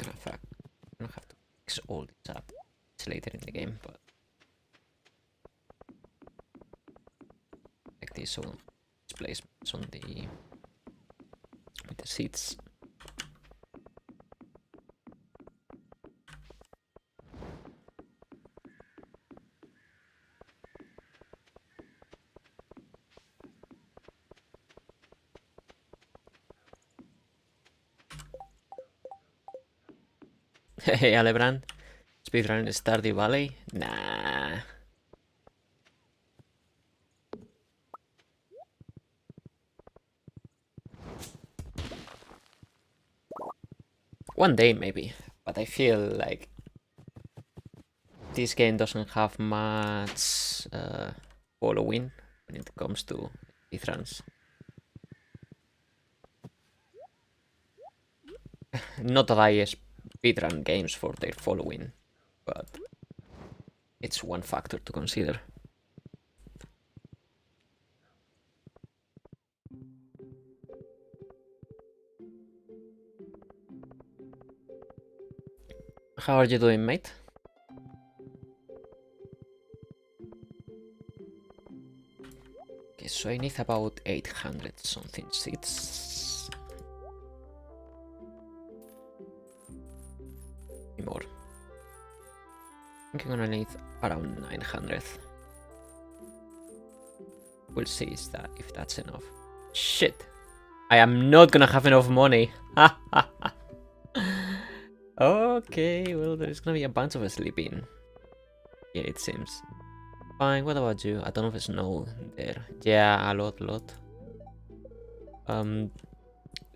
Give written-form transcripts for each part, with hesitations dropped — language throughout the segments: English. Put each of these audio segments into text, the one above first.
gonna have to fix all this up. It's later in the game, but like these all placements on the with the seats. Hey, Alebrand. Speedrun Stardew Valley? Nah. One day maybe, but I feel like this game doesn't have much following when it comes to speedruns. Not that I speedrun games for their following, but it's one factor to consider. How are you doing, mate? Okay, so I need about 800 something seats. More. I think I'm gonna need around 900. We'll see if that's enough. Shit! I am not gonna have enough money. Okay, well, there's gonna be a bunch of us sleeping. Yeah, it seems. Fine, what about you? A ton of snow there. Yeah, a lot.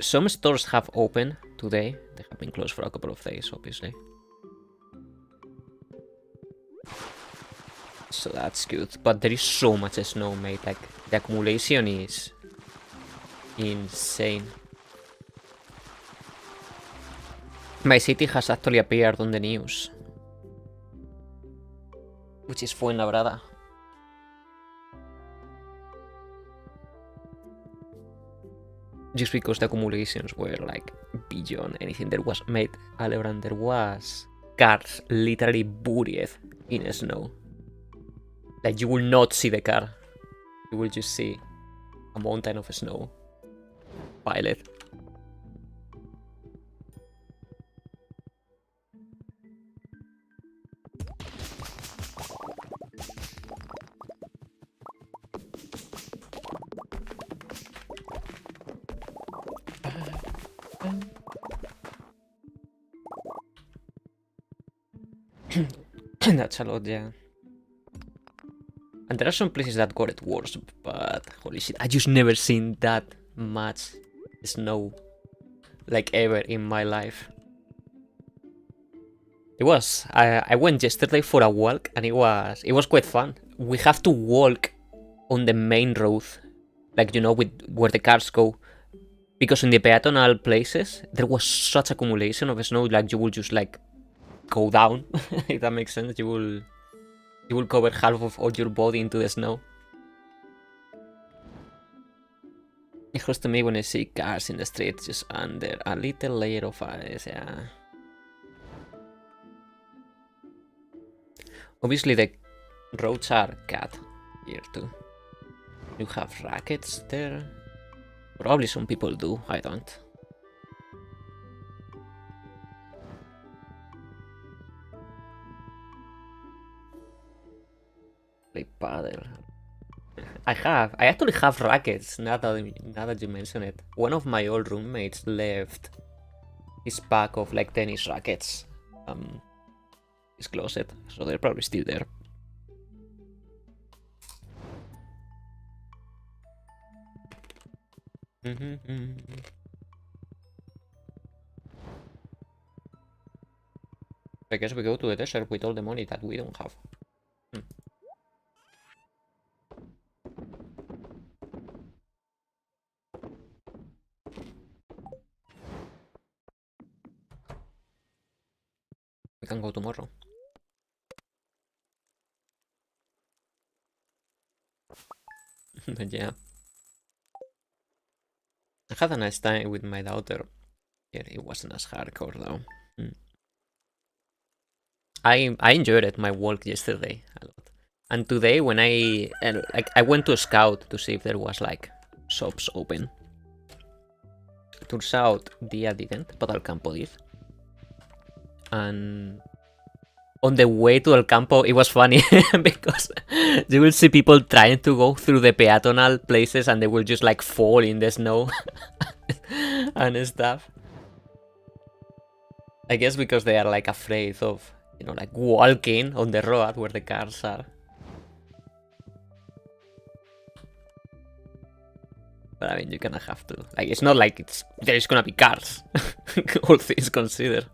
Some stores have opened today. They have been closed for a couple of days, obviously. So that's good. But there is so much snow, mate. Like, the accumulation is insane. My city has actually appeared on the news, which is Fuenlabrada. Just because the accumulations were like beyond anything there was made. Alebrand, there was cars literally buried in snow. Like, you will not see the car. You will just see a mountain of snow piled. That's a lot, yeah. And there are some places that got it worse, but holy shit, I just never seen that much snow, like, ever in my life. It was. I went yesterday for a walk, and it was quite fun. We have to walk on the main road, like, you know, with where the cars go, because in the peatonal places there was such accumulation of snow, like, you will just like go down. If that makes sense. You will cover half of all your body into the snow. It hurts to me when I see cars in the street just under a little layer of ice, yeah. Obviously the roads are cut here too. You have rackets there. Probably some people do, I don't. Play paddle. I actually have rackets, now that you mention it. One of my old roommates left his pack of like tennis rackets his closet, so they're probably still there. I guess we go to the desert with all the money that we don't have. We can go tomorrow. But yeah. I had a nice time with my daughter. Yeah, it wasn't as hardcore though. Mm. I enjoyed it, my walk yesterday a lot. And today when I went to scout to see if there was like shops open. Turns out Dia didn't, but El Campo did. And on the way to El Campo, it was funny because you will see people trying to go through the peatonal places and they will just like fall in the snow and stuff. I guess because they are like afraid of, you know, like walking on the road where the cars are. But I mean, you kinda have to. Like, it's not like there's gonna be cars. All things considered.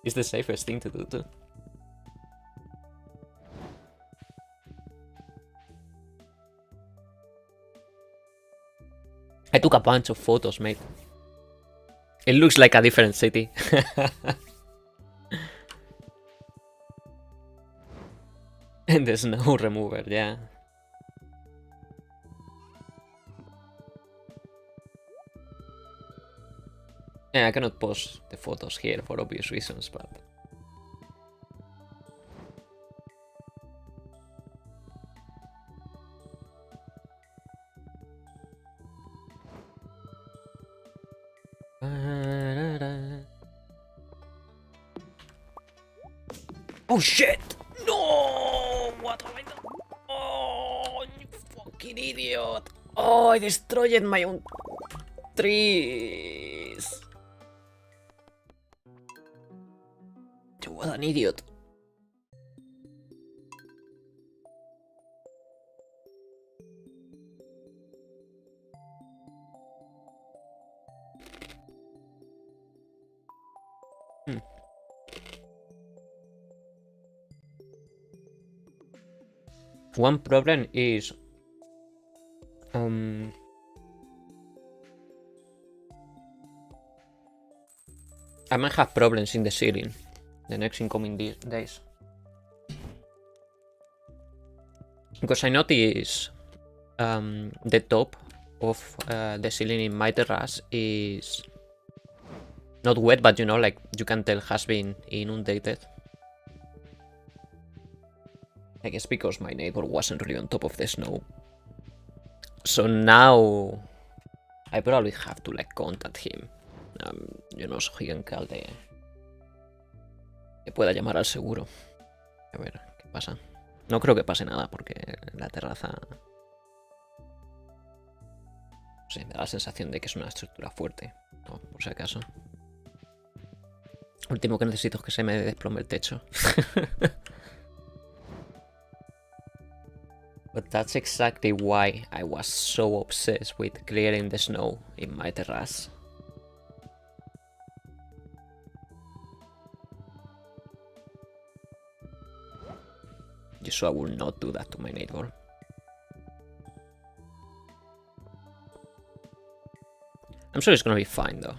It's the safest thing to do too. I took a bunch of photos, mate. It looks like a different city. And the snow remover, yeah. Yeah, I cannot post the photos here for obvious reasons, but... Oh shit! No! What have I done? Oh, you fucking idiot! Oh, I destroyed my own trees! What an idiot. One problem is I might have problems in the ceiling the next incoming days. Because I notice the top of the ceiling in my terrace is not wet, but you know, like you can tell has been inundated. I guess because my neighbor wasn't really on top of the snow. So now I probably have to like contact him. You know, so he can call the... que pueda llamar al seguro. A ver, ¿qué pasa? No creo que pase nada porque la terraza... No sé, me da la sensación de que es una estructura fuerte, ¿no? Por si acaso. Último que necesito es que se me desplome el techo. But that's exactly why I was so obsessed with clearing the snow in my terrace. Just so I will not do that to my neighbor. I'm sure it's gonna be fine though.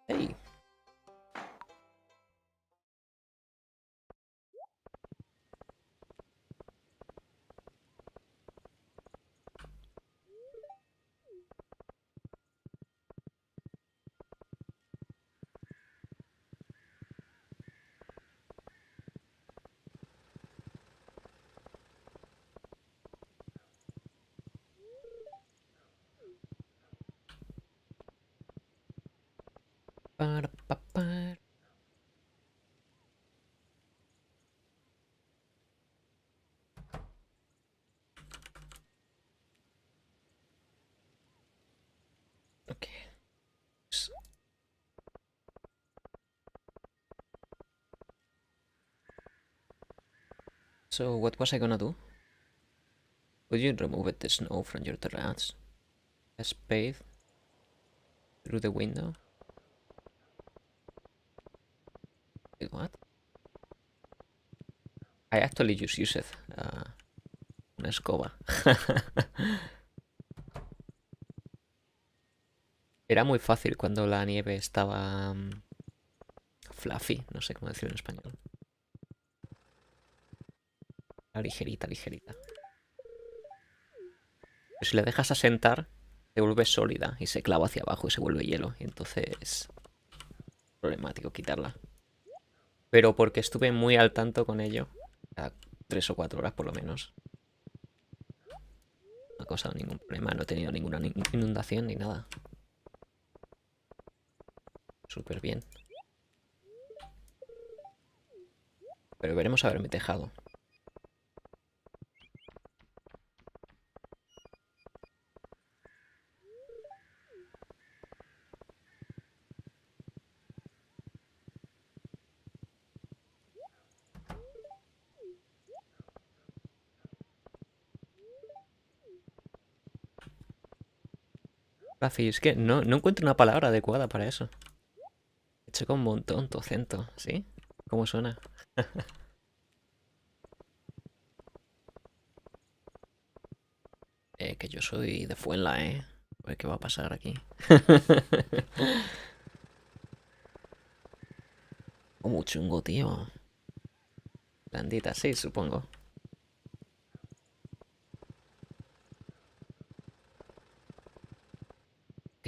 Hey. Okay. So what was I gonna do? Would you remove the snow from your terrace? A spade through the window? Wait, what? I actually just used it. Una escoba. Era muy fácil cuando la nieve estaba fluffy, no sé cómo decirlo en español. Era ligerita, ligerita. Pero si la dejas asentar, se vuelve sólida y se clava hacia abajo y se vuelve hielo. Y entonces problemático quitarla. Pero porque estuve muy al tanto con ello. A 3 o 4 horas por lo menos. No ha causado ningún problema, no he tenido ninguna inundación ni nada. Súper bien. Pero veremos a ver mi tejado. Rafi, es que no encuentro una palabra adecuada para eso. He hecho con un montón tu acento, ¿sí? ¿Cómo suena? Que yo soy de Fuenla, ¿eh? A ver qué va a pasar aquí. Como chungo, tío. Blandita, sí, supongo.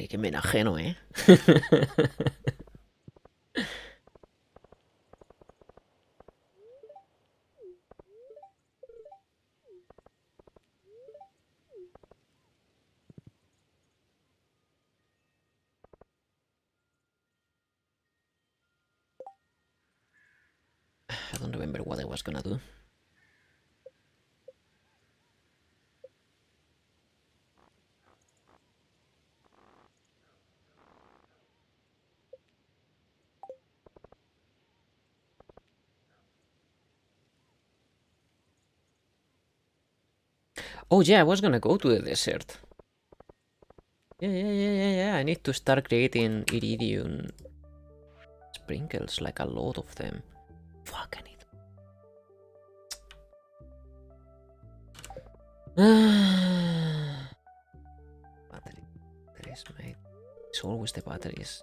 Que me enajeno, ¿eh? I don't remember what I was gonna do. Oh yeah, I was gonna go to the desert. Yeah. I need to start creating iridium sprinkles, like a lot of them. Fuck, I need... Batteries, mate. It's always the batteries.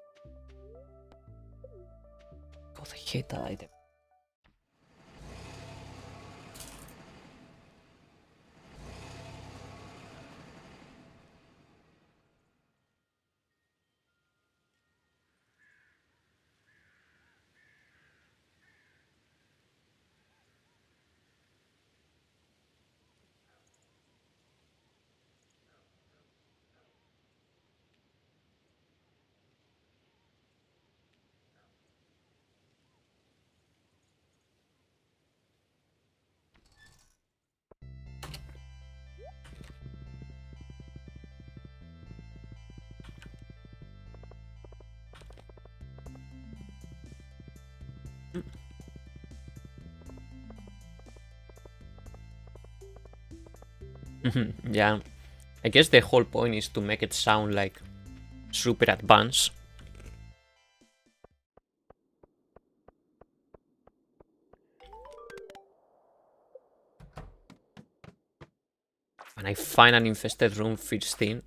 God, I hate that item. Yeah. I guess the whole point is to make it sound like super advanced. And I find an infested room first thing.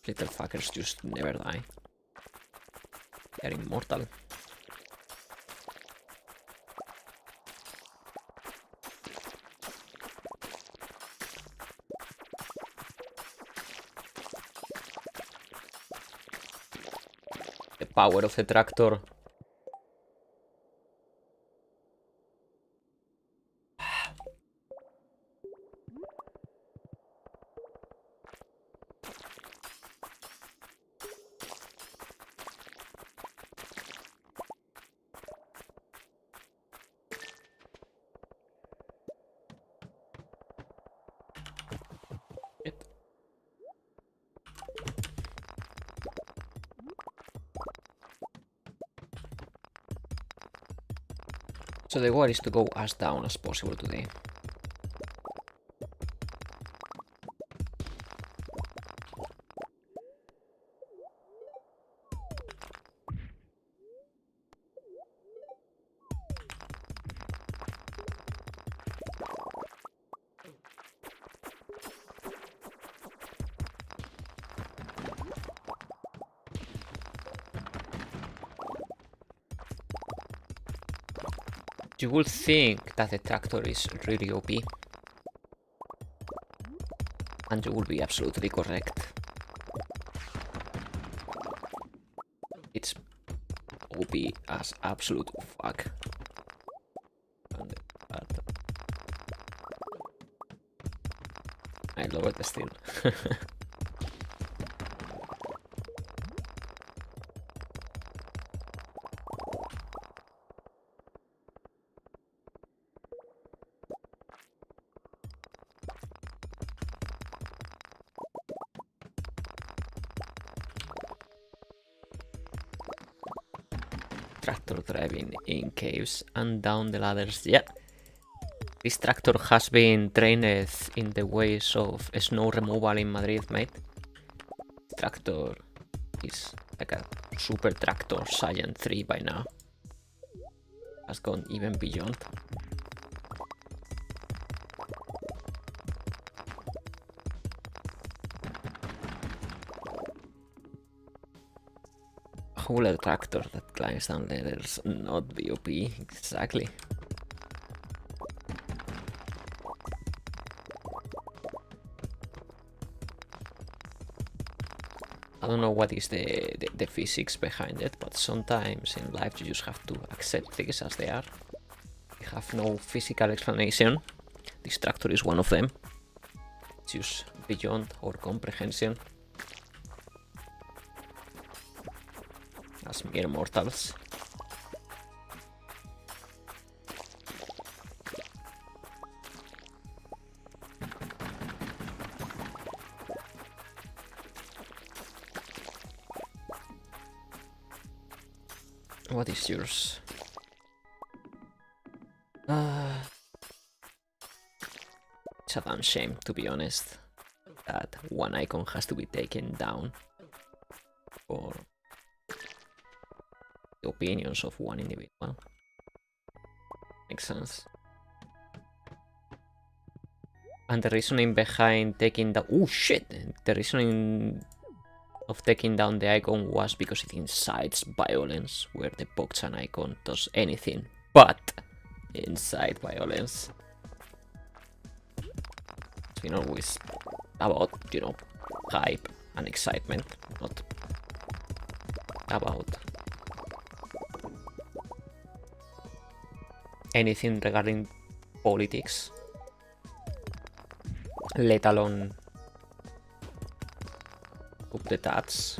Little fuckers just never die. They're immortal. The power of the tractor. So the goal is to go as down as possible today. You would think that the tractor is really OP. And you will be absolutely correct. It's OP as absolute fuck. I love it still. Tractor driving in caves and down the ladders. Yeah. This tractor has been trained in the ways of snow removal in Madrid, mate. Tractor is like a super tractor Science 3 by now. Has gone even beyond. Hauler tractor that climbs down ladders, not VOP, exactly. I don't know what is the physics behind it, but sometimes in life you just have to accept things as they are. They have no physical explanation. This tractor is one of them. It's just beyond our comprehension as mere mortals. What is yours? It's a damn shame, to be honest, that one icon has to be taken down for the opinions of one individual. Makes sense. And the reasoning behind taking the— oh shit! The reasoning of taking down the icon was because it incites violence, where the PogChamp icon does anything but incite violence. It's been always about, you know, hype and excitement, not about anything regarding politics, let alone up the tats.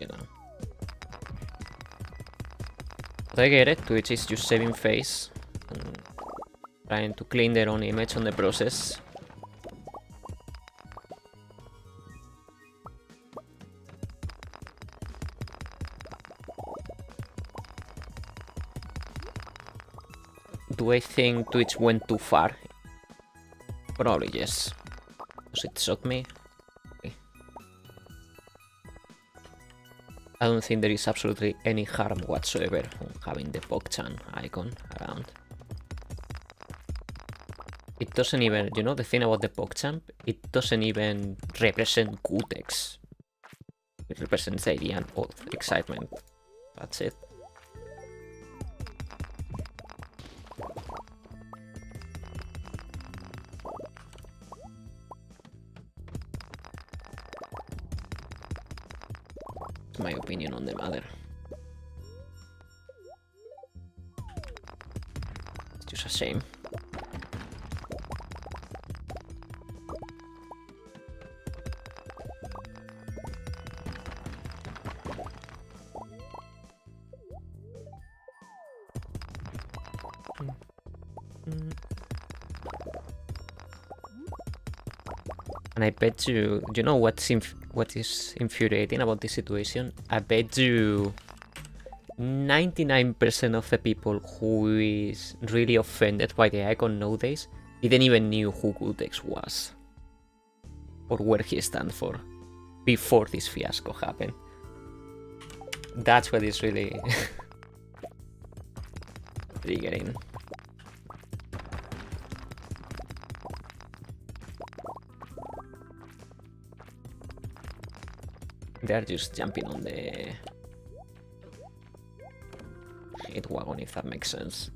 You know. But I get it, Twitch is just saving face and trying to clean their own image on the process. Do I think Twitch went too far? Probably yes. Does it shock me? Okay. I don't think there is absolutely any harm whatsoever on having the PogChamp icon around. It doesn't even, you know, the thing about the PogChamp, it doesn't even represent good text. It represents the idea of excitement. That's it. My opinion on the matter. It's just a shame. And I bet you know what is infuriating about this situation? I bet you 99% of the people who is really offended by the icon nowadays didn't even knew who Gutex was or where he stands for before this fiasco happened. That's what is really triggering. They're just jumping on the hate wagon, if that makes sense.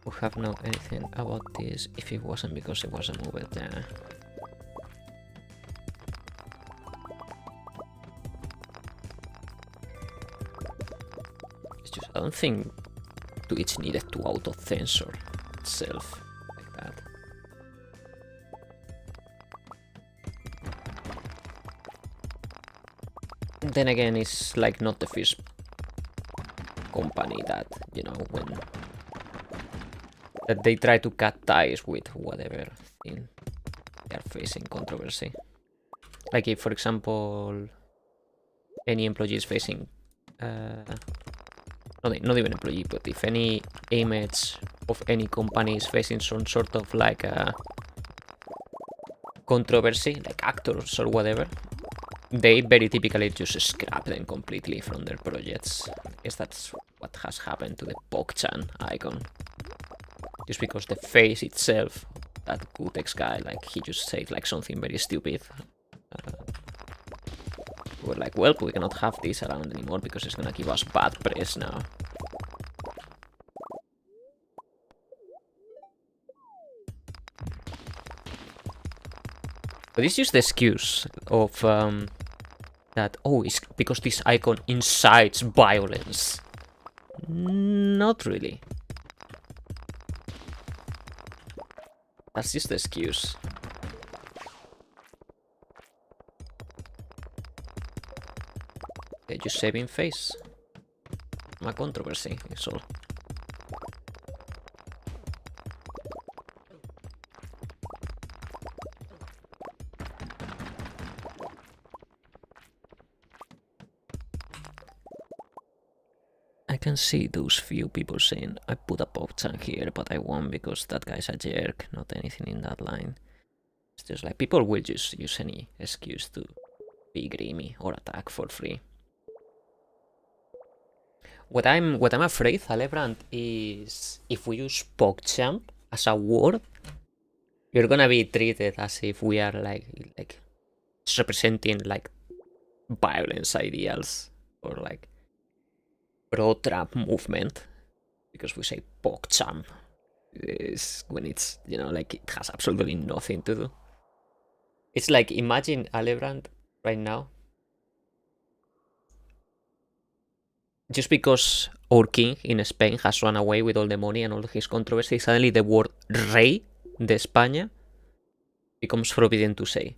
would have known anything about this if it wasn't because it wasn't moved. Yeah. It's just I don't think Twitch needed to auto-censor itself like that. Then again, it's like not the first company that, you know, when that they try to cut ties with whatever thing they are facing controversy. Like if, for example, any employee is facing, not even employee, but if any image of any company is facing some sort of like controversy, like actors or whatever, they very typically just scrap them completely from their projects. I guess that's what has happened to the PogChan icon. Just because the face itself, that Gutex guy, like he just said like something very stupid. We're like, well, we cannot have this around anymore because it's gonna give us bad press now. But it's just the excuse of that, oh, it's because this icon incites violence. Not really. That's just the excuse. They're just saving face. My controversy is all. I can see those few people saying, I put a PogChan here, but I won because that guy's a jerk, not anything in that line. It's just like people will just use any excuse to be grimy or attack for free. What I'm afraid, Alebrand, is if we use PogChamp as a word, you're gonna be treated as if we are like representing like violence ideals or like pro-Trump movement because we say PogChamp is when it's, you know, like it has absolutely nothing to do. It's like imagine Alebrand right now. Just because our king in Spain has run away with all the money and all his controversy, suddenly the word rey de España becomes forbidden to say.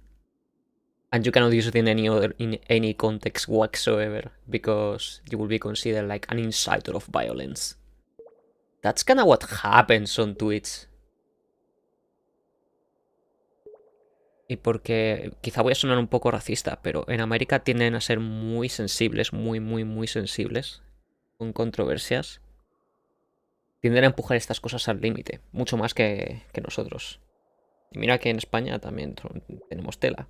And you cannot use it in any context whatsoever because you will be considered like an inciter of violence. That's kind of what happens on Twitch. Y porque quizá voy a sonar un poco racista, pero en América tienden a ser muy sensibles, muy sensibles con controversias. Tienden a empujar estas cosas al límite, mucho más que nosotros. Y mira que en España también tenemos tela.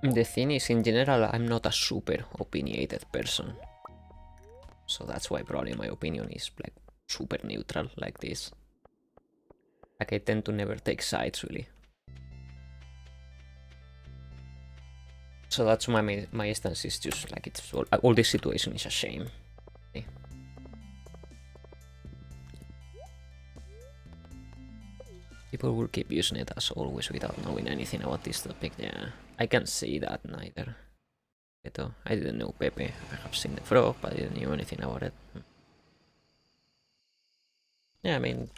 The thing is, in general, I'm not a super opinionated person. So that's why probably my opinion is like super neutral like this. Like I tend to never take sides really. So that's why my stance is just like it's all this situation is a shame. People will keep using it as always without knowing anything about this topic. Yeah, I can't see that neither. I didn't know Pepe. I have seen the frog, but I didn't know anything about it. Yeah, I mean,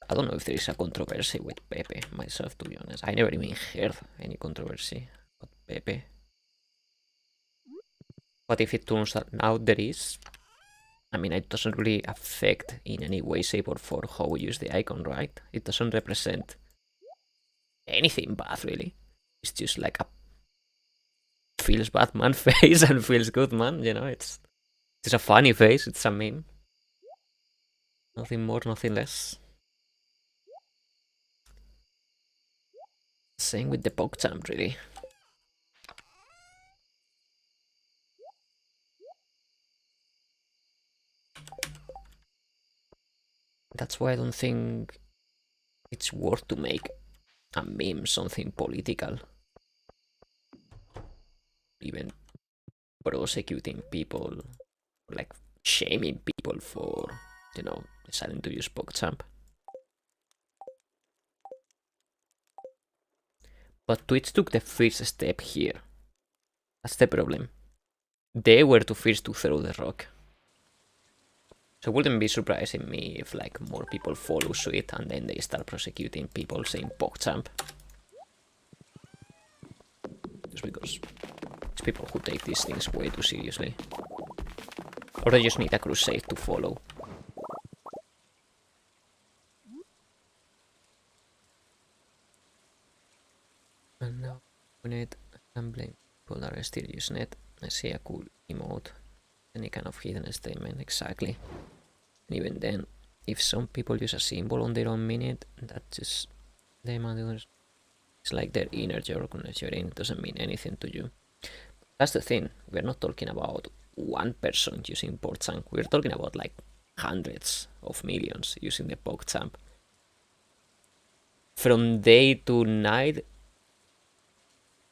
I don't know if there is a controversy with Pepe myself, to be honest. I never even heard any controversy about Pepe. But if it turns out there is, I mean, it doesn't really affect in any way, shape, or form how we use the icon, right? It doesn't represent anything bad, really. It's just like a feels bad man face and feels good man, you know? It's a funny face, it's a meme. Nothing more, nothing less. Same with the PogChamp, really. That's why I don't think it's worth to make a meme something political. Even prosecuting people, like shaming people for, you know, deciding to use PogChamp. But Twitch took the first step here. That's the problem. They were the first to throw the rock. So it wouldn't be surprising me if like more people follow suit and then they start prosecuting people saying PogChamp. Just because it's people who take these things way too seriously. Or they just need a crusade to follow. And now when it assembly people are still using it, I see a cool emote. Any kind of hidden statement, exactly. And even then, if some people use a symbol on their own minute, that's just them and others. It's like their inner jargon it doesn't mean anything to you. That's the thing, we're not talking about one person using PogChamp, we're talking about like hundreds of millions using the PogChamp. From day to night,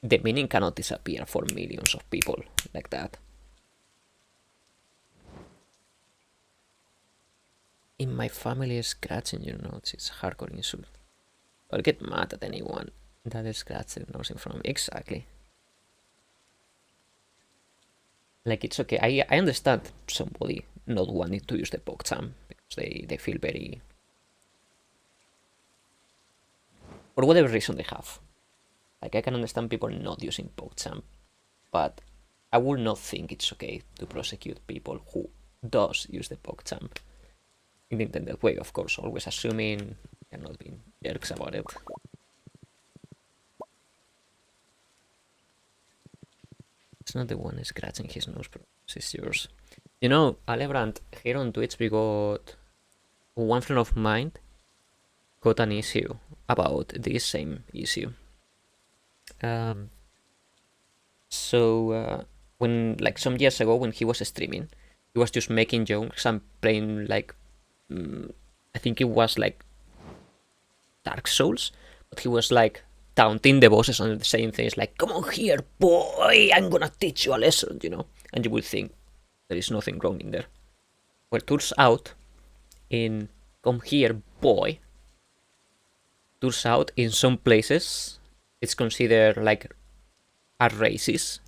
the meaning cannot disappear for millions of people like that. In my family, scratching your notes is hardcore insult. I'll get mad at anyone that is scratching notes in front of me. Exactly. Like, it's okay. I understand somebody not wanting to use the PogChamp because they feel very... For whatever reason they have. Like, I can understand people not using PogChamp, but I would not think it's okay to prosecute people who does use the PogChamp. In the intended way, of course, always assuming they're not being jerks about it. It's not the one scratching his nose, bro. It's yours. You know, Alebrand, here on Twitch we got... One friend of mine got an issue about this same issue. So, when, like, some years ago when he was streaming, he was just making jokes and playing, like, I think it was, like, Dark Souls, but he was, like, taunting the bosses and saying things like, come on here, boy, I'm gonna teach you a lesson, you know? And you would think there is nothing wrong in there. Well, turns out, in come here, boy, turns out in some places it's considered like a racist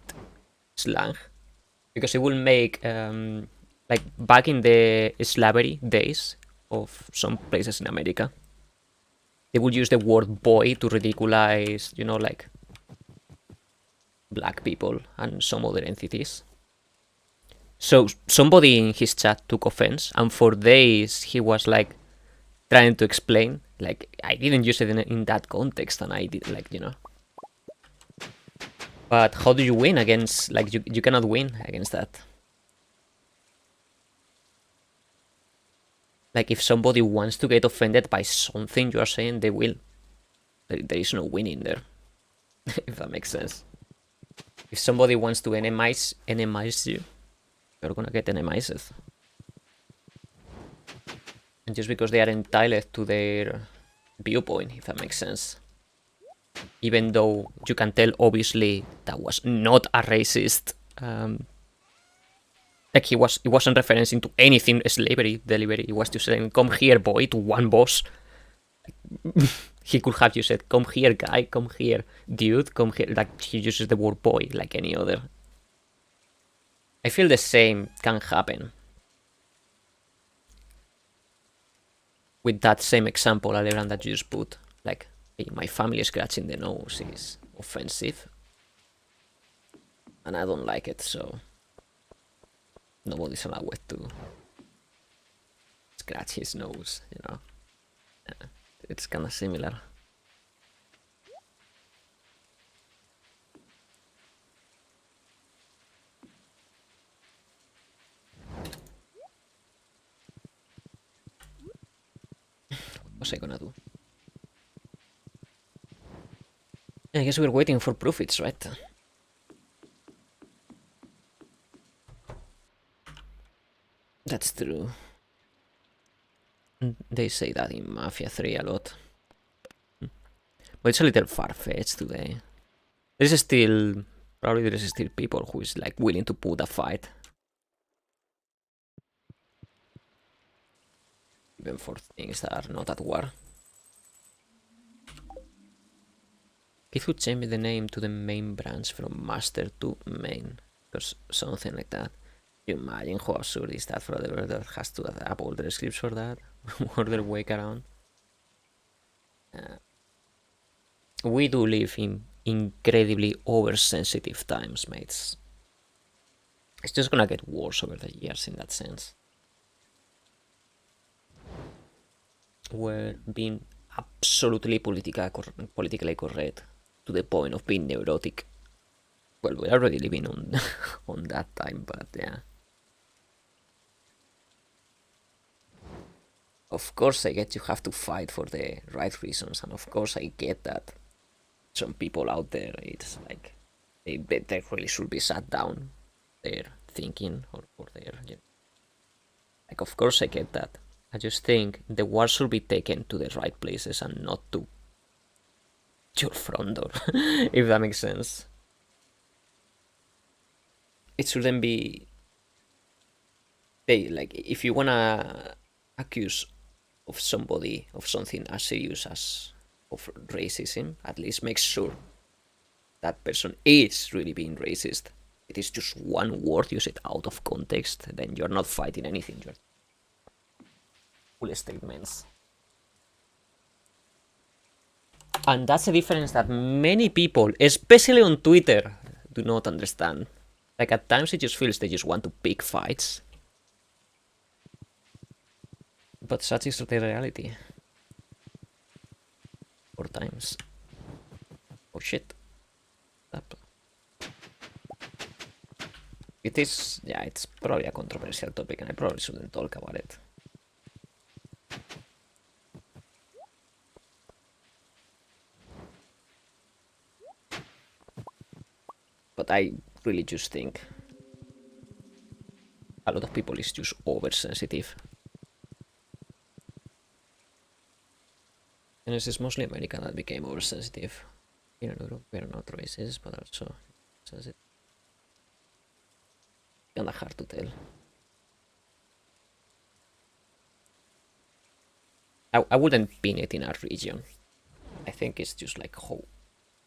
slang, because it will make, like, back in the slavery days of some places in America, they would use the word boy to ridiculize, you know, like, black people and some other entities. So somebody in his chat took offense, and for days he was like trying to explain, like, I didn't use it in that context, and I did, like, you know. But how do you win against, like, you cannot win against that. Like, if somebody wants to get offended by something you are saying, they will. There is no winning there. If that makes sense. If somebody wants to enemize you, you're gonna get enemized. And just because they are entitled to their viewpoint, if that makes sense. Even though you can tell, obviously, that was not a racist. Like, it wasn't referencing to anything slavery delivery. It was just saying, come here, boy, to one boss. He could have just said, come here, guy, come here, dude, come here. Like, he uses the word boy like any other. I feel the same can happen with that same example, Aleran, that you just put, like, hey, my family scratching the nose is offensive, and I don't like it, so nobody's allowed to scratch his nose, you know. It's kind of similar. What was I gonna do? I guess we're waiting for profits, right? That's true. They say that in Mafia 3 a lot. But it's a little far-fetched today. There's still... Probably there's still people who is like willing to put a fight. Even for things that are not at war. It would change the name to the main branch from master to main. Because something like that. You imagine how absurd is that for a developer that has to adapt all their scripts for that? Or their wake around? We do live in incredibly oversensitive times, mates. It's just gonna get worse over the years in that sense. We're being absolutely politically correct to the point of being neurotic. Well, we're already living on on that time, but yeah. Of course, I get you have to fight for the right reasons, and of course, I get that some people out there, it's like they really should be sat down. Their thinking or their, you know, like, of course, I get that. I just think the war should be taken to the right places and not to your front door, if that makes sense. It shouldn't be. They, like, if you wanna accuse of somebody of something as serious as of racism, at least make sure that person is really being racist. It is just one word, use it out of context, then you're not fighting anything. You're full statements. And that's a difference that many people, especially on Twitter, do not understand. Like, at times it just feels they just want to pick fights. But such is the reality. Or times. Oh shit. Up. It is, yeah, it's probably a controversial topic and I probably shouldn't talk about it. But I really just think a lot of people is just oversensitive. And it's mostly America that became oversensitive. Here in Europe, we're not racist, but also sensitive. Kinda hard to tell. I wouldn't pin it in our region. I think it's just like how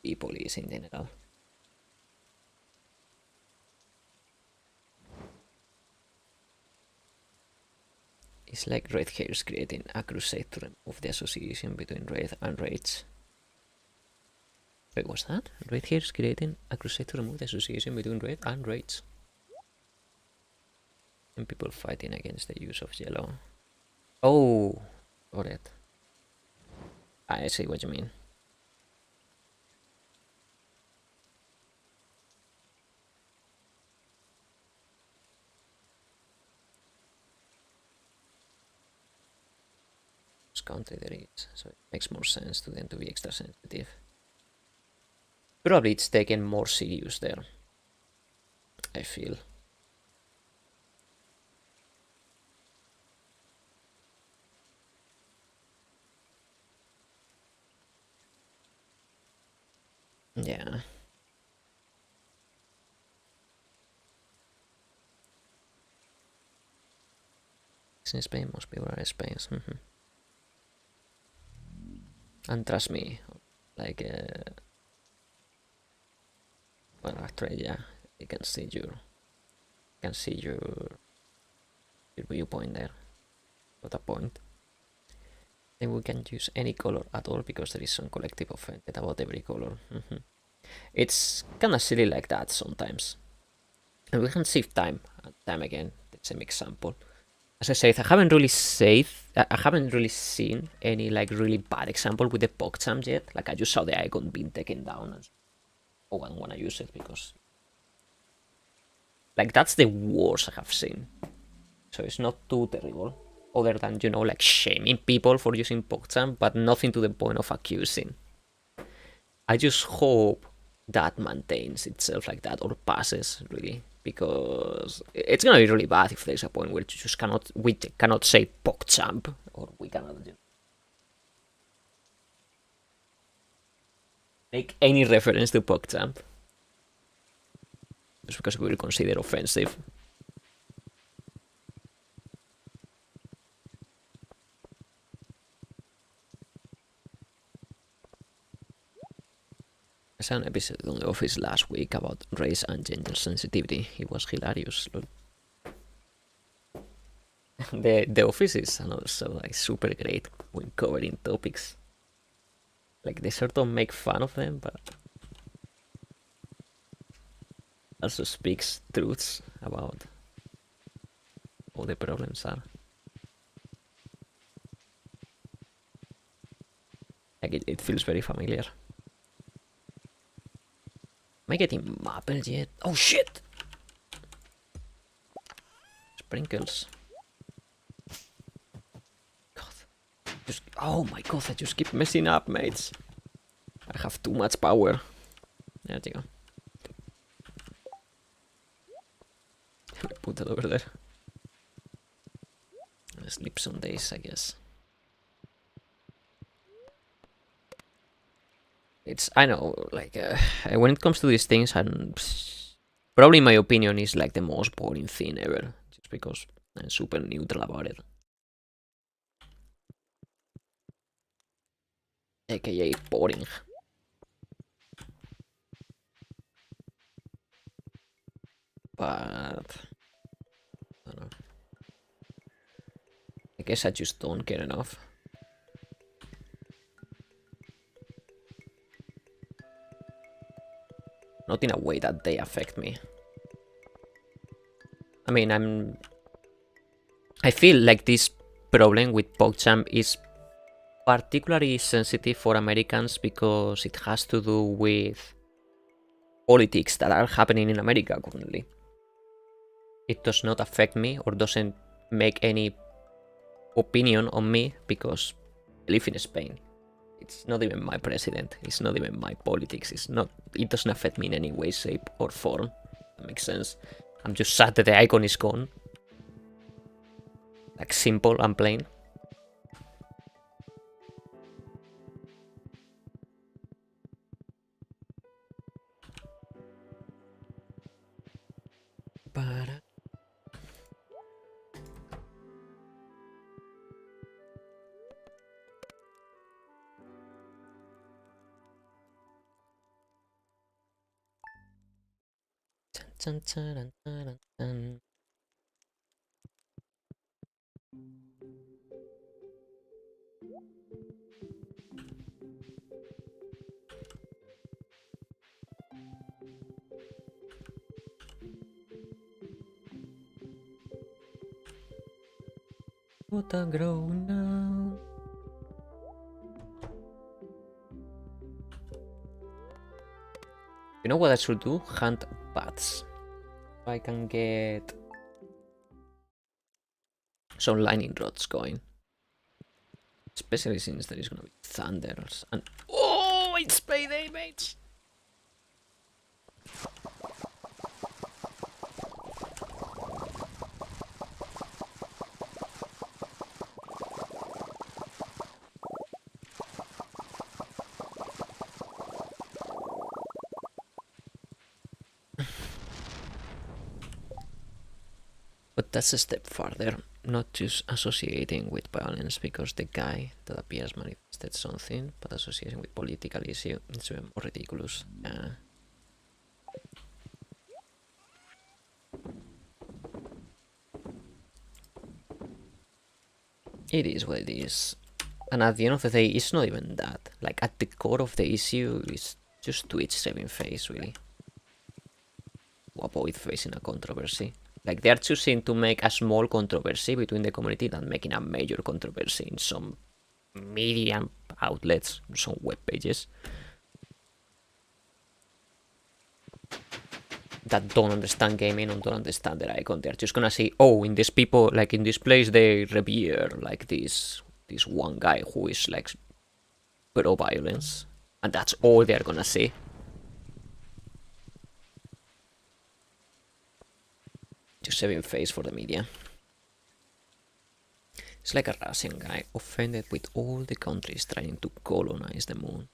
people is in general. It's like red hairs creating a crusade to remove the association between red and rage. Wait, what's that? Red hairs creating a crusade to remove the association between red and rage. And people fighting against the use of yellow. Oh, got it. I see what you mean. Which country there is, so it makes more sense to them to be extra sensitive. Probably it's taken more serious there, I feel. Yeah. It's in Spain, most people are in Spain. And trust me, like, well, actually, yeah, you can see your viewpoint there. What a point. Then we can use any color at all because there is some collective offended about every color. It's kind of silly like that sometimes. And we can save time and time again. The same example. As I said, I haven't really seen any like really bad example with the PogChamp yet. Like I just saw the icon being taken down and I don't want to use it because like that's the worst I have seen. So it's not too terrible. Other than, you know, like shaming people for using PogChamp, but nothing to the point of accusing. I just hope that maintains itself like that or passes really, because it's gonna be really bad if there's a point where we cannot say PogChamp or we cannot make any reference to PogChamp just because we will consider offensive. I saw an episode on The Office last week about race and gender sensitivity. It was hilarious. The Office is also like super great when covering topics. Like they sort of make fun of them, but also speaks truths about all the problems are. Like it feels very familiar. Am I getting maple yet? Oh shit! Sprinkles. God. Oh my god, I just keep messing up, mates. I have too much power. There you go. Put it over there. I'll sleep some days, I guess. I know, like, when it comes to these things, probably my opinion is like the most boring thing ever, just because I'm super neutral about it. AKA boring. But I don't know. I guess I just don't care enough. Not in a way that they affect me. I mean, I feel like this problem with PogChamp is particularly sensitive for Americans because it has to do with politics that are happening in America currently. It does not affect me or doesn't make any opinion on me because I live in Spain. It's not even my president. It's not even my politics. It doesn't affect me in any way, shape, or form. That makes sense. I'm just sad that the icon is gone. Like simple and plain. But dun, dun, dun, dun. What a grow now. You know what I should do? Hunt bats. I can get some lightning rods going. Especially since there is gonna be thunders and oh, it's payday, mates! But that's a step further, not just associating with violence because the guy that appears manifested something, but associating with political issue. It's even more ridiculous. It is what it is. And at the end of the day, it's not even that. Like, at the core of the issue is just Twitch saving face, really. To avoid facing a controversy. Like, they are choosing to make a small controversy between the community than making a major controversy in some media outlets, some web pages that don't understand gaming and don't understand the icon. They're just gonna say, oh, in this people, like in this place, they revere like this one guy who is like pro violence, and that's all they're gonna say. Just saving face for the media. It's like a Russian guy offended with all the countries trying to colonize the moon.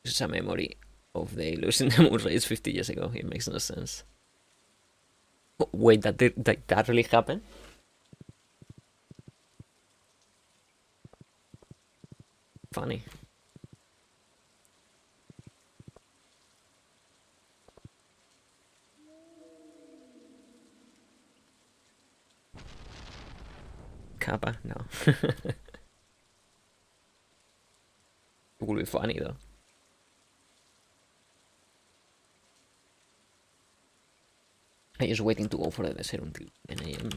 This is a memory of they losing the moon race 50 years ago. It makes no sense. Oh, wait, that really happened? Funny. Kappa? No. It would be funny though. I'm just waiting to go for the desert until 10 AM.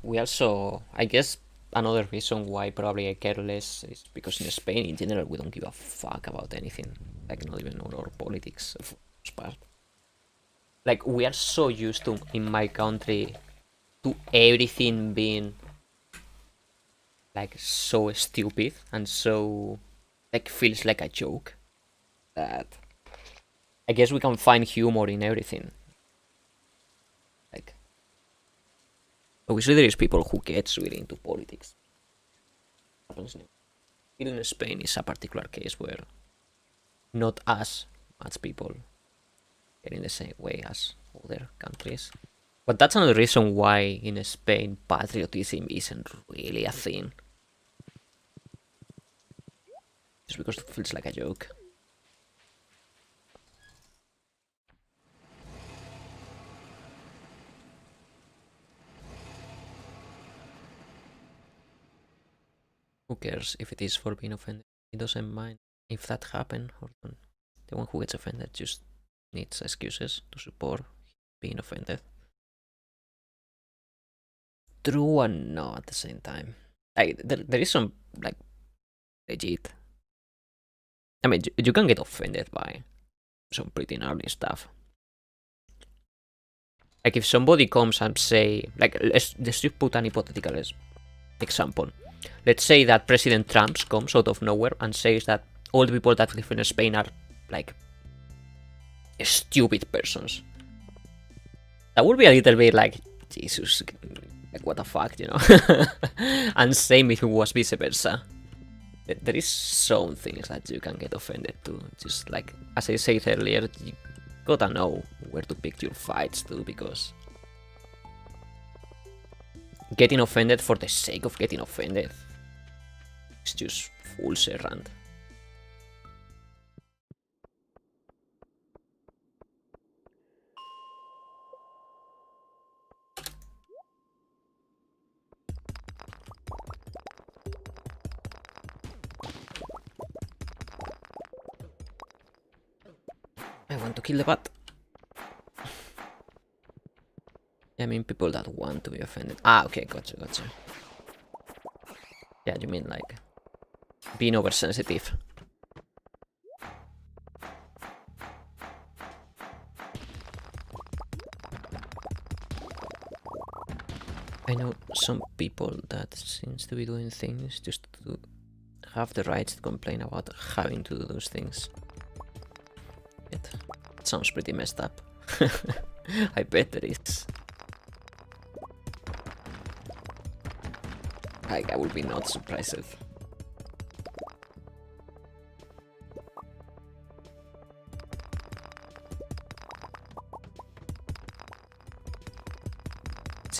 We also, I guess, another reason why probably I care less is because in Spain, in general, we don't give a fuck about anything. Like, not even our politics, for the most part. Like, we are so used to, in my country, to everything being, like, so stupid and so, like, feels like a joke that I guess we can find humor in everything. Like, obviously there is people who gets really into politics. In Spain is a particular case where not as much people get in the same way as other countries. But that's another reason why in Spain patriotism isn't really a thing. Just because it feels like a joke. Who cares if it is for being offended? He doesn't mind if that happened or not. The one who gets offended just needs excuses to support being offended. True and no at the same time. Like, there is some, like, legit. I mean, you can get offended by some pretty gnarly stuff. Like, if somebody comes and say, like, let's just put an hypothetical example. Let's say that President Trump comes out of nowhere and says that all the people that live in Spain are, like, stupid persons. That would be a little bit like, Jesus, like, what the fuck, you know? And same if it was vice versa. There is some things that you can get offended to. Just like, as I said earlier, you gotta know where to pick your fights too, because getting offended for the sake of getting offended is just full serrant. I want to kill the bat. I mean, people that want to be offended. Ah, okay, gotcha. Yeah, you mean like being oversensitive. I know some people that seems to be doing things just to have the rights to complain about having to do those things. It sounds pretty messed up. I bet there is. I would be not surprised.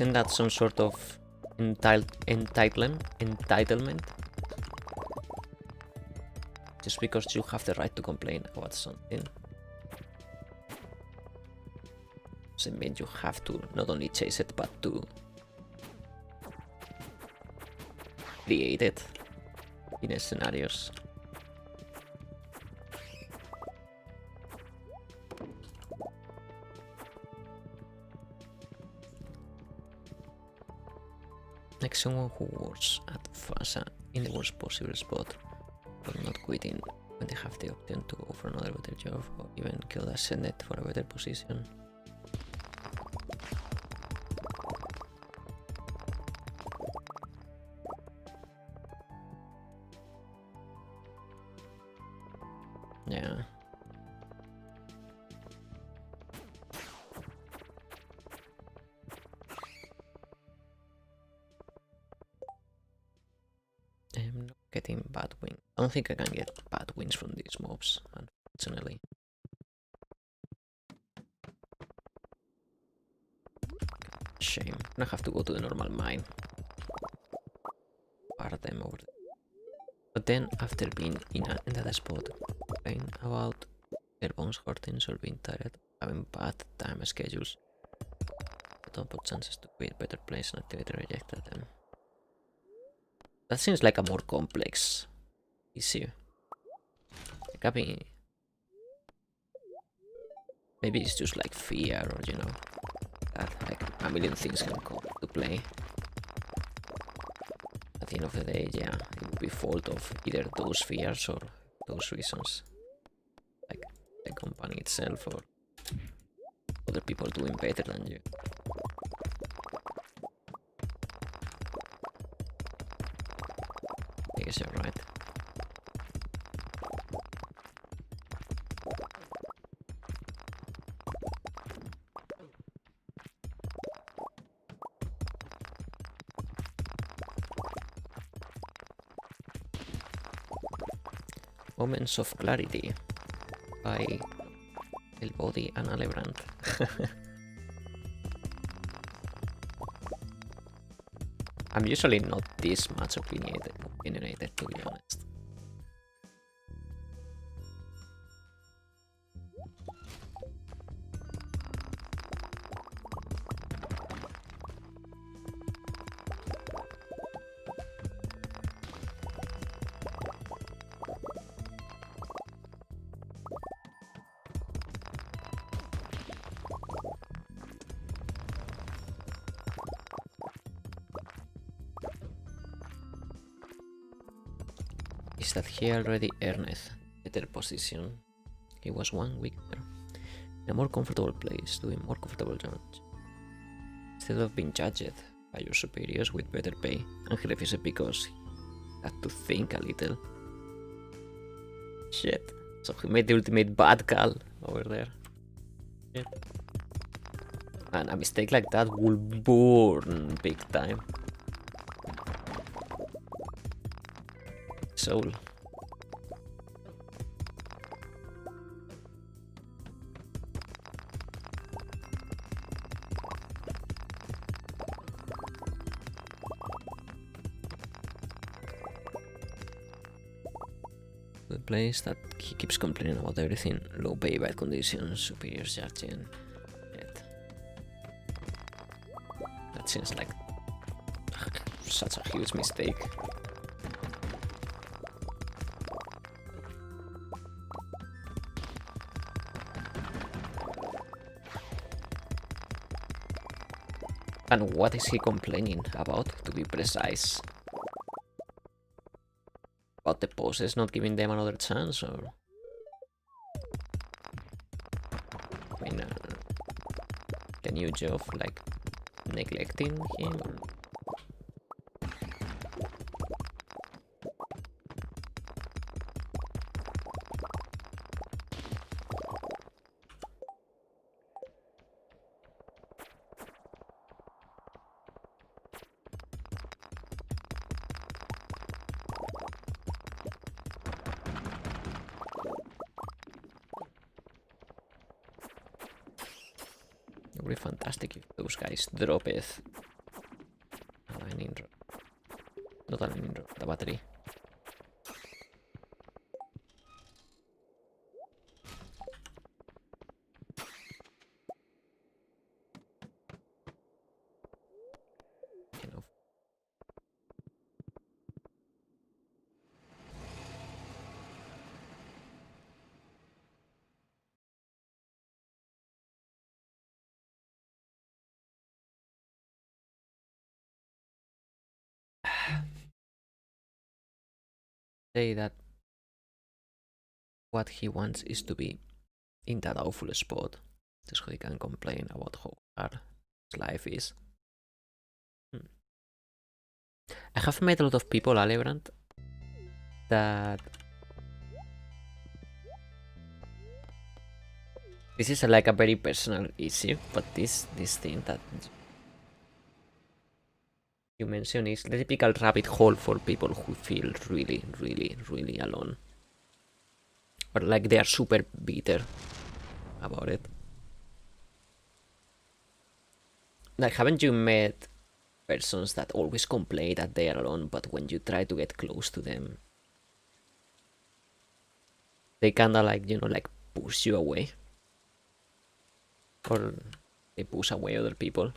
Isn't that some sort of entitlement? Just because you have the right to complain about something doesn't mean you have to not only chase it, but to create it in scenarios. Like someone who works at FASA in the worst possible spot, but not quitting when they have the option to go for another better job or even kill the Senate for a better position. Yeah. I'm not getting bad wins. I don't think I can get bad wins from these mobs, unfortunately. Shame. I'm gonna have to go to the normal mine. Bar them over there. But then, after being in that spot, complaining about their bones hurting or being tired, having bad time schedules, don't put chances to quit, better place and activity rejected them. That seems like a more complex issue. Like, maybe it's just like fear, or you know, that like a million things can come to play. At the end of the day, yeah, it would be fault of either those fears or those reasons, like the company itself or other people doing better than you. I guess you're right. Moments of Clarity by El Body and Alebrand. I'm usually not this much opinionated, to be honest. Is that he already earned a better position. He was 1 week there, in a more comfortable place, doing more comfortable jobs, instead of being judged by your superiors with better pay, and he refused because he had to think a little. Shit. So he made the ultimate bad call over there. Shit. Man, a mistake like that will burn big time. Soul. The place that he keeps complaining about everything, low pay, bad conditions, superiors judging. Yet. That seems like such a huge mistake. And what is he complaining about, to be precise? About the bosses not giving them another chance, or? I mean, the new job, like, neglecting him? Or? It would be fantastic if those guys drop it Not a main road, the battery. Enough. Say that what he wants is to be in that awful spot, just so he can complain about how hard his life is. I have met a lot of people, Alebrand, that this is like a very personal issue, but this thing that you mentioned is the typical rabbit hole for people who feel really, really, really alone. Or like they are super bitter about it. Like, haven't you met persons that always complain that they are alone, but when you try to get close to them, they kinda like, you know, like push you away? Or they push away other people?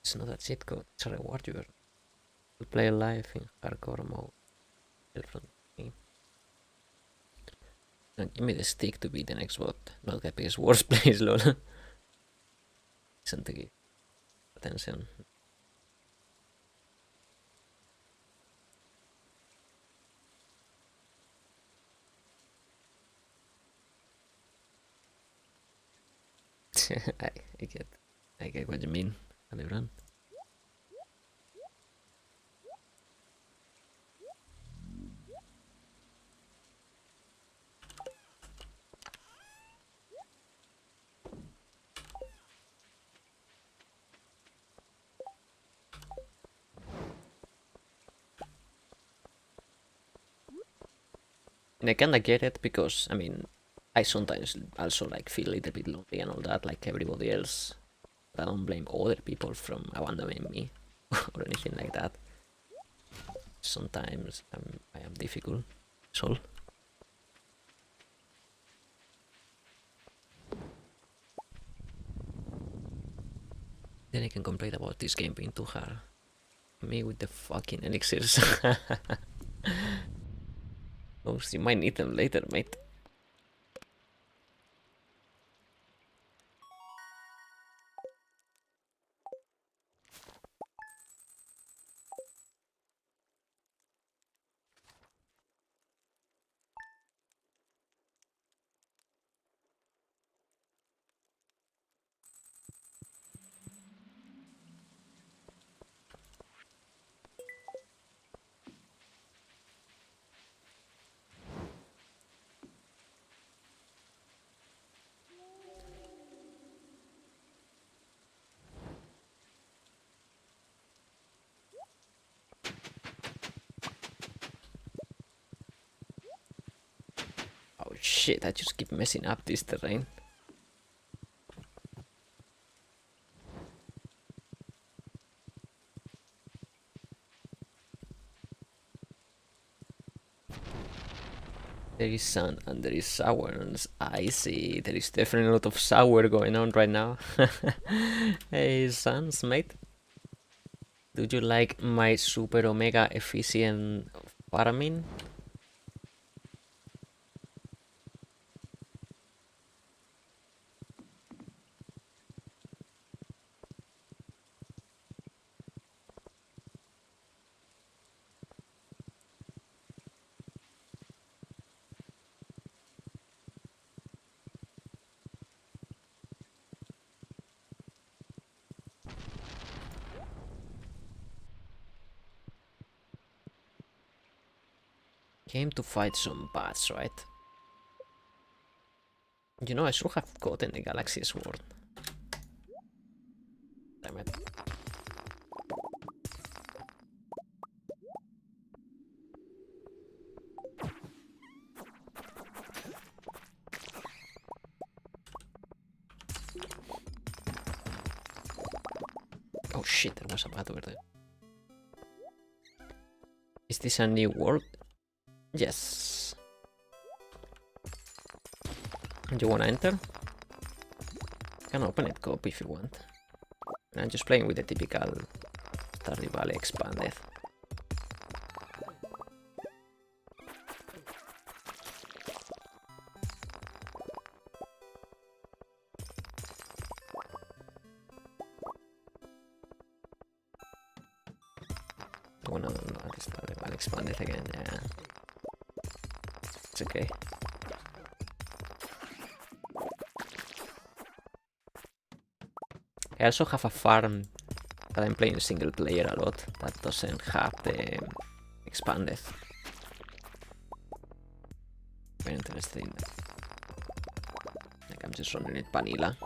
It's not a cheat code, it's a reward you to play live in hardcore mode. Don't give me the stick to be the next bot, not the biggest worst place, lol. Listen to give attention. I get what you mean, Alebran. And I kinda get it because, I mean, I sometimes also like feel a little bit lonely and all that, like everybody else. But I don't blame other people from abandoning me or anything like that. Sometimes I am difficult, so. Then I can complain about this game being too hard. Me with the fucking elixirs. Oh, you might need them later, mate. Oh shit, I just keep messing up this terrain. There is sun and there is sours. I see. There is definitely a lot of sour going on right now. Hey, Sans, mate. Do you like my super omega efficient farming? Came to fight some bats, right? You know, I should have gotten the Galaxy Sword. Damn it. Oh shit, there was a bat over there. Is this a new world? Yes. Do you wanna enter? You can open it, Coop, if you want. I'm just playing with the typical Stardew Expanded. Oh no, it's Stardew Expanded again, yeah. It's okay. I also have a farm that I'm playing single player a lot that doesn't have the expanded. Very interesting. Like I'm just running it vanilla.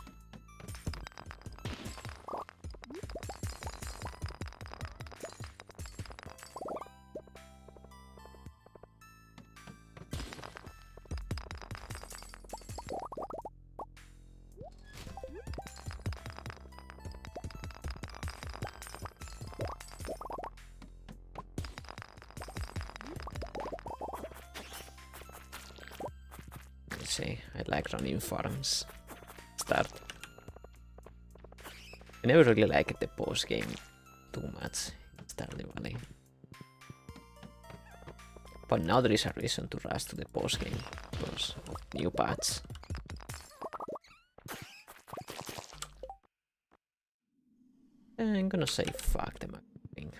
See, I like running farms. Start. I never really liked the post game too much in Stardew Valley. But now there is a reason to rush to the post game because of new patch. I'm gonna say fuck them, I think.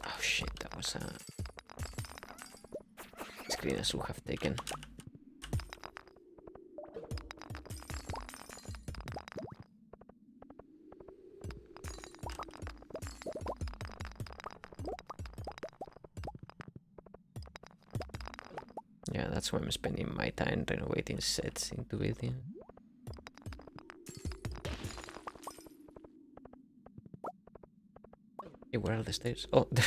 Oh shit, that was a screen I should have taken. Yeah, that's why I'm spending my time renovating sets into building. Hey, where are the stairs? Oh, I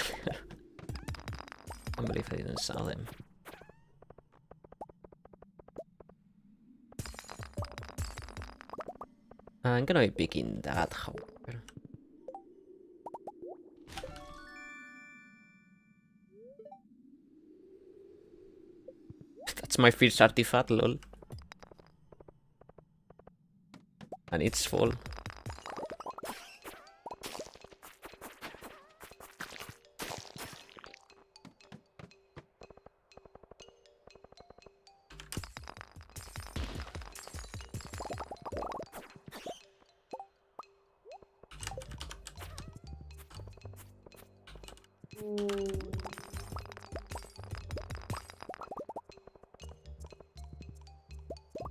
can't believe I didn't saw them. I'm gonna be picking that, however. That's my first artifact, lol. And it's full.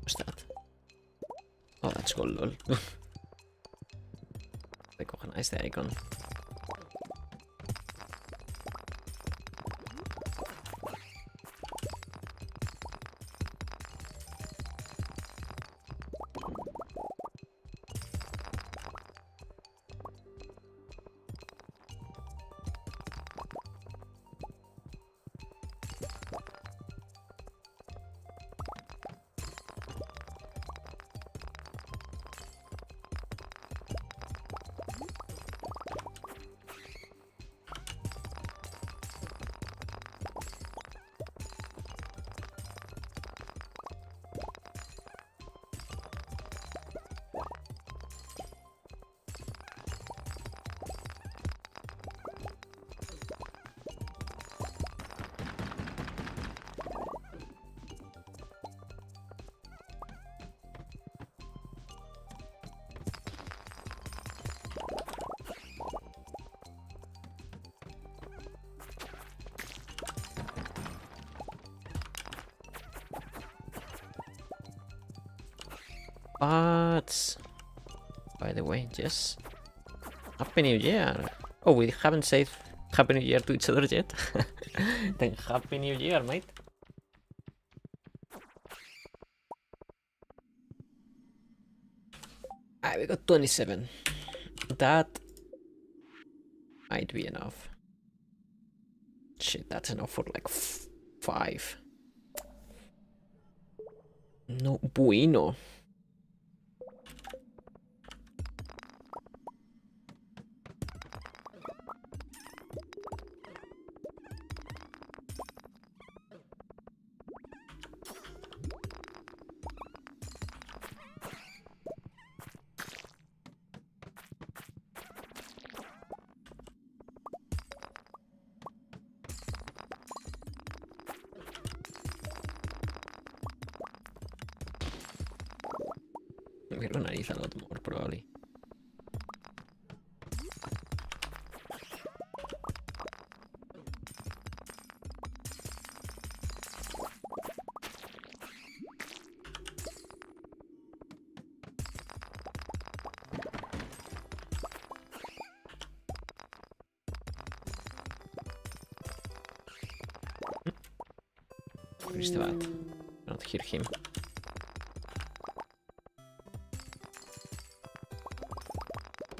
What's that? Oh, that's cool, lol. Recognize the icon. But by the way, yes. Happy New Year. Oh, we haven't said Happy New Year to each other yet. Then Happy New Year, mate. We got 27. That might be enough. Shit, that's enough for like 5. No bueno. We're gonna need a lot more, probably. Where is the bat? I don't hear him.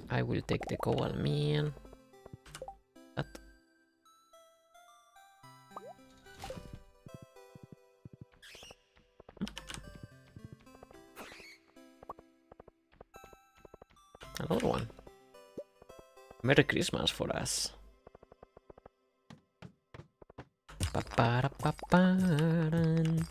I will take the koal man. That. Another one. Merry Christmas for us. Pa-pa-da-pa-pa-dan.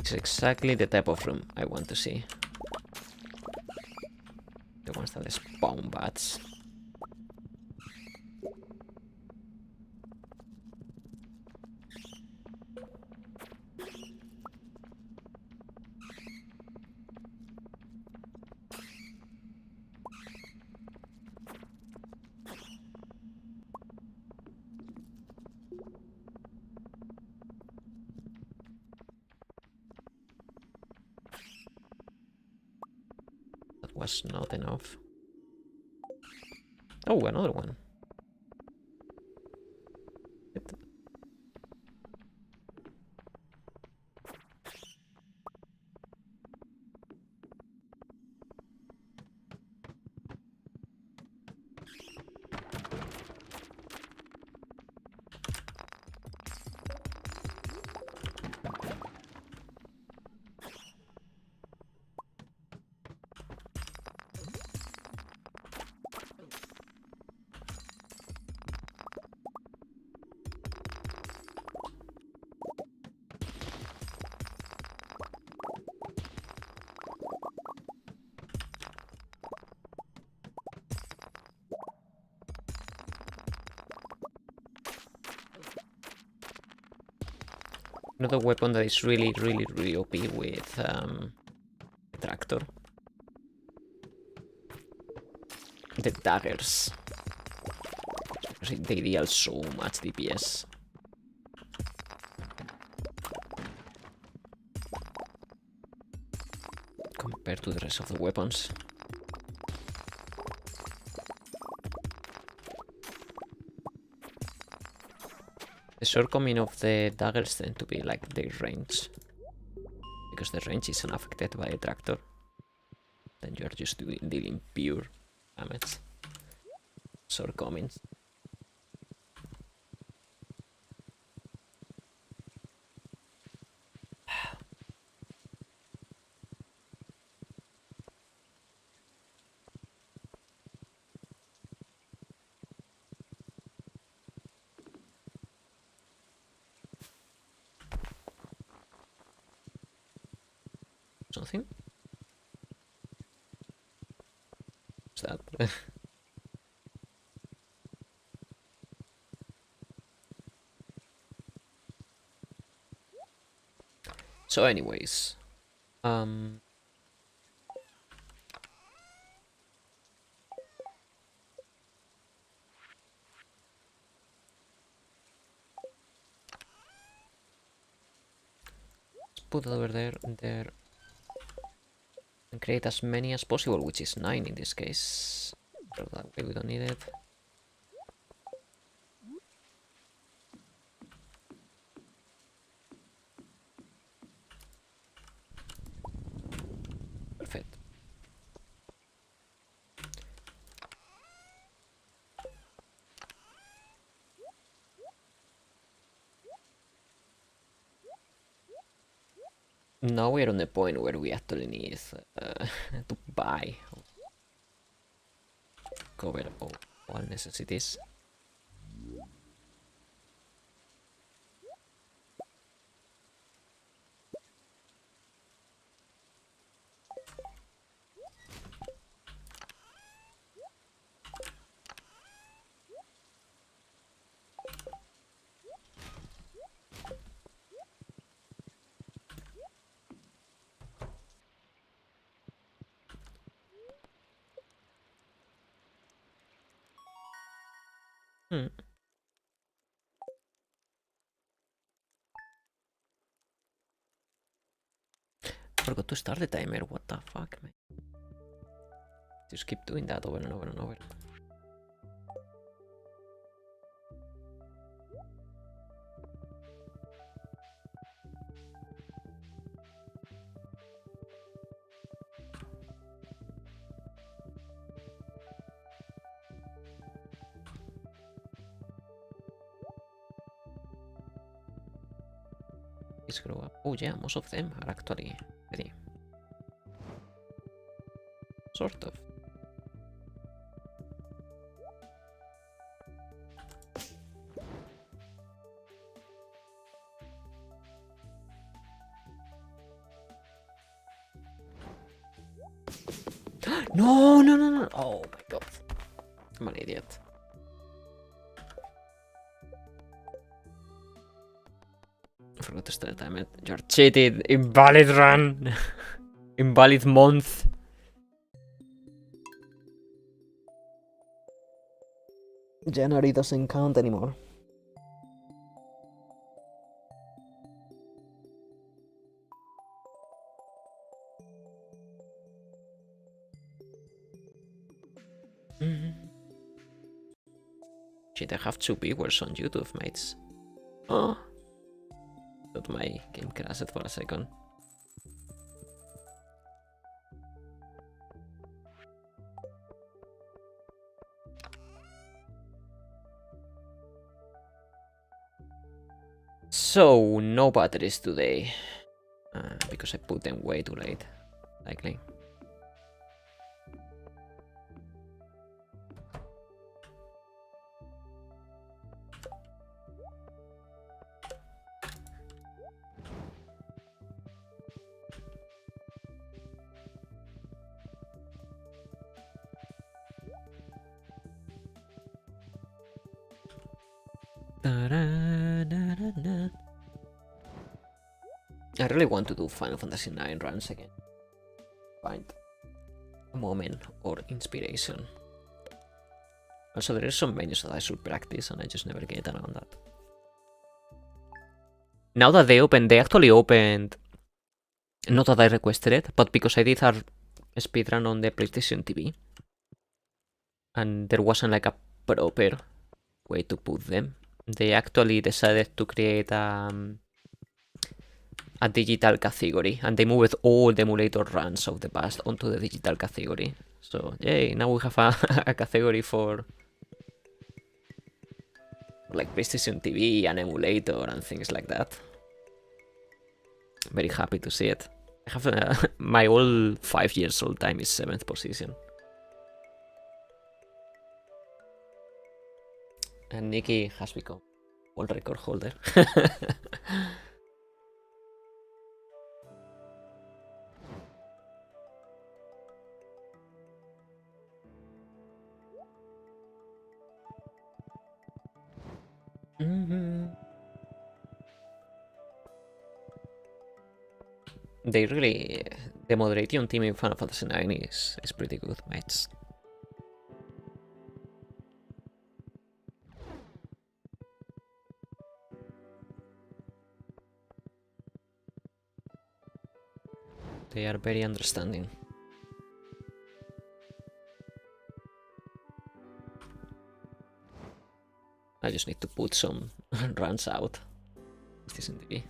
It's exactly the type of room I want to see. The ones that spawn bats. Was not enough. Oh, another one. Another weapon that is really OP with the tractor. The daggers. They deal so much DPS. Compared to the rest of the weapons. The shortcoming of the daggers tend to be like their range. Because the range is unaffected by a tractor. Then you are just dealing pure damage. Shortcomings. Something? What's that? So anyways, put it over there, there. And create as many as possible, which is 9 in this case. So that way we don't need it. Perfect. Now we're on the point where we actually need to buy, cover all necessities. Forgot to start the timer, what the fuck, man. Just keep doing that over and over and over. Please grow up. Oh yeah, most of them are actually ready. Sort of. No, no, no, no. Oh my god. I'm an idiot. I forgot to start the timer. You're cheated. Invalid run. Invalid month. January doesn't count anymore. Shit, I have 2 viewers on YouTube, mates. Oh. Thought my game crashed for a second. So, no batteries today. Because I put them way too late, likely. I really want to do Final Fantasy IX runs again. Find a moment or inspiration. Also, there are some menus that I should practice and I just never get around that. Now that they actually opened, not that I requested it, but because I did our speedrun on the PlayStation TV. And there wasn't like a proper way to put them. They actually decided to create a digital category, and they moved all the emulator runs of the past onto the digital category. So yay, now we have a category for like PlayStation TV and emulator and things like that. Very happy to see it. I have my old 5 years old time is 7th position. And Nikki has become world record holder. They really, the moderation team in Final Fantasy IX is pretty good, mates. They are very understanding. I just need to put some runs out. This isn't the...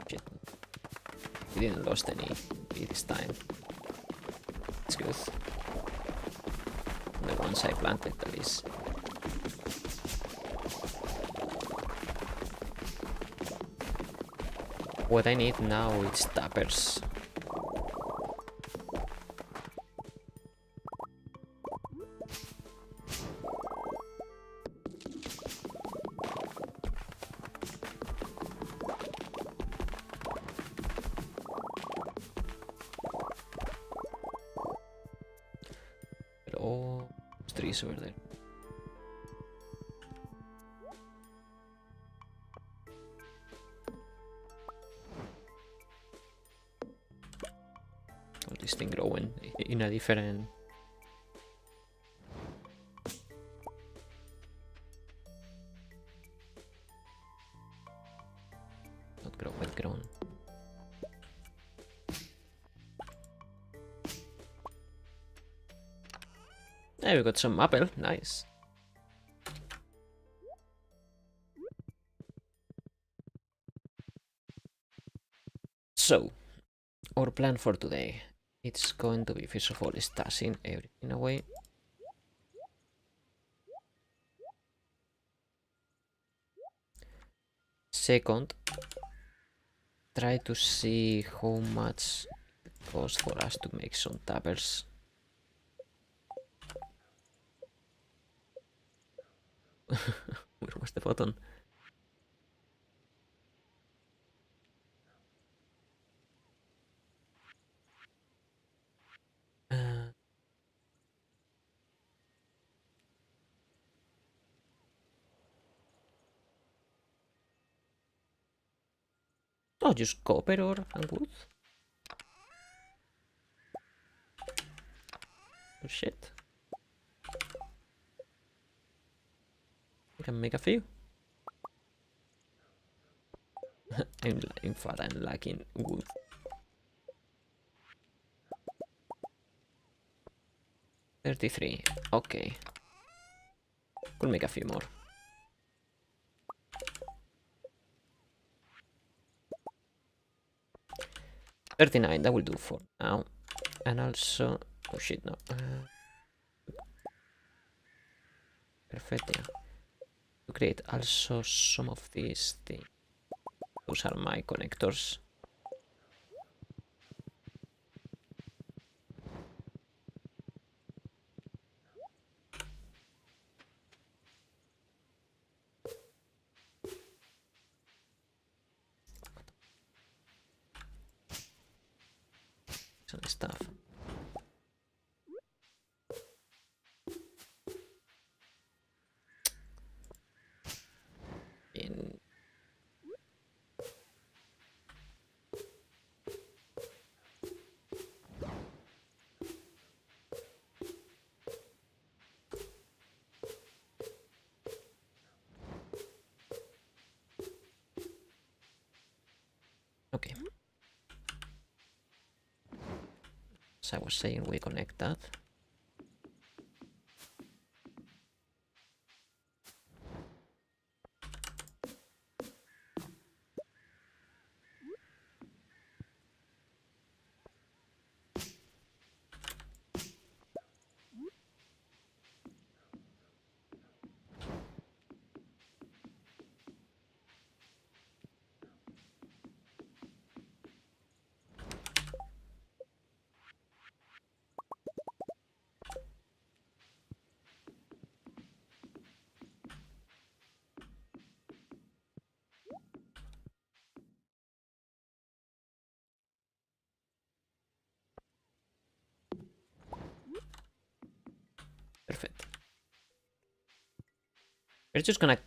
Shit. We didn't lost any this time. It's good. The ones I planted, at least. What I need now is tappers. Oh, trees over there. Oh, this thing growing in a different... Not grow, but grown. Hey, we got some apple, nice. So, our plan for today, it's going to be first of all stashing everything away. Second, try to see how much it costs for us to make some tappers. Where was the button? Oh, just copper or and wood? Oh shit. I can make a few. In fact, I'm lacking wood. $33. Okay. Could make a few more. $39, that will do for now. And also... Oh shit, no. Perfect, yeah. To create also some of these things. Those are my connectors. Some stuff. In... Okay. As I was saying, we connect that. Perfect. We're just gonna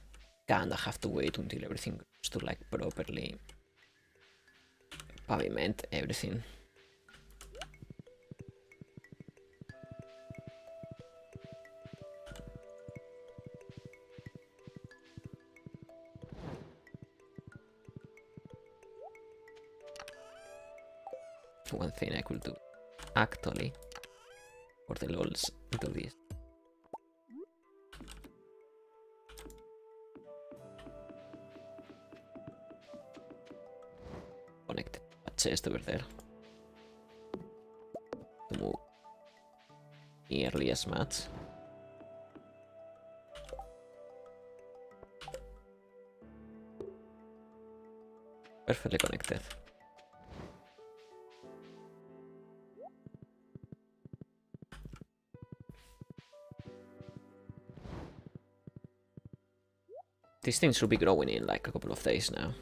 kinda have to wait until everything goes to like properly pavement everything. One thing I could do, actually, for the lols, do this. Connect a chest over there. To move nearly as much. Perfectly connected. This thing should be growing in like a couple of days now.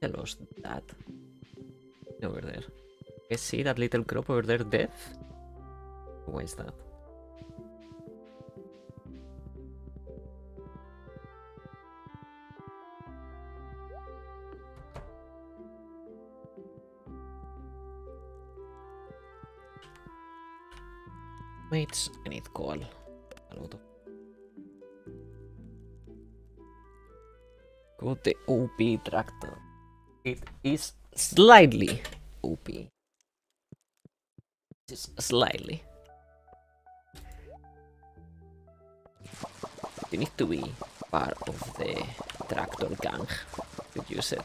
I lost that. Over there. I see that little crop over there dead? Why is that? Mates, I need coal. A lot of. Got the OP tractor. It is slightly OP. Just slightly. You need to be part of the tractor gang to use it.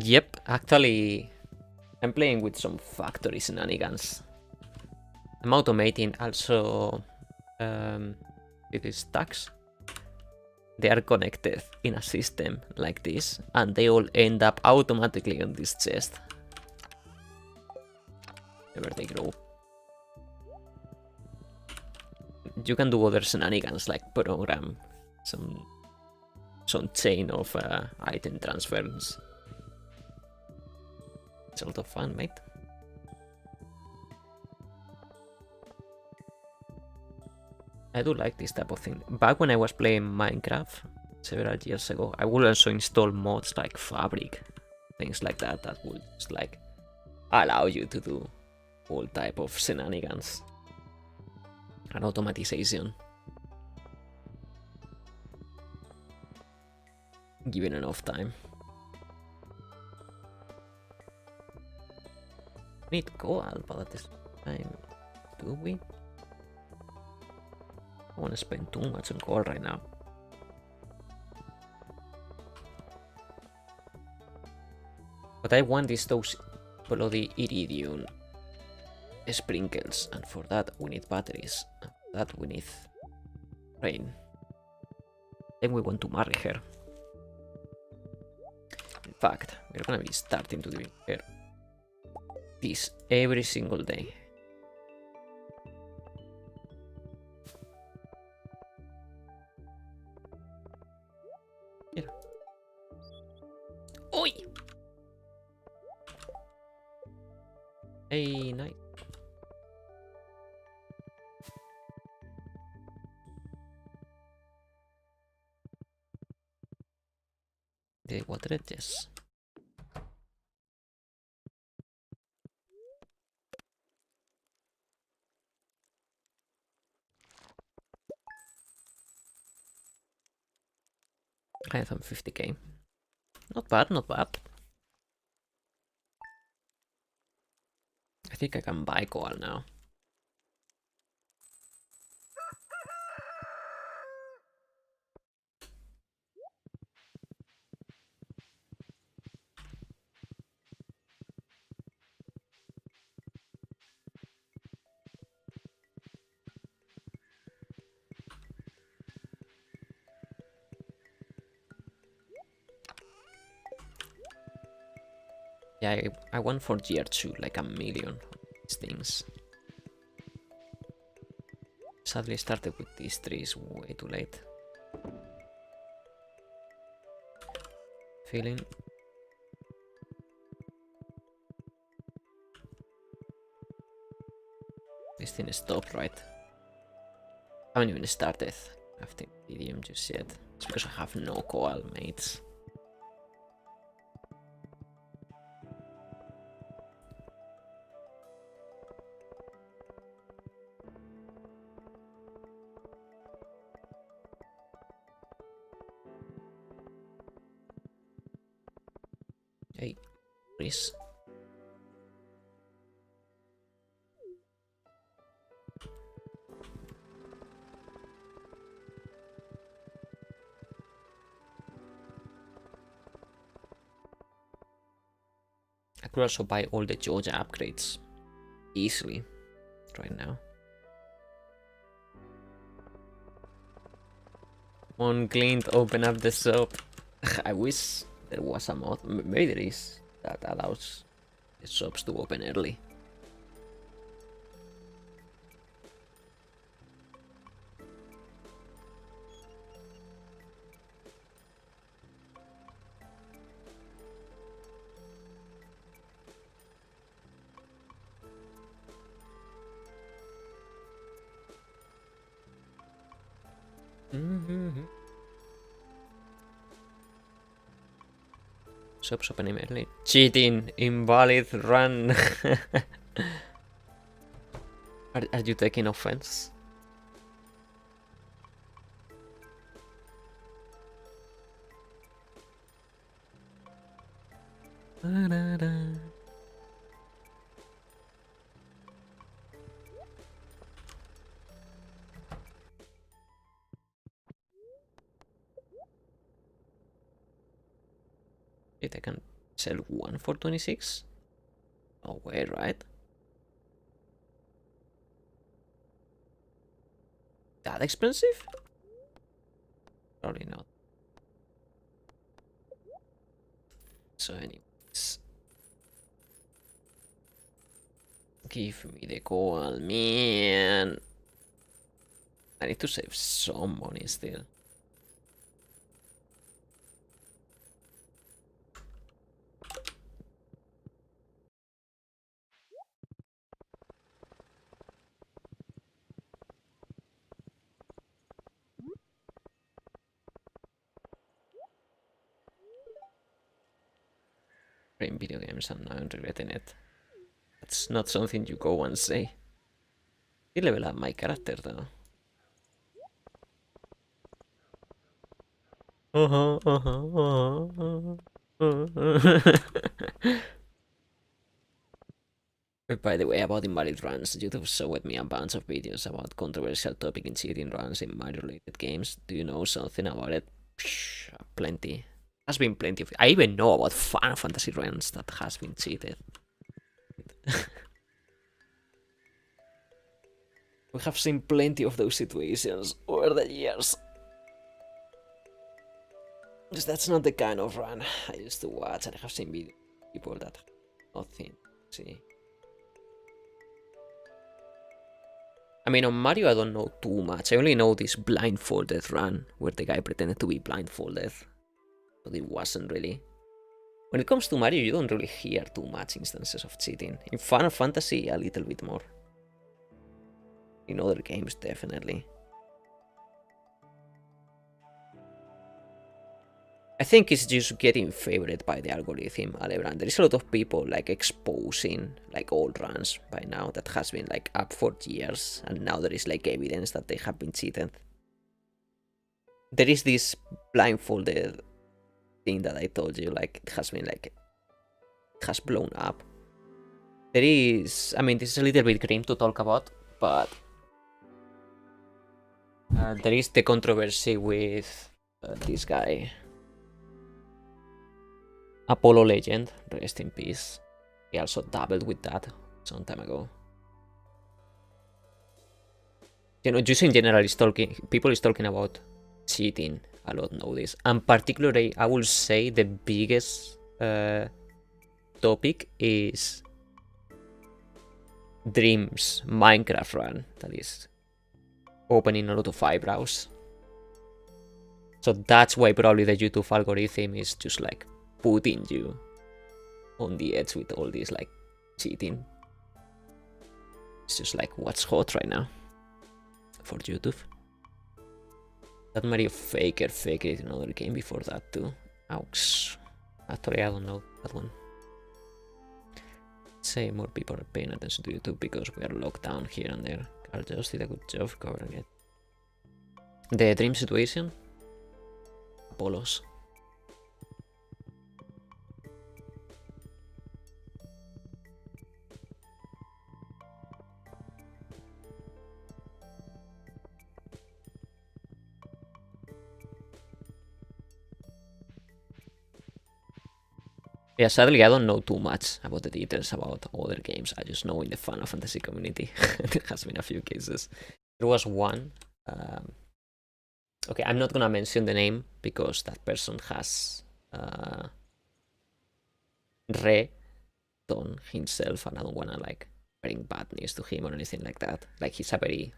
Yep, actually, I'm playing with some factory shenanigans. I'm automating also these stacks. They are connected in a system like this, and they all end up automatically on this chest whenever they grow. You can do other shenanigans like program some chain of item transfers. It's a lot of fun, mate. I do like this type of thing. Back when I was playing Minecraft several years ago, I would also install mods like Fabric, things like that, that would just like allow you to do all type of shenanigans and automatization. Given enough time. Need coal, but at this time, do we? I want to spend too much on coal right now. What I want is those bloody iridium sprinkles, and for that we need batteries. And for that we need rain. Then we want to marry her. In fact, we're gonna be starting to do her this every single day. Here. Oi! Hey, nice. The water edges. I have some 50k. Not bad, not bad. I think I can buy coal now. Yeah, I won for year 2 like a million of these things. Sadly started with these trees way too late. Feeling. This thing stopped, right? Haven't even started crafting medium just yet. It's because I have no coal mates. Hey, please. I could also buy all the Georgia upgrades easily right now. One Glint, open up the shop. I wish there was a mod, maybe there is, that allows the shops to open early. Shops opening early. Cheating, invalid run. Are you taking offense? Wait, I can sell one for 26? No way, right? That expensive? Probably not. So anyways. Give me the coal, man. I need to save some money still. Playing video games and now I'm regretting it. That's not something you go and say. I level up my character though. By the way, about invalid runs, YouTube showed me a bunch of videos about controversial topic in cheating runs in Mario-related games. Do you know something about it? Psh, plenty. Has been plenty of. I even know about Final Fantasy runs that has been cheated. We have seen plenty of those situations over the years. Because that's not the kind of run I used to watch, and I have seen people that nothing. See. I mean, on Mario, I don't know too much. I only know this blindfolded run where the guy pretended to be blindfolded, but it wasn't really. When it comes to Mario, you don't really hear too much instances of cheating. In Final Fantasy, a little bit more. In other games, definitely. I think it's just getting favored by the algorithm, Alebran. There is a lot of people like exposing like old runs by now that has been like up for years, and now there is like evidence that they have been cheated. There is this blindfolded thing that I told you, like it has been like it has blown up. There is, I mean, this is a little bit grim to talk about, but there is the controversy with this guy. Apollo Legend, rest in peace. He also dabbled with that some time ago. You know, just in general, people is talking about cheating a lot nowadays. And particularly, I will say the biggest topic is Dream's Minecraft run that is opening a lot of eyebrows. So that's why probably the YouTube algorithm is just like putting you on the edge with all this like cheating. It's just like what's hot right now for YouTube. That Mario Faker faked it in another game before that too. Ouch. Actually, I don't know that one. Say more people are paying attention to YouTube because we are locked down here and there. Carl just did a good job covering it. The dream situation? Apollos. Yeah, sadly I don't know too much about the details about other games. I just know in the Final Fantasy community there has been a few cases. There was one. Okay, I'm not gonna mention the name because that person has done himself, and I don't wanna like bring bad news to him or anything like that. Like he's a very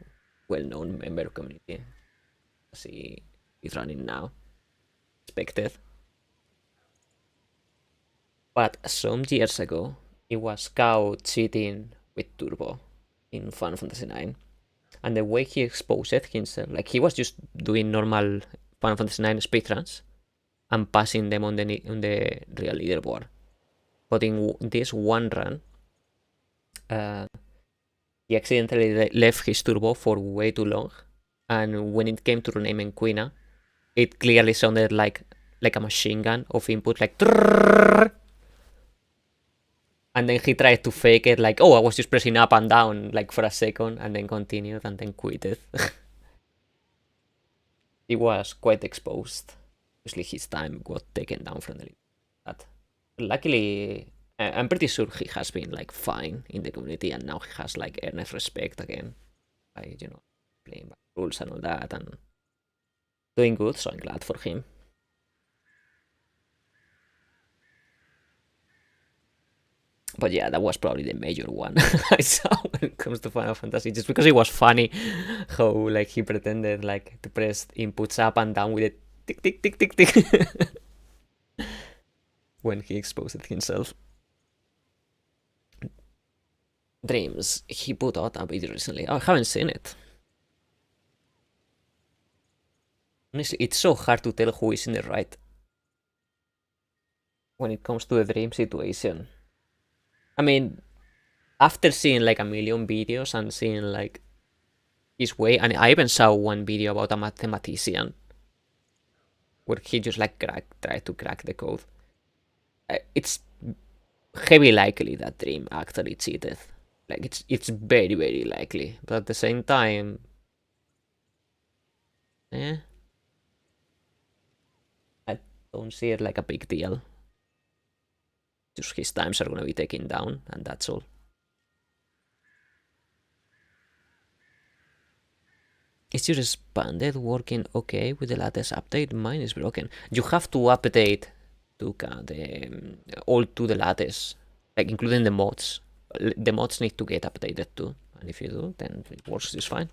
well-known member of community. As he is running now. Expected. But some years ago, he was caught cheating with Turbo in Final Fantasy IX. And the way he exposed himself, like he was just doing normal Final Fantasy IX speedruns and passing them on the real leaderboard. But in this one run, he accidentally left his Turbo for way too long. And when it came to renaming Quina, it clearly sounded like a machine gun of input, like trrrr. And then he tried to fake it, like, oh, I was just pressing up and down, like, for a second, and then continued, and then quit it. He was quite exposed. Obviously, his time got taken down from the league. But luckily, I'm pretty sure he has been, like, fine in the community, and now he has, like, earned respect again. By, you know, playing by rules and all that, and doing good, so I'm glad for him. But yeah, that was probably the major one I saw when it comes to Final Fantasy, just because it was funny how like he pretended like to press inputs up and down with it tick tick tick tick tick when he exposed himself. Dreams, he put out a video recently. Oh, I haven't seen it. Honestly, it's so hard to tell who is in the right when it comes to the dream situation. I mean, after seeing like a million videos and seeing like his way, and I even saw one video about a mathematician where he just like tried to crack the code. It's heavy likely that Dream actually cheated. Like it's very very likely, but at the same time, I don't see it like a big deal. Just his times are gonna be taken down, and that's all. Is your expanded working okay with the latest update? Mine is broken. You have to update to all to the latest, like including the mods. The mods need to get updated too, and if you do, then it works just fine.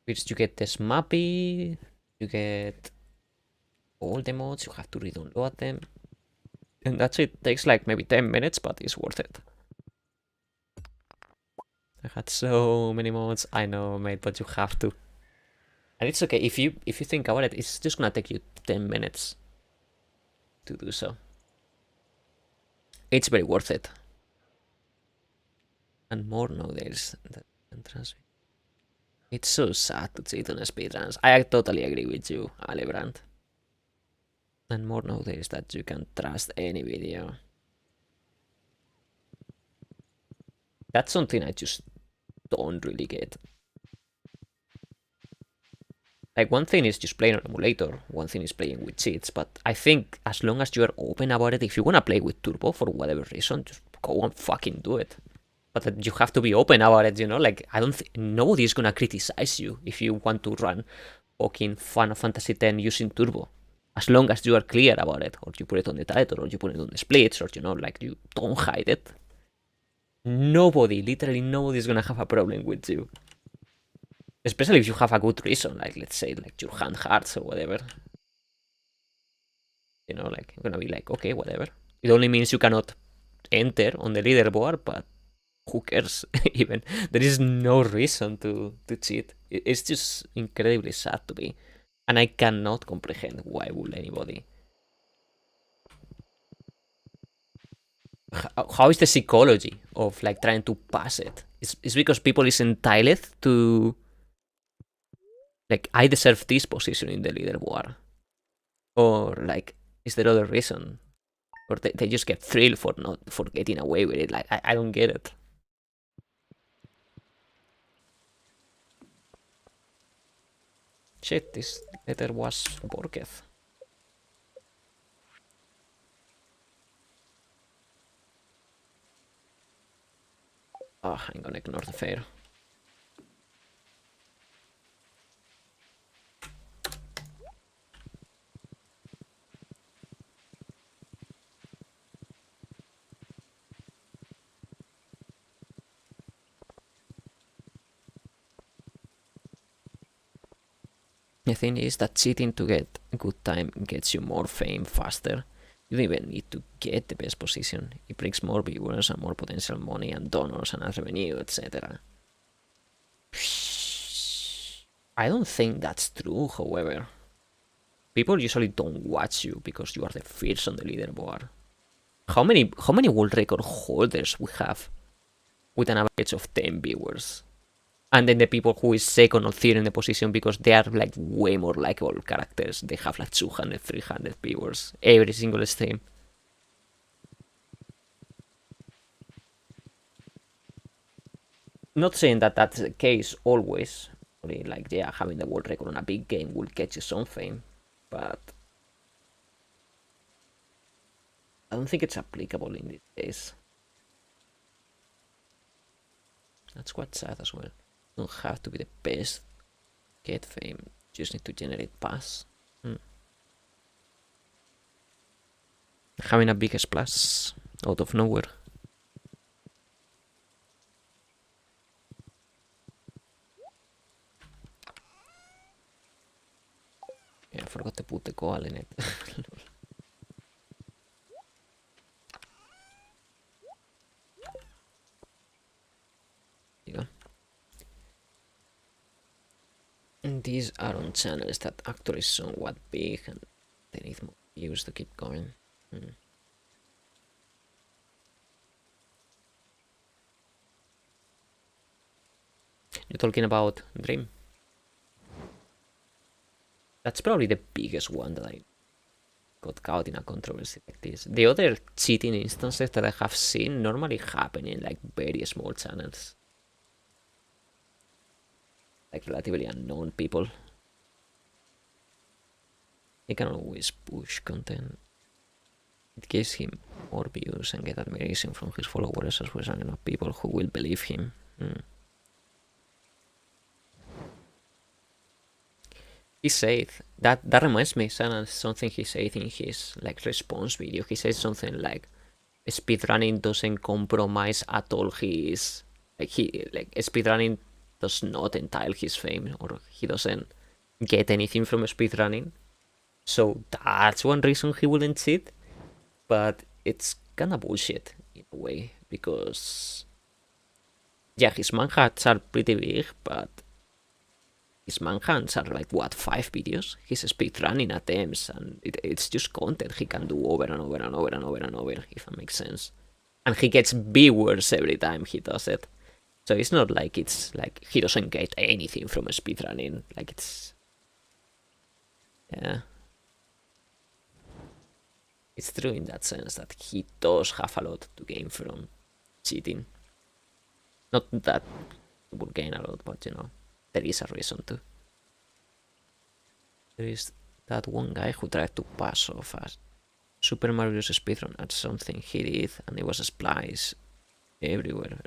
Which you get this mappy, you get all the mods. You have to re-download them. And that's it. Takes like maybe 10 minutes, but it's worth it. I had so many mods. I know, mate, but you have to. And it's okay if you think about it. It's just gonna take you 10 minutes to do so. It's very worth it. And more nowadays. It's so sad to cheat on speedruns. I totally agree with you, Alebrand. And more nowadays that you can trust any video. That's something I just don't really get. Like, one thing is just playing on emulator, one thing is playing with cheats, but I think as long as you are open about it, if you wanna play with Turbo for whatever reason, just go and fucking do it. But you have to be open about it, you know? Like, I don't think nobody's gonna criticize you if you want to run fucking Final Fantasy X using Turbo. as long as you are clear about it, or you put it on the title, or you put it on the splits, or like you don't hide it, literally nobody is gonna have a problem with you. Especially if you have a good reason, like let's say like your hand hurts or whatever. Like you're gonna be like, okay, whatever. It only means you cannot enter on the leaderboard, but who cares? Even there is no reason to cheat. It's just incredibly sad to me, and I cannot comprehend why would anybody. How is the psychology of like trying to pass it? It's because people is entitled to like I deserve this position in the leaderboard, or like is there other reason, or they just get thrilled for getting away with it? Like I don't get it. Shit, this letter was Borgeth. Oh, I'm gonna ignore the fair. The thing is that cheating to get a good time gets you more fame faster. You don't even need to get the best position. It brings more viewers and more potential money and donors and revenue, etc. I don't think that's true, however. People usually don't watch you because you are the first on the leaderboard. How many world record holders we have with an average of 10 viewers? And then the people who is second or third in the position because they are like way more likable characters. They have like 200, 300 viewers every single stream. Not saying that that's the case always. Like, yeah, having the world record on a big game will get you some fame, but I don't think it's applicable in this case. That's quite sad as well. You don't have to be the best, get fame. You just need to generate pass. Having a big splash out of nowhere. Yeah, I forgot to put the koal in it. And these are on channels that actually somewhat big and they need more views to keep going. You're talking about Dream? That's probably the biggest one that I got caught in a controversy like this. The other cheating instances that I have seen normally happen in like very small channels. Like relatively unknown people. He can always push content. It gives him more views and get admiration from his followers as well as enough people who will believe him. He said that reminds me of something he said in his like response video. He said something like speedrunning doesn't compromise at all his speedrunning does not entail his fame, or he doesn't get anything from speedrunning. So that's one reason he wouldn't cheat. But it's kinda bullshit in a way, because yeah, his manhunts are pretty big, but his manhunts are like what, 5 videos? His speedrunning attempts, and it's just content he can do over and over and over and over and over, if that makes sense. And he gets viewers every time he does it. So it's not like it's like he doesn't get anything from speedrunning. Like it's, yeah, it's true in that sense that he does have a lot to gain from cheating. Not that he would gain a lot, but there is a reason to. There is that one guy who tried to pass off as Super Mario's speedrun at something he did, and it was a splice everywhere.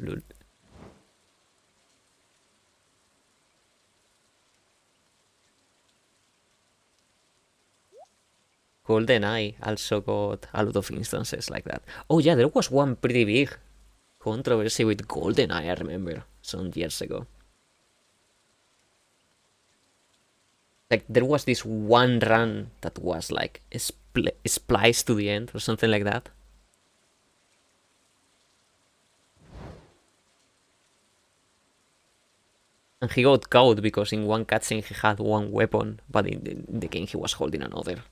GoldenEye also got a lot of instances like that. Oh yeah, there was one pretty big controversy with GoldenEye, I remember, some years ago. Like, there was this one run that was like spliced to the end or something like that. And he got caught because in one cutscene he had one weapon, but in the game he was holding another.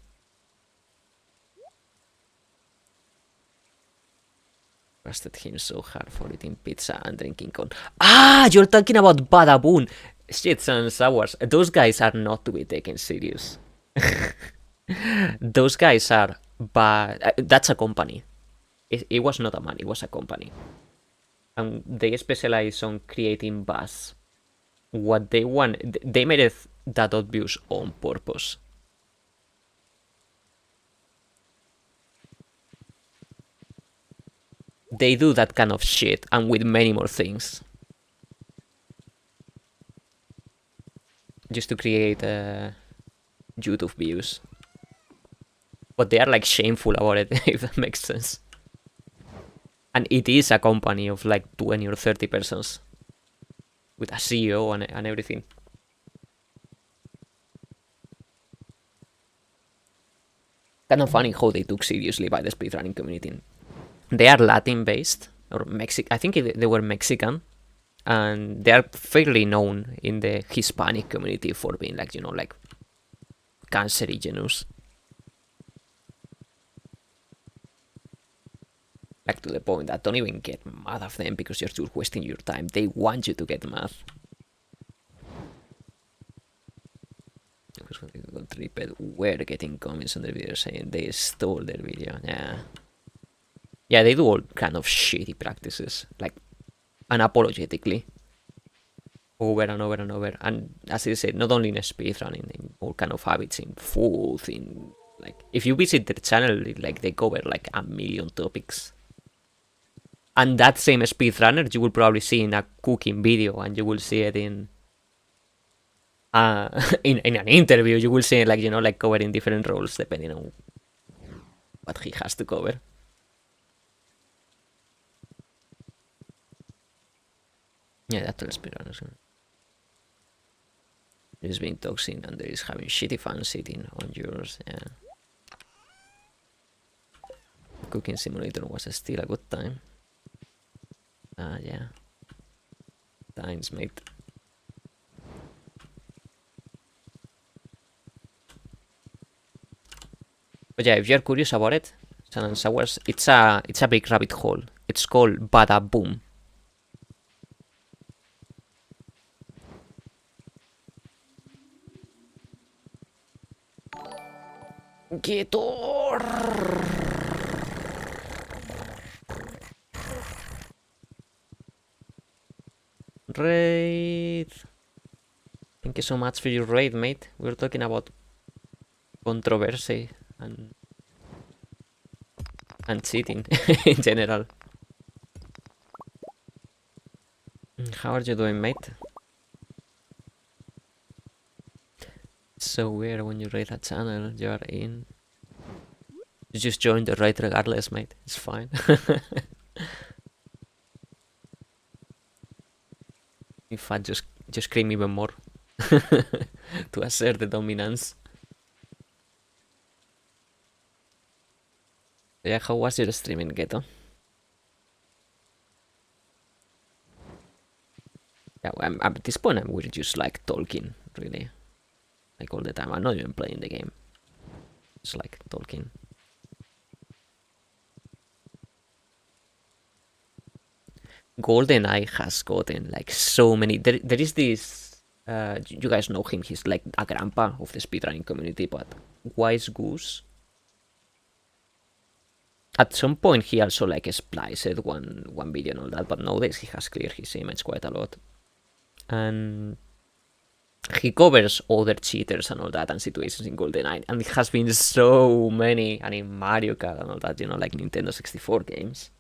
Trusted him so hard for eating pizza and drinking con. Ah, you're talking about Badaboon! Shits and sours. Those guys are not to be taken serious. Those guys are bad. That's a company. It was not a man, it was a company. And they specialize on creating buzz. What they want, they made it that obvious on purpose. They do that kind of shit, and with many more things. Just to create YouTube views. But they are like shameful about it, if that makes sense. And it is a company of like 20 or 30 persons. With a CEO and everything. Kind of funny how they took seriously by the speedrunning community. They are Latin based, or Mexican. I think they were Mexican. And they are fairly known in the Hispanic community for being like, you know, like cancerogenous. Like to the point that don't even get mad at them because you're just wasting your time. They want you to get mad. Because when they got tripped, we're getting comments on the video saying they stole their video. Yeah. Yeah, they do all kind of shitty practices. Like, unapologetically. Over and over and over. And as I said, not only in speedrunning, in all kind of habits, in food, in like, if you visit their channel, like they cover like a million topics. And that same speedrunner you will probably see in a cooking video, and you will see it in in an interview. You will see it like, you know, like covering different roles depending on what he has to cover. Yeah, that's all speedrunners. There's being toxic and there is having shitty fans sitting on yours. Yeah. The cooking simulator was still a good time. Yeah. Thanks, mate. But yeah, if you're curious about it, Sun and Sours, it's a big rabbit hole. It's called Bada Boom. Gator! Raid! Thank you so much for your raid, mate. We're talking about controversy and cheating in general. How are you doing, mate? It's so weird when you raid a channel you are in. You just join the raid regardless, mate. It's fine. In fact, just scream even more to assert the dominance. Yeah, how was your streaming, Ghetto? Yeah, well, at this point we're just like talking, really. Like all the time. I'm not even playing the game. It's like talking. GoldenEye has gotten like so many. There is this. You guys know him. He's like a grandpa of the speedrunning community, but Wise Goose. At some point, he also like spliced one video and all that, but nowadays he has cleared his image quite a lot, and he covers other cheaters and all that and situations in GoldenEye, and it has been so many, and in Mario Kart and all that, you know, like Nintendo 64 games.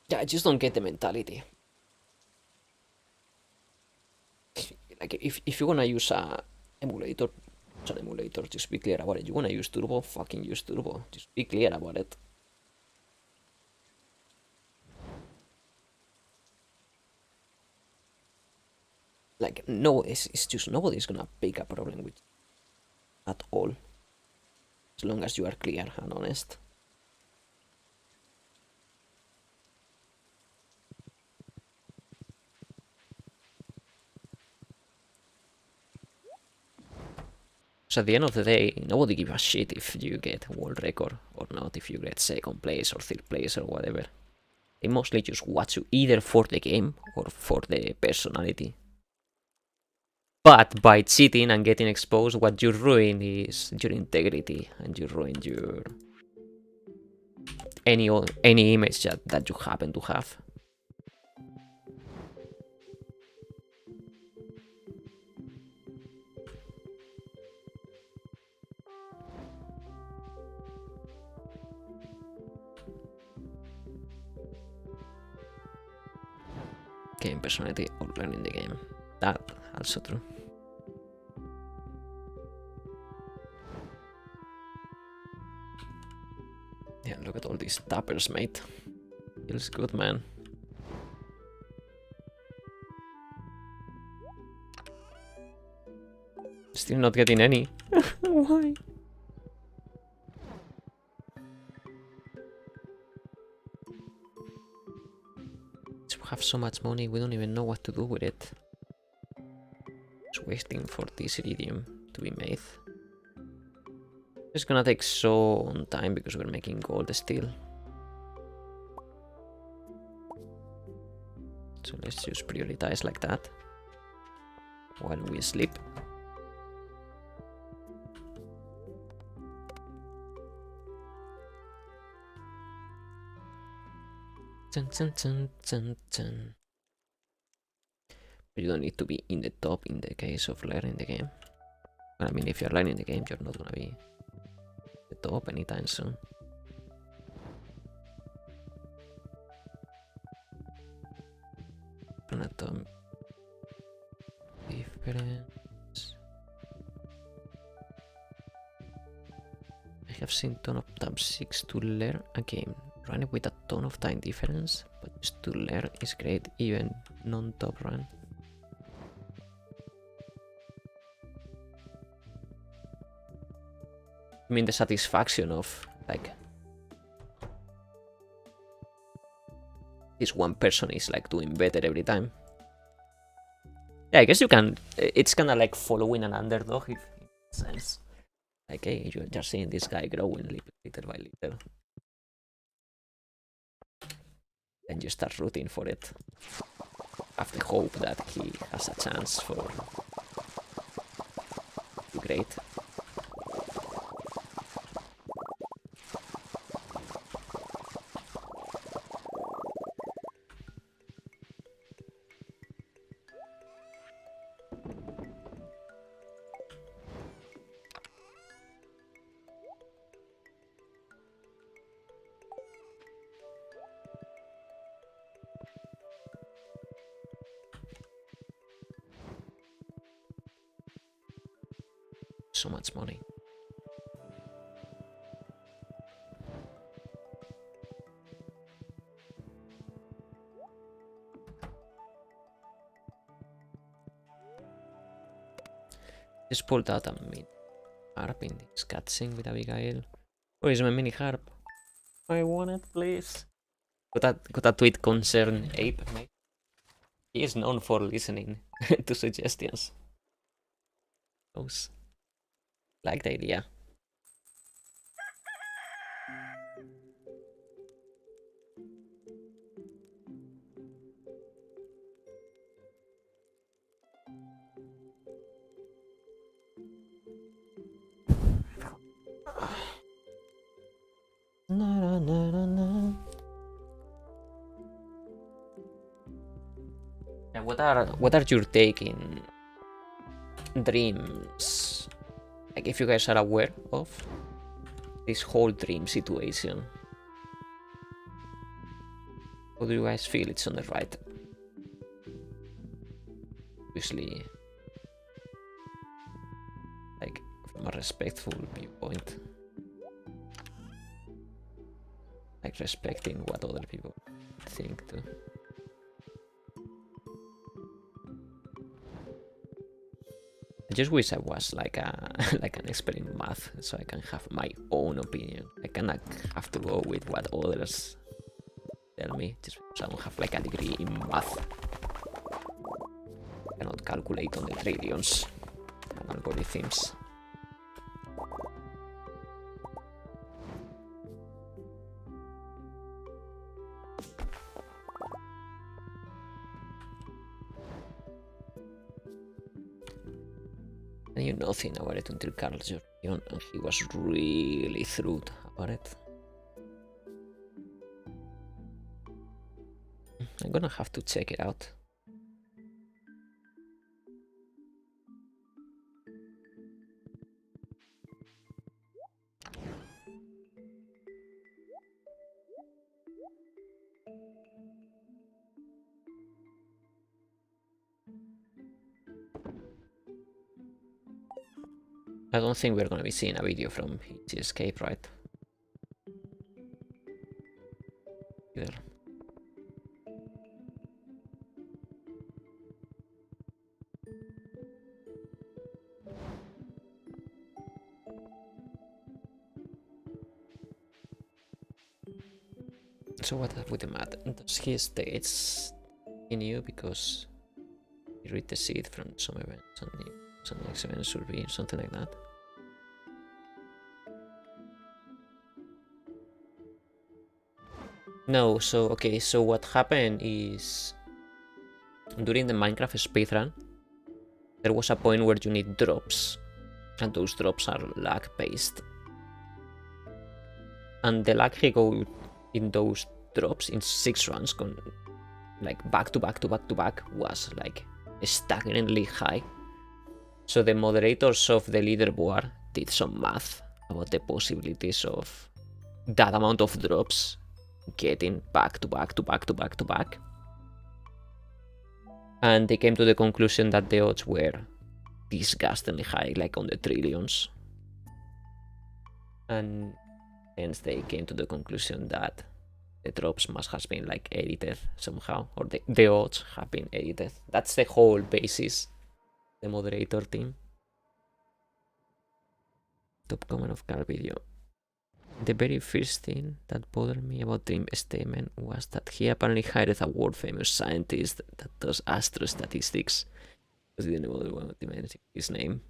Yeah, I just don't get the mentality. like if you wanna use a emulator, it's an emulator. Just be clear about it. You wanna use turbo, fucking use turbo. Just be clear about it. Like no, it's just nobody's gonna pick a problem with at all, as long as you are clear and honest. So at the end of the day, nobody gives a shit if you get world record or not, if you get second place or third place or whatever. They mostly just watch you either for the game or for the personality. But by cheating and getting exposed, what you ruin is your integrity, and you ruin your any image that you happen to have. Game personality or learning the game. That also true. Yeah, look at all these tappers, mate. Feels good, man. Still not getting any. Why? We have so much money, we don't even know what to do with it. Just waiting for this iridium to be made. It's gonna take so long time because we're making gold still. So let's just prioritize like that while we sleep. Dun, dun, dun, dun, dun. But you don't need to be in the top in the case of learning the game. Well, I mean, if you're learning the game, you're not gonna be the top anytime soon. Atom difference. I have seen ton of tab 6 to learn a game. Run it with a ton of time difference, but just to learn is great, even non-top run. I mean the satisfaction of like this one person is like doing better every time. Yeah, I guess you can. It's kind of like following an underdog, if it makes sense. Like, hey, you're just seeing this guy growing little by little. Then you start rooting for it. Have the hope that he has a chance for to great. So much money. Just pulled out a mini harp in this cutscene with Abigail. Where is my mini harp? I want it, please. Got a tweet concern Ape, mate. He is known for listening to suggestions. Those. Like the idea. Na, na, na, na. Yeah, what are your take in dreams? Like, if you guys are aware of this whole dream situation, how do you guys feel it's on the right? Obviously, from a respectful viewpoint. Like respecting what other people think too. I just wish I was like like an expert in math, so I can have my own opinion. I cannot have to go with what others tell me, just because I don't have like a degree in math. I cannot calculate on the trillions and algorithms. I knew nothing about it until Carl joined, and he was really thrilled about it. I'm gonna have to check it out. I don't think we're gonna be seeing a video from his escape, right? Either. So what with the math? Does he states in you because you read the seed from some events and some next event should be something like that? No, so okay, so what happened is during the Minecraft speedrun, there was a point where you need drops, and those drops are lag based. And the lag he got in those drops in 6 runs, like back to back to back to back, was like staggeringly high. So the moderators of the leaderboard did some math about the possibilities of that amount of drops getting back to back to back to back to back. And they came to the conclusion that the odds were disgustingly high, like on the trillions. And hence they came to the conclusion that the drops must have been like edited somehow, or the odds have been edited. That's the whole basis, the moderator team. Top comment of car video. The very first thing that bothered me about Dream's statement was that he apparently hired a world-famous scientist that does astrostatistics. Because he didn't want to mention his name.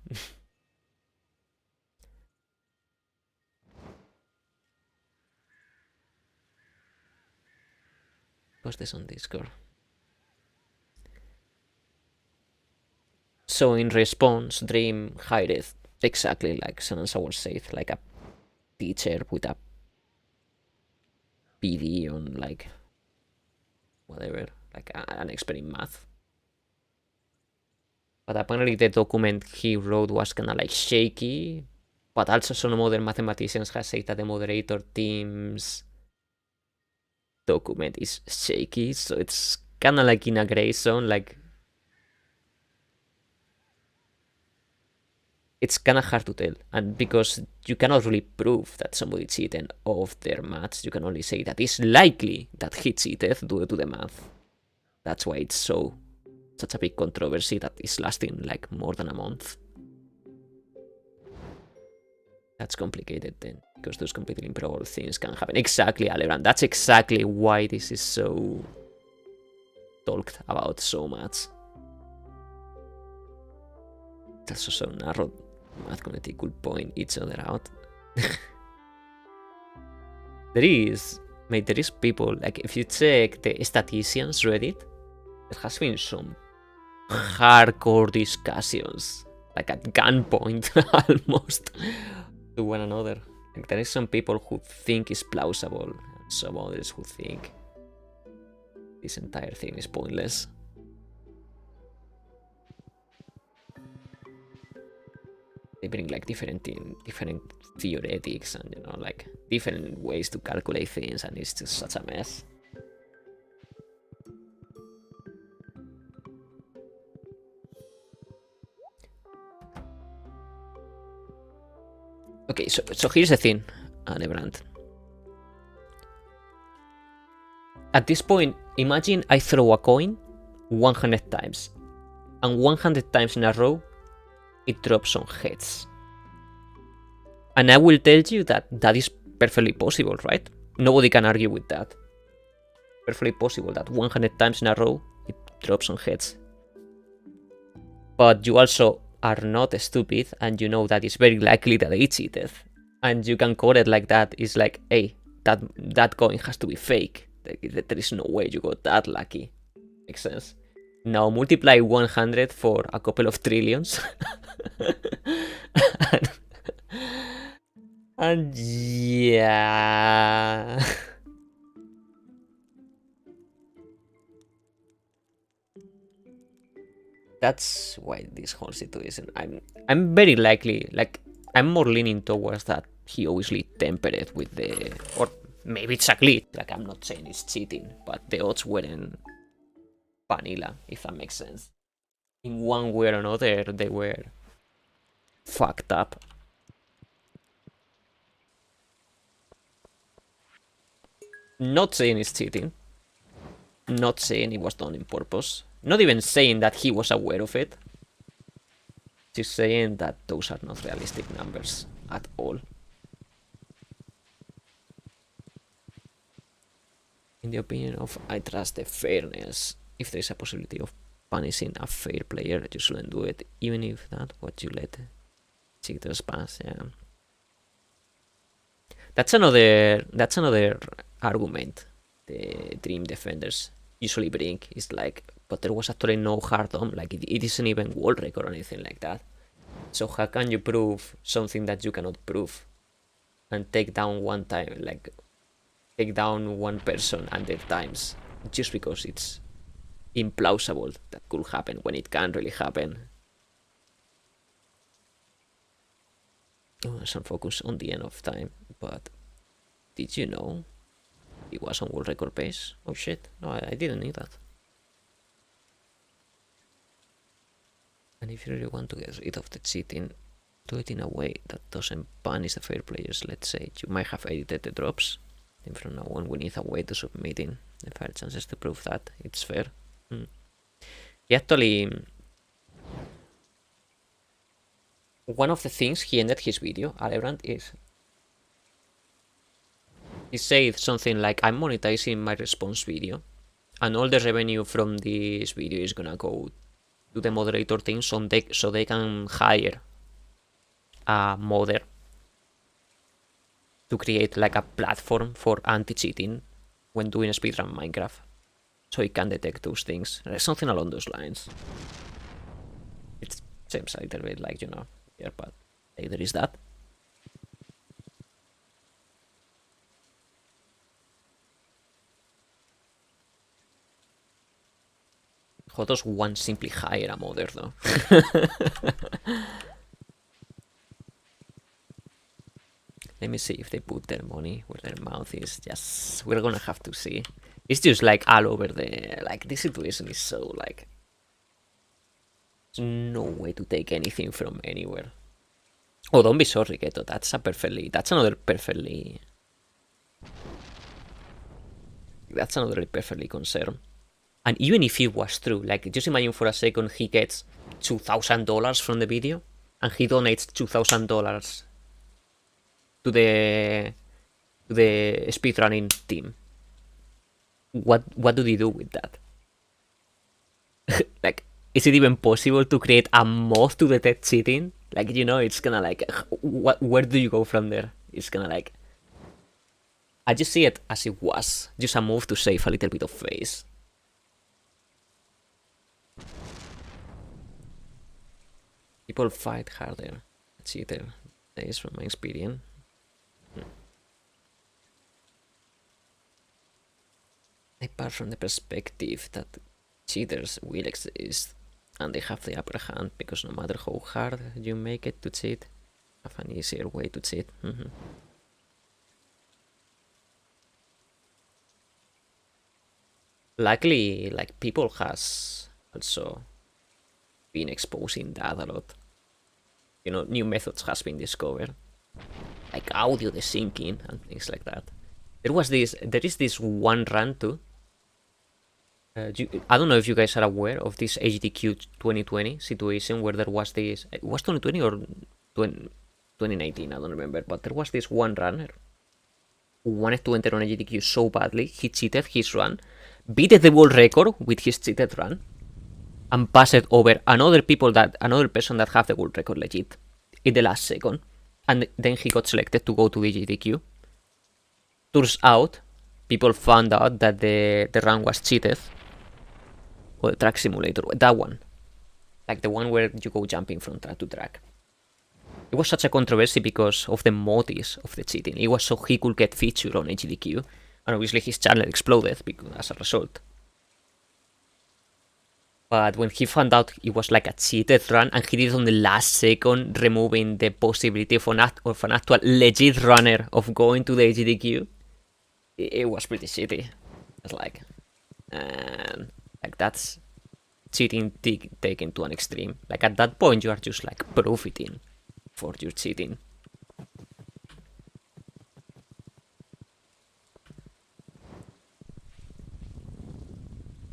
Post this on Discord. So in response, Dream hired exactly like Sour said, like a teacher with a PD on like whatever, like an expert in math. But apparently the document he wrote was kind of like shaky, but also some other mathematicians have said that the moderator team's document is shaky, so it's kind of like in a gray zone, like it's kind of hard to tell, and because you cannot really prove that somebody cheated off their maths, you can only say that it's likely that he cheated due to the math. That's why it's such a big controversy that is lasting like more than a month. That's complicated then, because those completely improbable things can happen. Exactly, Aleran. That's exactly why this is so talked about so much. That's also so narrow. Math community could point each other out. there is people, like if you check the statisticians Reddit, there has been some hardcore discussions, like at gunpoint almost, to one another. Like there is some people who think it's plausible, and some others who think this entire thing is pointless. They bring like different theoretics and like different ways to calculate things, and it's just such a mess. Okay, so here's the thing, Nebrand. At this point, imagine I throw a coin 100 times, and 100 times in a row, it drops on heads. And I will tell you that that is perfectly possible, right? Nobody can argue with that. Perfectly possible that 100 times in a row, it drops on heads. But you also are not stupid, and you know that it's very likely that they cheated. And you can call it like that. It's like, hey, that coin has to be fake. There is no way you got that lucky. Makes sense. Now multiply 100 for a couple of trillions. and yeah. That's why this whole situation. I'm very likely, like, I'm more leaning towards that he obviously tempered it with the, or maybe it's a glitch. Like, I'm not saying it's cheating, but the odds weren't vanilla, if that makes sense. In one way or another, they were fucked up. Not saying it's cheating. Not saying it was done on purpose. Not even saying that he was aware of it. Just saying that those are not realistic numbers at all. In the opinion of I trust the fairness, if there is a possibility of punishing a fair player, you shouldn't do it, even if that what you let cheaters pass. Yeah. That's another argument the Dream defenders usually bring. Is like, but there was actually no hard dom, like it isn't even world record or anything like that. So how can you prove something that you cannot prove and take down one time, like take down one person 100 times just because it's implausible that could happen when it can really happen? Oh, some focus on the end of time, but did you know it was on world record pace? Oh shit, no, I didn't know that. And if you really want to get rid of the cheating, do it in a way that doesn't punish the fair players. Let's say you might have edited the drops. Then from now on, we need a way to submit in the fair chances to prove that it's fair. He actually, one of the things he ended his video, Alebrand, is he said something like, I'm monetizing my response video, and all the revenue from this video is gonna go to the moderator team so they can hire a modder to create like a platform for anti-cheating when doing a speedrun Minecraft, so it can detect those things. Something along those lines. It seems a little bit like, you know, yeah, but hey, there is that. How does one simply hire a modder though? Let me see if they put their money where their mouth is. Yes, we're gonna have to see. It's just like all over the, like, this situation is so like, there's no way to take anything from anywhere. Oh, don't be sorry, Keto. That's another perfectly concern. And even if it was true, like, just imagine for a second he gets $2,000 from the video, and he donates $2,000 to the speedrunning team. What do they do with that? Like, is it even possible to create a mod to detect cheating? Like, you know, it's gonna like, where do you go from there? It's gonna like, I just see it as it was, just a move to save a little bit of face. People fight harder. Cheater. That is from my experience. Apart from the perspective that cheaters will exist and they have the upper hand because no matter how hard you make it to cheat, have an easier way to cheat. Luckily, like, people has also been exposing that a lot. You know, new methods has been discovered. like audio desyncing and things like that. There is this one run too. I don't know if you guys are aware of this HDQ 2020 situation where there was this. It was 2020 or 2019, I don't remember, but there was this one runner who wanted to enter on HDQ so badly, he cheated his run, beat the world record with his cheated run, and passed over another person that have the world record legit in the last second, and then he got selected to go to the HDQ. Turns out, people found out that the run was cheated. Or the track simulator, that one. Like the one where you go jumping from track to track. It was such a controversy because of the motives of the cheating. It was so he could get featured on HDQ, and obviously his channel exploded as a result. But when he found out it was like a cheated run, and he did it on the last second, removing the possibility of an actual legit runner of going to the HDQ, it was pretty shitty. It's like, like that's cheating taken to an extreme. Like at that point, you are just like profiting for your cheating.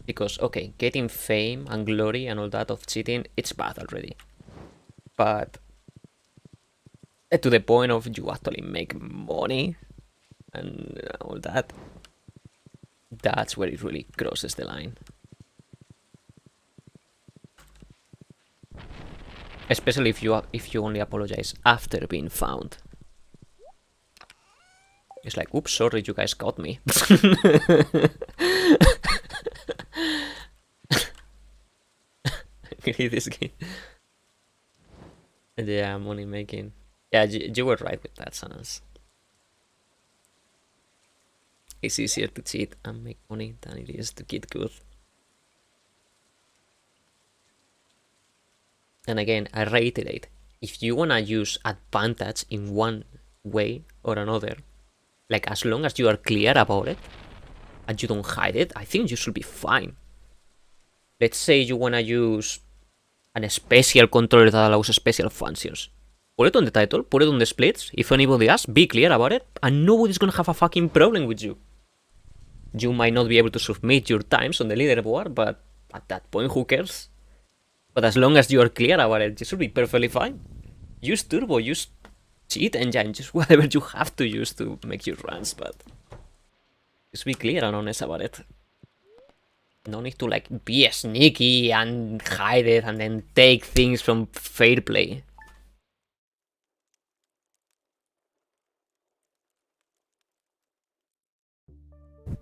Because, okay, getting fame and glory and all that of cheating, it's bad already. But to the point of you actually make money and all that, that's where it really crosses the line. Especially if you only apologize after being found. It's like, oops, sorry, you guys got me. This game. Yeah, money making. Yeah, you were right with that, Sanas. It's easier to cheat and make money than it is to get good. And again, I reiterate, if you wanna use advantage in one way or another, like as long as you are clear about it and you don't hide it, I think you should be fine. Let's say you wanna use a special controller that allows special functions. Put it on the title, put it on the splits. If anybody asks, be clear about it, and nobody's gonna have a fucking problem with you. You might not be able to submit your times on the leaderboard, but at that point, who cares? But as long as you are clear about it, you should be perfectly fine. Use Turbo, use cheat engine, just whatever you have to use to make your runs, but just be clear and honest about it. No need to like be sneaky and hide it and then take things from fair play.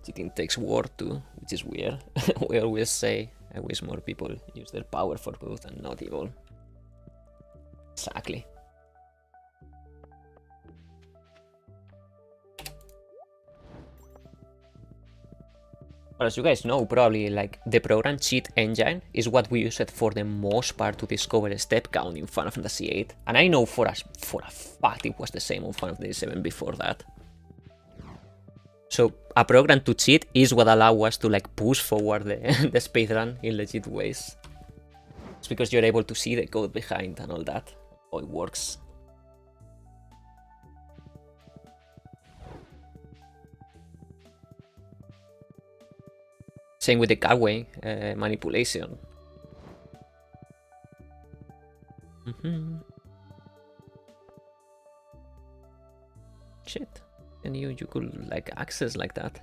Cheating takes work too, which is weird. We always say, I wish more people use their power for good and not evil. Exactly. But as you guys know, probably, like, the program cheat engine is what we use it for the most part to discover a step count in Final Fantasy VIII. And I know for a fact it was the same on Final Fantasy VII before that. So a program to cheat is what allows us to like push forward the speedrun in legit ways. It's because you're able to see the code behind and all that, how it works. Same with the carway manipulation. Shit. And you could like access like that.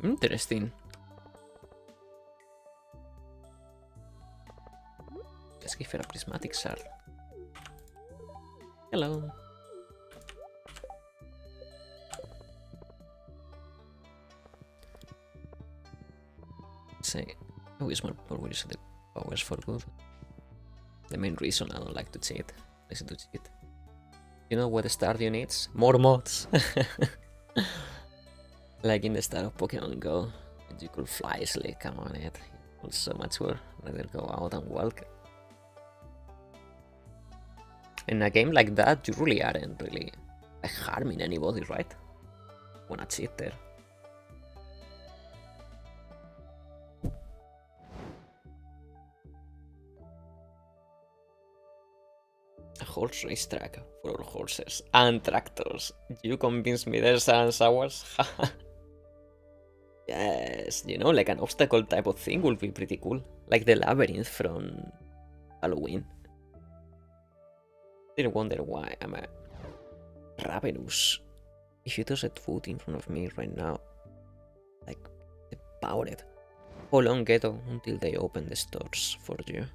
Interesting. Let's give her a prismatic shard. Hello. Say, I wish more people would use the powers for good. The main reason I don't like to cheat. Listen to cheat. You know what the Stardew needs? More mods. Like in the start of Pokemon Go, you could fly slick, come on it. It's so much work. Rather go out and walk. In a game like that, you really aren't really like, harming anybody, right? Wanna cheat there. A horse racetrack for our horses and tractors. You convinced me there's an hours. Yes, you know, like an obstacle type of thing would be pretty cool. Like the labyrinth from Halloween. Didn't wonder why I'm a ravenous. If you toss a food in front of me right now, like, devour it. How long, Ghetto, until they open the stores for you?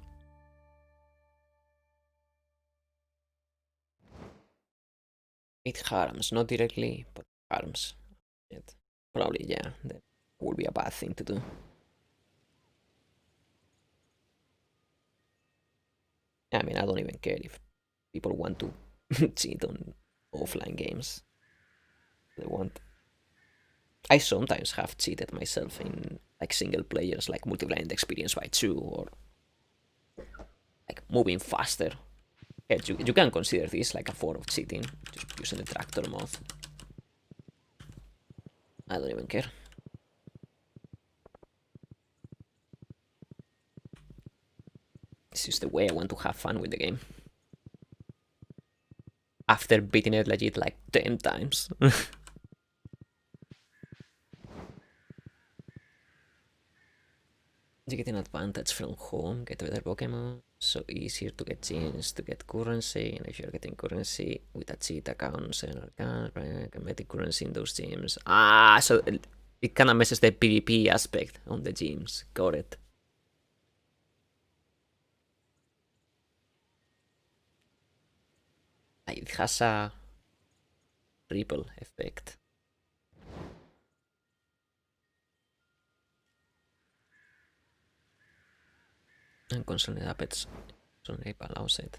It harms, not directly, but harms. It probably, yeah, that would be a bad thing to do. I mean, I don't even care if people want to cheat on offline games. They want. I sometimes have cheated myself in like single players, like multi-blind experience by 2 or like moving faster. Yeah, you can consider this like a form of cheating, just using the tractor mode. I don't even care. This is the way I want to have fun with the game. After beating it legit like 10 times. You get an advantage from home, get better Pokemon, so easier to get gems, to get currency, and if you're getting currency with a cheat account, can get the currency in those gems. Ah, so it kind of messes the PvP aspect on the gems. Got it. It has a ripple effect. And constantly happens. Constantly allows it.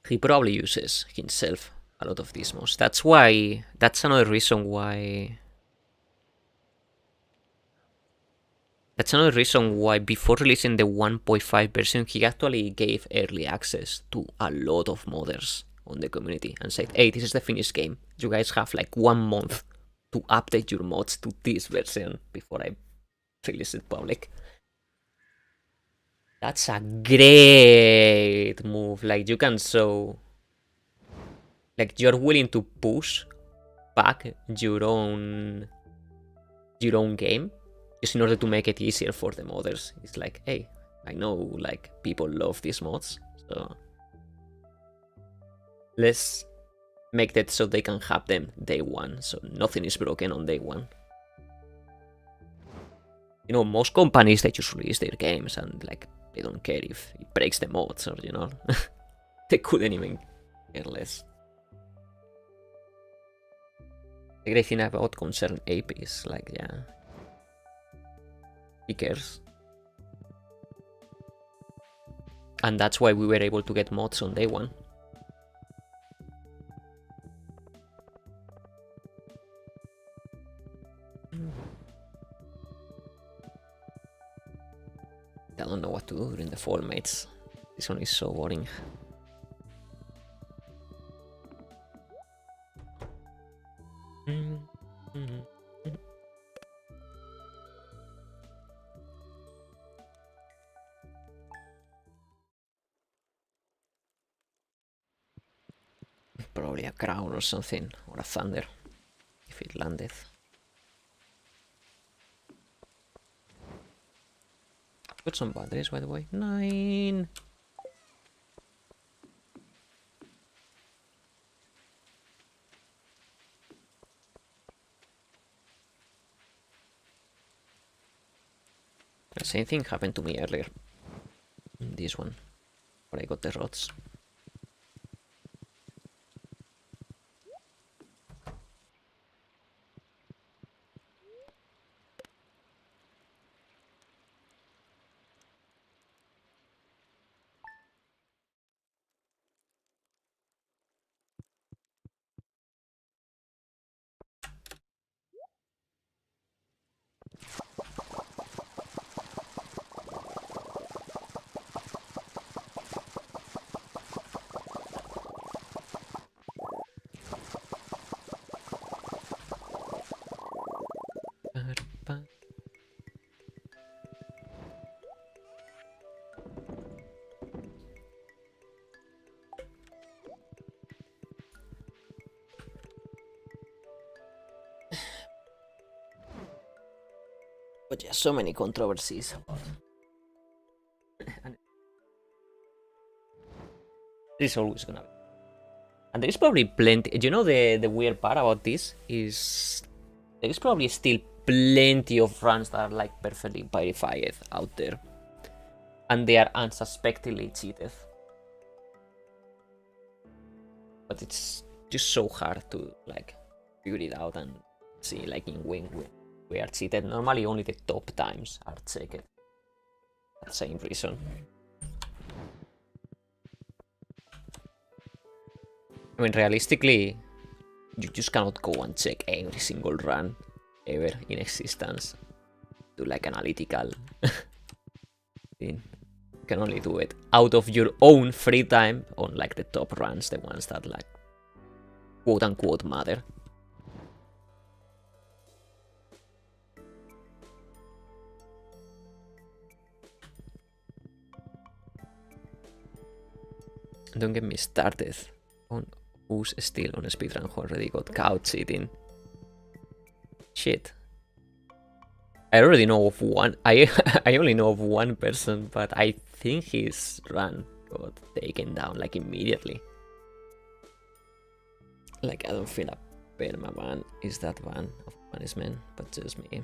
He probably uses himself a lot of these mods. That's why. That's another reason why. That's another reason why before releasing the 1.5 version, he actually gave early access to a lot of modders on the community and said, hey, this is the finished game. You guys have like 1 month to update your mods to this version before I release it public. That's a great move. Like, you can show. Like, you're willing to push back your own game just in order to make it easier for the modders. It's like, hey, I know like people love these mods, so let's make that so they can have them day one, so nothing is broken on day one. You know, most companies, they just release their games and like they don't care if it breaks the mods or, you know, they couldn't even care less. The great thing about concerned APs, like, yeah, he cares. And that's why we were able to get mods on day one. I don't know what to do during the fall, mates. This one is so boring. Probably a crown or something, or a thunder, if it landed. Got some batteries, by the way. 9! The same thing happened to me earlier. This one, where I got the rods. But yeah, so many controversies about. There's always gonna be. And there's probably plenty. You know, the weird part about this is there's probably still plenty of runs that are like perfectly verified out there, and they are unsuspectingly cheated. But it's just so hard to like figure it out and see like in when we are cheated. Normally only the top times are checked. For the same reason. I mean, realistically, you just cannot go and check every single run ever in existence. Do like analytical thing. You can only do it out of your own free time on like the top runs, the ones that like quote unquote matter. Don't get me started on who's still on a speedrun who already got caught cheating. Shit. I already know of one. I only know of one person, but I think his run got taken down like immediately. Like I don't feel a perma-ban is that one of punishment, but just me.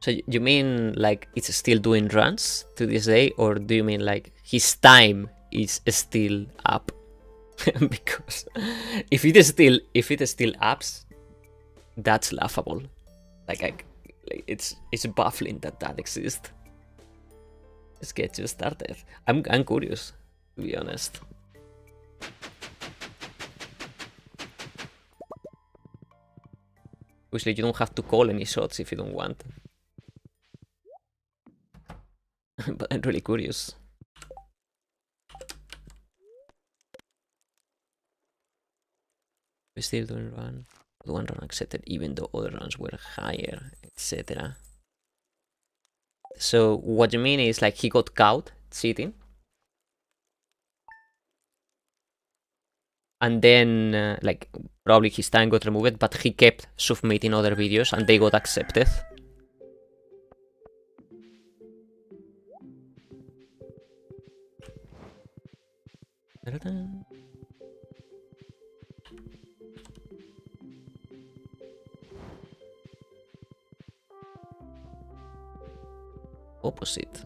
So you mean like it's still doing runs to this day, or do you mean like his time is still up? Because if it is still ups, that's laughable. Like it's baffling that exists. Let's get you started. I'm curious, to be honest. Obviously, you don't have to call any shots if you don't want. But I'm really curious. We're still doing run. One run accepted even though other runs were higher, etc. So what you mean is like he got caught cheating, and then like probably his time got removed, but he kept submitting other videos and they got accepted. Opposite.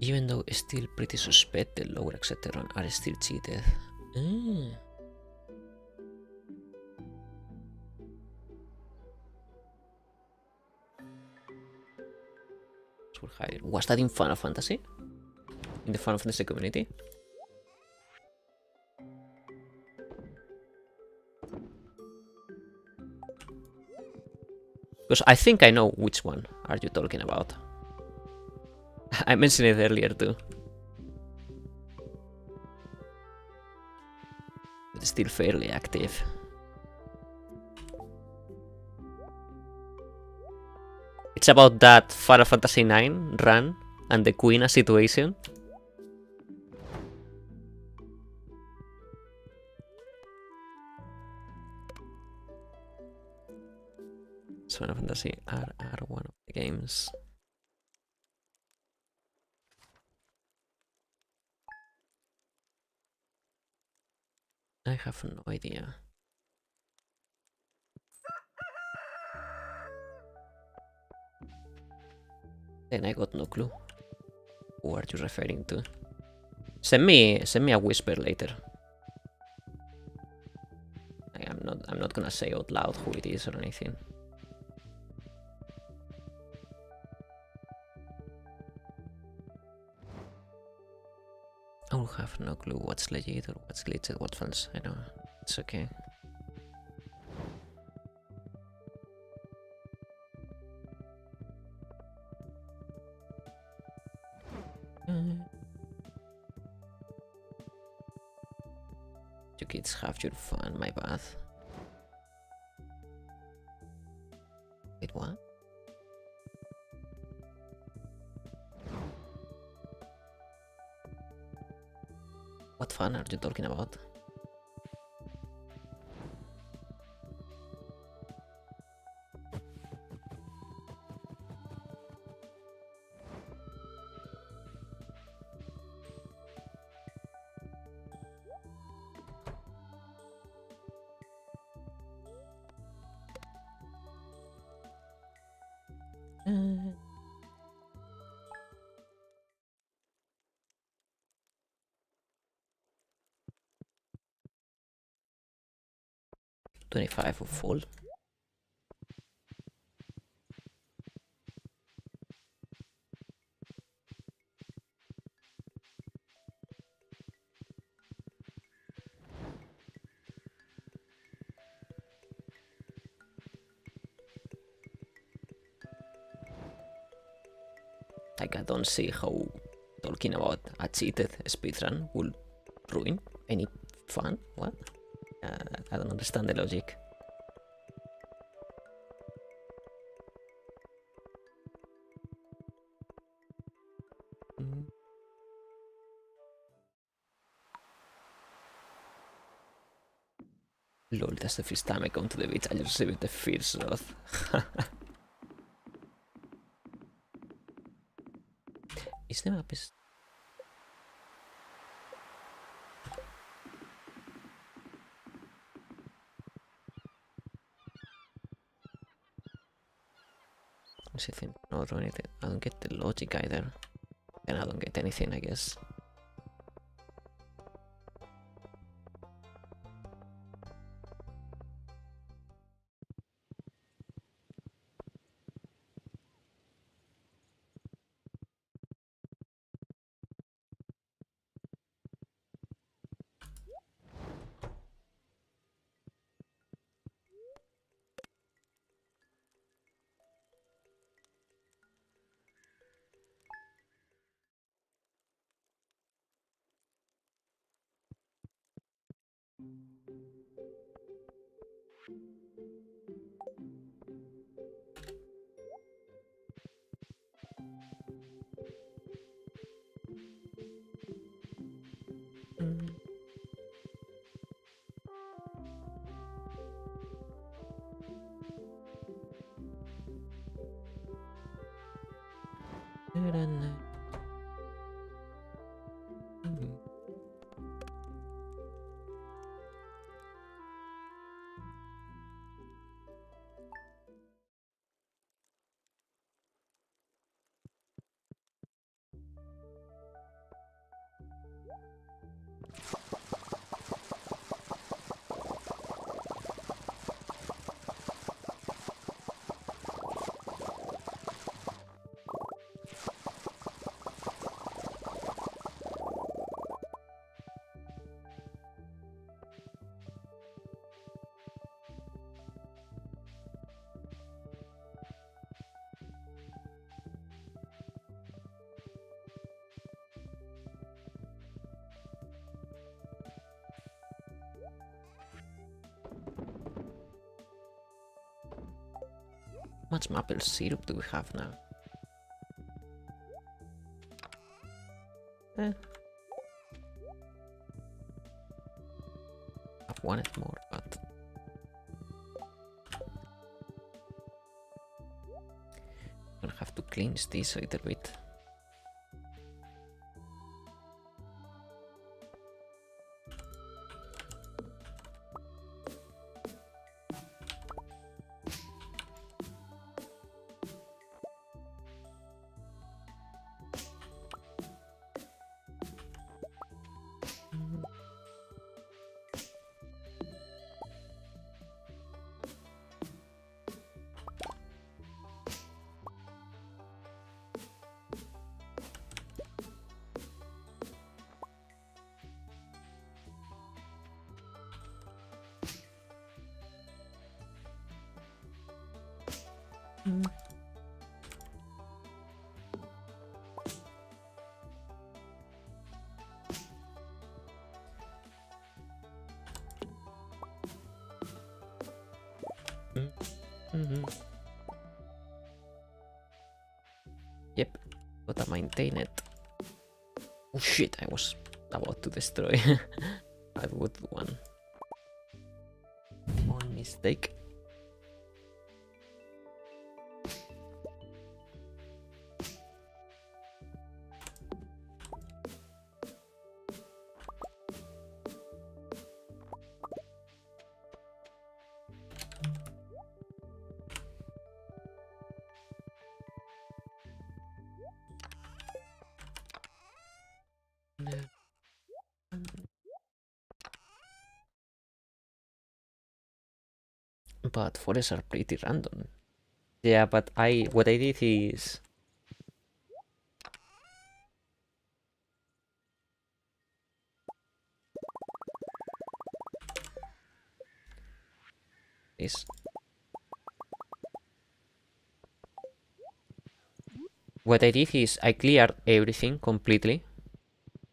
Even though it's still pretty suspect, the lower accepted run are still cheated. Was that in Final Fantasy? In the Final Fantasy community? Because I think I know which one are you talking about. I mentioned it earlier too. It's still fairly active. It's about that Final Fantasy IX run and the Queen situation. Final Fantasy are one of the games. I have no idea. Then I got no clue. Who are you referring to? Send me a whisper later. I'm not gonna say out loud who it is or anything. I will have no clue what's legit or what's glitched, what false. I know. It's okay. You kids have your fun, my bad. Wait, what? What fun are you talking about? Uh... 25 of full. Like, I don't see how talking about a cheated speedrun will ruin any fun. What? I don't understand the logic. Lol, that's the first time I come to the beach. I just received the fierce wrath. Is the map is... No, I don't get the logic either. And I don't get anything, I guess. How much maple syrup do we have now? I wanted more, but... I'm gonna have to cleanse this a little bit. Yep, gotta maintain it. Oh shit, I was about to destroy a wood one. On mistake. But forests are pretty random. Yeah, but what I did is is what I did is I cleared everything completely,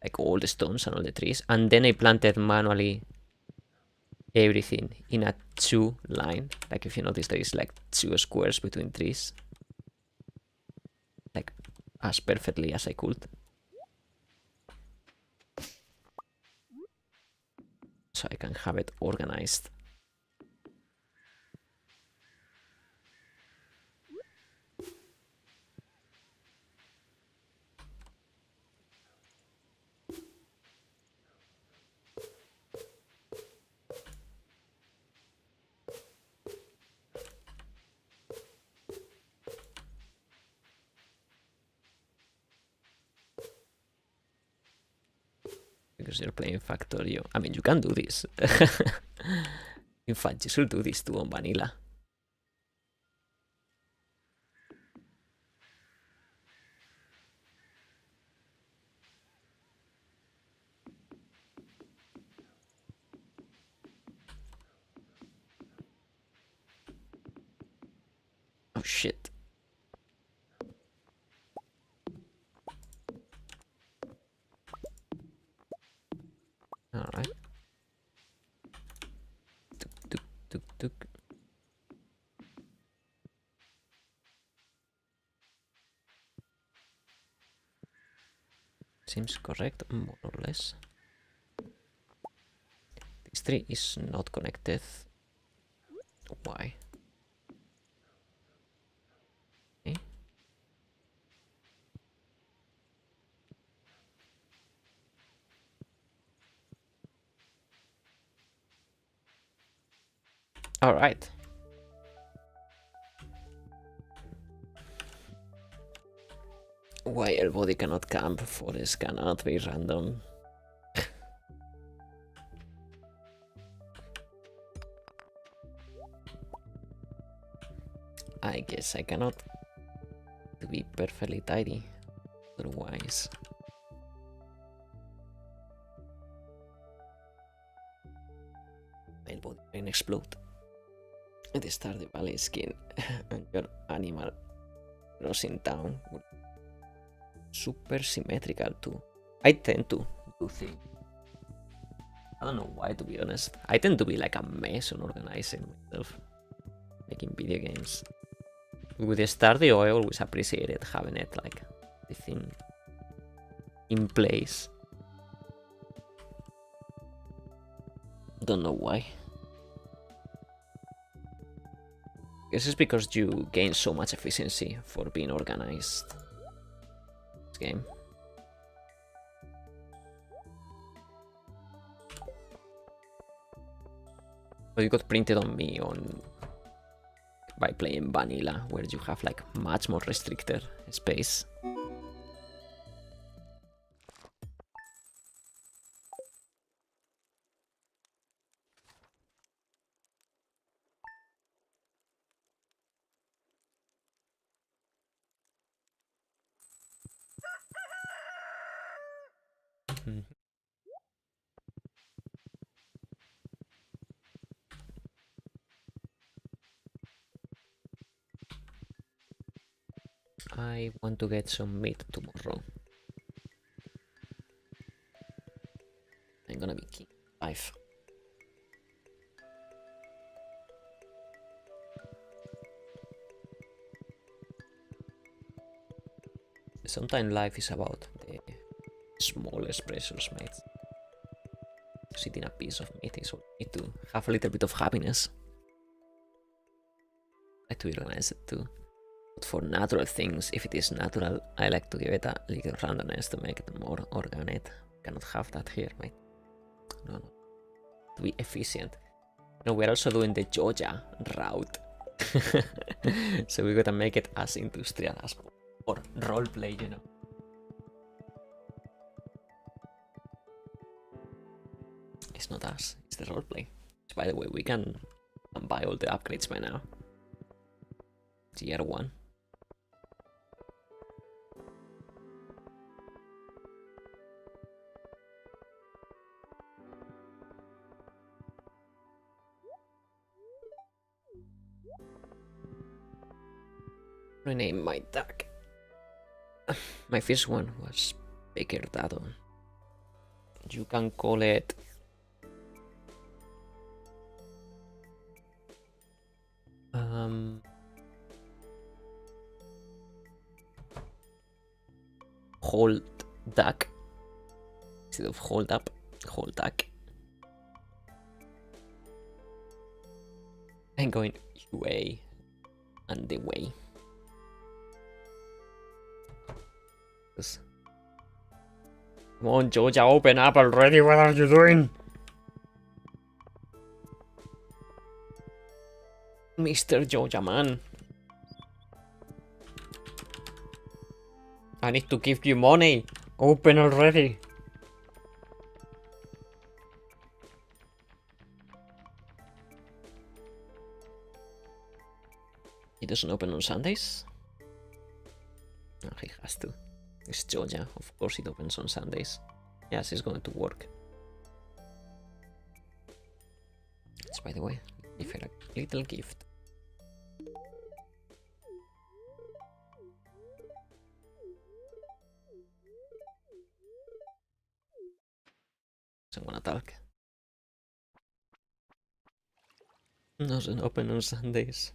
like all the stones and all the trees, and then I planted manually everything in a 2 line. Like if you notice, there is like 2 squares between trees, like as perfectly as I could. So I can have it organized. Because you're playing Factorio. I mean, you can do this. In fact, you should do this too on vanilla. Oh shit. Alright. Tuk, tuk, tuk, tuk. Seems correct, more or less. This tree is not connected. Why? Okay. Alright. Why everybody cannot camp? Forest cannot be random. I guess I cannot be perfectly tidy. Otherwise. My body can explode. The Stardew Valley skin and your animal crossing town would super symmetrical too. I tend to do things. I don't know why, to be honest. I tend to be like a mess on organizing myself, making video games. With the Stardew, I always appreciated having it like the thing in place. Don't know why. Guess it's because you gain so much efficiency for being organized. This game. But it got printed on me by playing vanilla, where you have like much more restricted space. I want to get some meat tomorrow. I'm gonna be king 5. sometimes life is about the smallest precious, mates. Sitting a piece of meat is what you need to have a little bit of happiness. I like to realize it too. But for natural things, if it is natural, I like to give it a little randomness to make it more organic. Cannot have that here, mate. No. To be efficient. No, we're also doing the Georgia route. So we gotta make it as industrial as possible. Or roleplay, you know. It's not us, it's the roleplay. By the way, we can buy all the upgrades by now. Tier 1. Rename my duck. My first one was Baker Dado. You can call it hold duck instead of hold up, hold duck. I'm going away and the way. Come on, Georgia, open up already. What are you doing? Mr. Georgia, man. I need to give you money. Open already. He doesn't open on Sundays? No, he has to. It's Georgia. Of course it opens on Sundays. Yes, it's going to work. It's, by the way, give her a little gift. Doesn't wanna talk. Doesn't open on Sundays.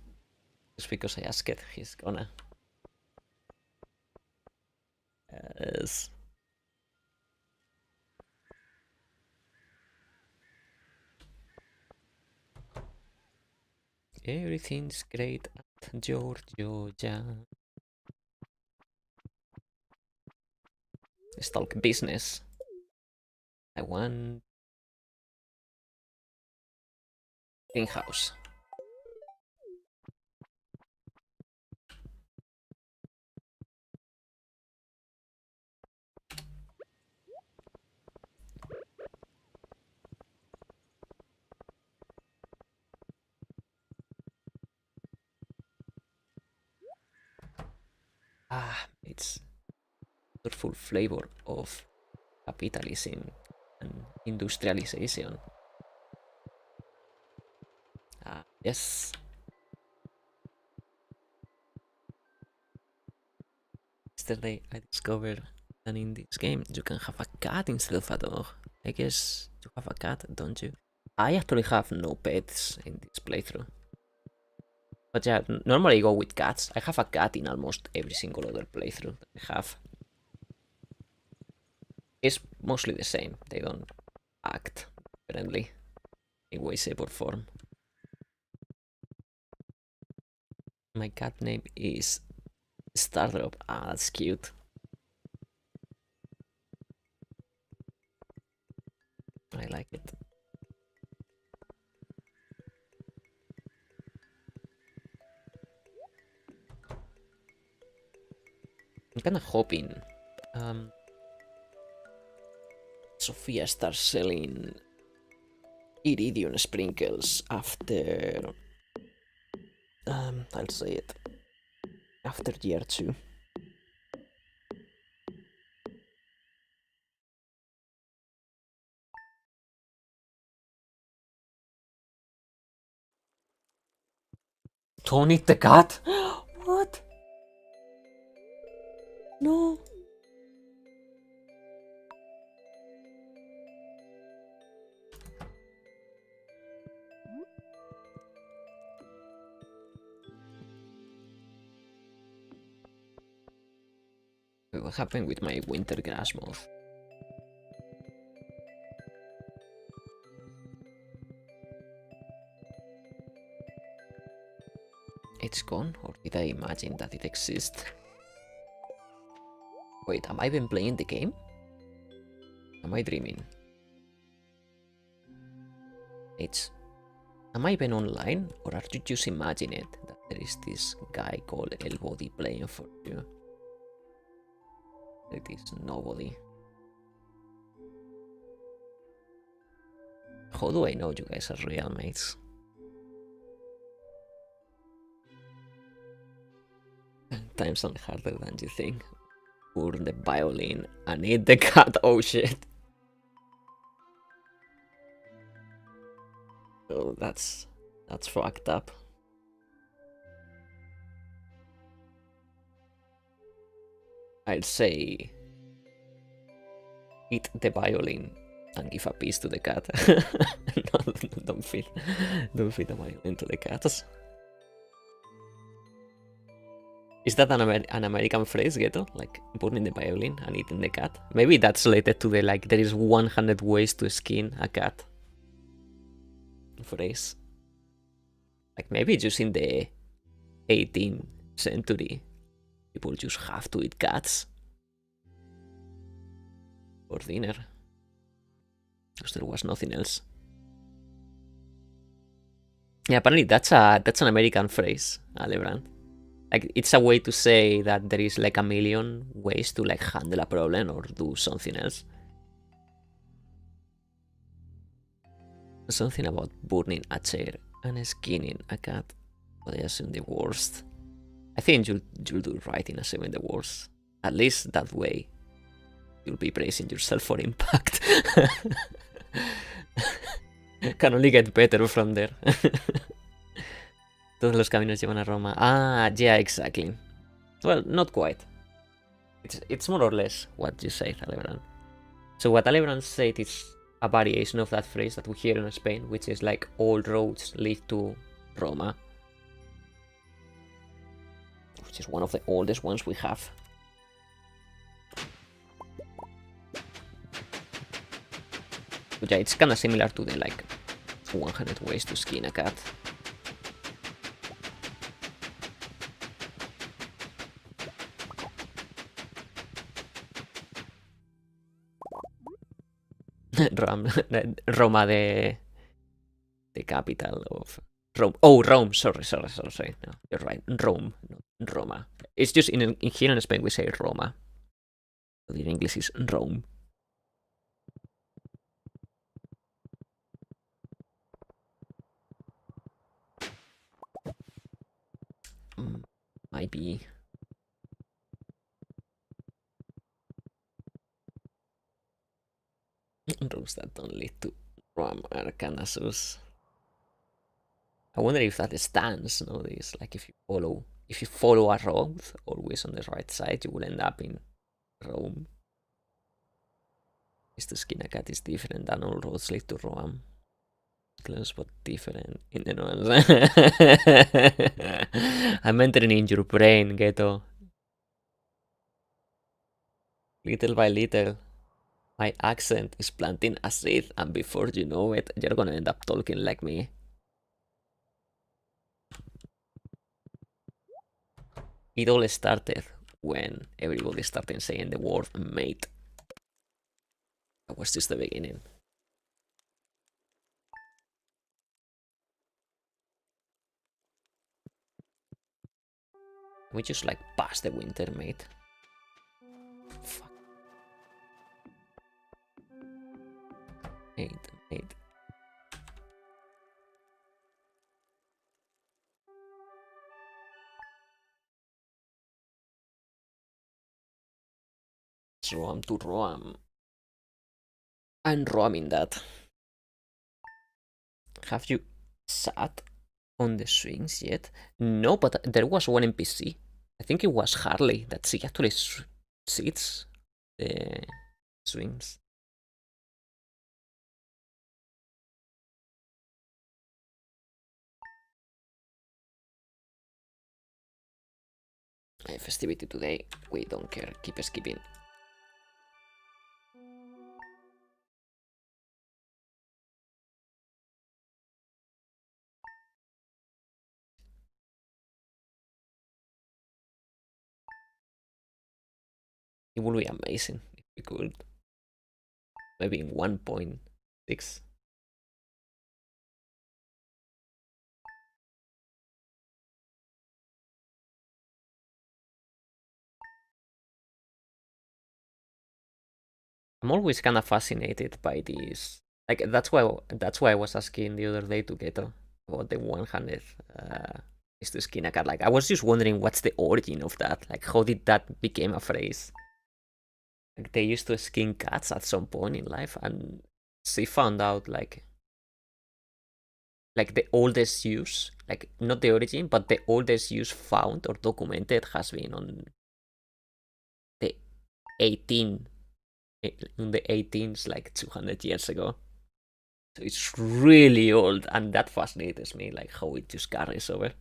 Just because I asked it, he's gonna. Yes. Everything's great at Georgia. Let's talk business. I want greenhouse. It's wonderful flavor of capitalism and industrialization. Yes. Yesterday I discovered that in this game you can have a cat instead of a dog. I guess you have a cat, don't you? I actually have no pets in this playthrough. But yeah, normally I go with cats. I have a cat in almost every single other playthrough that I have. It's mostly the same. They don't act differently in way, shape, or form. My cat name is Stardew. That's cute. I like it. I'm kinda hoping Sophia starts selling iridium sprinkles after I'll say it after year 2. Don't eat the cat? What? No. Wait, What happened with my winter grass moth? It's gone, or did I imagine that it exists? Wait, am I even playing the game? Am I dreaming? Am I even online, or are you just imagining it? That there is this guy called Elbody playing for you? It is nobody. How do I know you guys are real mates? Times sound harder than you think. Burn the violin and eat the cat. Oh shit. Oh, that's fucked up. I'd say eat the violin and give a piece to the cat. No, don't feed the violin to the cats. Is that an American phrase, Ghetto? Like burning the violin and eating the cat? Maybe that's related to the like there is 100 ways to skin a cat phrase. Like maybe just in the 18th century, people just have to eat cats for dinner because there was nothing else. Yeah, apparently that's an American phrase, Lebrand. Like it's a way to say that there is like a million ways to like handle a problem or do something else. Something about burning a chair and skinning a cat. But I assume the worst. I think you'll do right in assuming the worst. At least that way you'll be praising yourself for impact. Can only get better from there. Todos los caminos llevan a Roma. Ah, yeah, exactly. Well, not quite. It's more or less what you say, Alebran. So what Alebran said is a variation of that phrase that we hear in Spain, which is like all roads lead to Roma, which is one of the oldest ones we have. But yeah, it's kind of similar to the like 100 ways to skin a cat. Roma, the capital of Rome. Oh, Rome. Sorry. No, you're right. Rome, not Roma. It's just in here in Spain we say Roma. But in English is Rome. Might be. Roads that don't lead to Rome are Arkansas. I wonder if that stands nowadays. Like if you follow a road always on the right side, you will end up in Rome. Is to skin a cat is different than all roads lead to Rome. Close but different in the nuance. I'm entering in your brain, Ghetto. Little by little, my accent is planting a seed, and before you know it, you're gonna end up talking like me. It all started when everybody started saying the word mate. That was just the beginning. We just like pass the winter, mate. Fuck. Mate. Roam to Roam. I'm roaming that. Have you sat on the swings yet? No, but there was one NPC. I think it was Harley that she actually sits the swings. Festivity today. We don't care. Keep skipping. It would be amazing if we could. Maybe in 1.6. I'm always kind of fascinated by these. Like that's why I was asking the other day to Keto about the 100 is to skin a cat. Like I was just wondering what's the origin of that. Like how did that become a phrase? Like they used to skin cats at some point in life, and she found out like the oldest use, like not the origin, but the oldest use found or documented has been on the 18 in the 18s, like 200 years ago. So it's really old, and that fascinates me, like how it just carries over.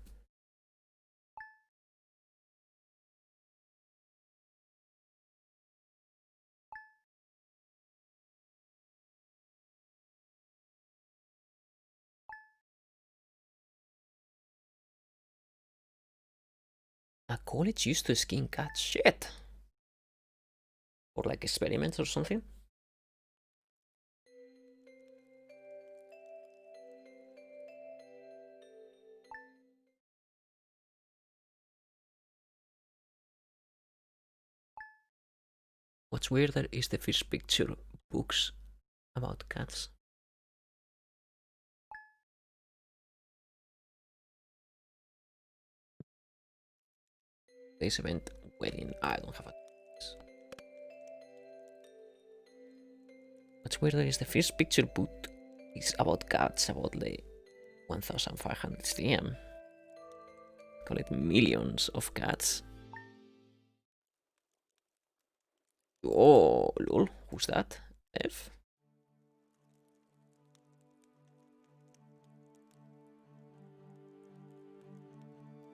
A college used to skin cats, shit. Or like experiments or something. What's weirder is the first picture books about cats. This event wedding. I don't have a. What's weirder is the first picture book is about cats, about the 1500 TM. Call it millions of cats. Oh, lol, who's that? F?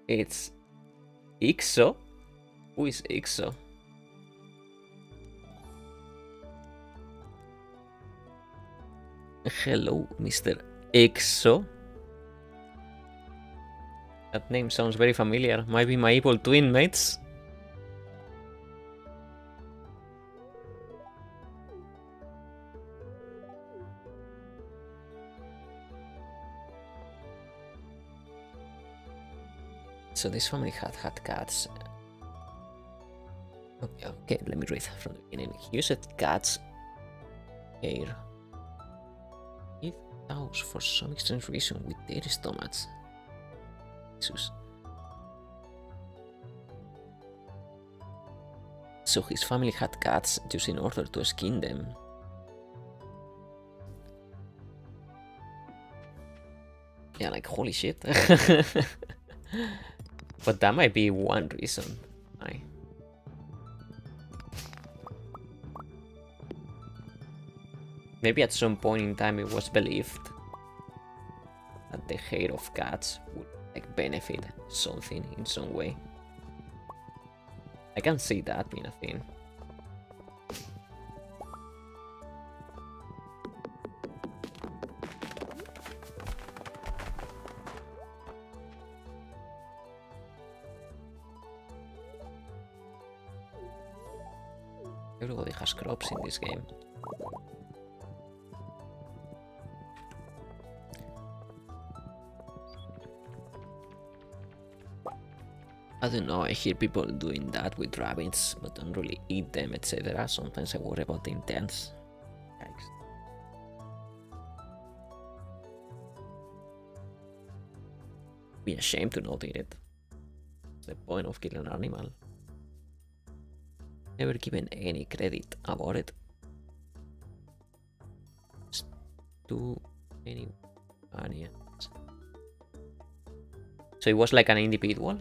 It's Ixo? Who is Ixo? Hello, Mr. Ixo. That name sounds very familiar. Might be my evil twin, mates. So this family had cats. Okay, let me read from the beginning. He used cats' hair. It house for some strange reason with their stomachs. Jesus. So his family had cats just in order to skin them. Yeah, like holy shit. But that might be one reason. Maybe at some point in time it was believed that the hair of cats would like benefit something in some way. I can see that being a thing. Everybody has crops in this game. I don't know, I hear people doing that with rabbits, but don't really eat them, etc. Sometimes I worry about the intents. Yikes. Be ashamed to not eat it. What's the point of killing an animal? Never given any credit about it. It's too many onions. So it was like an individual?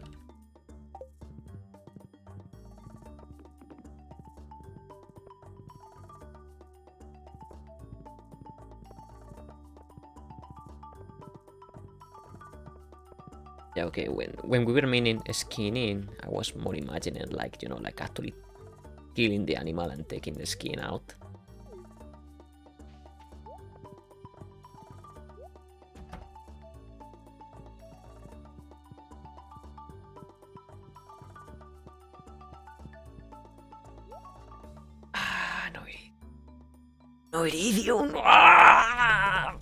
Yeah, okay, when we were meaning skinning, I was more imagining like, you know, like actually killing the animal and taking the skin out. Ah, no, no iridium. Ah!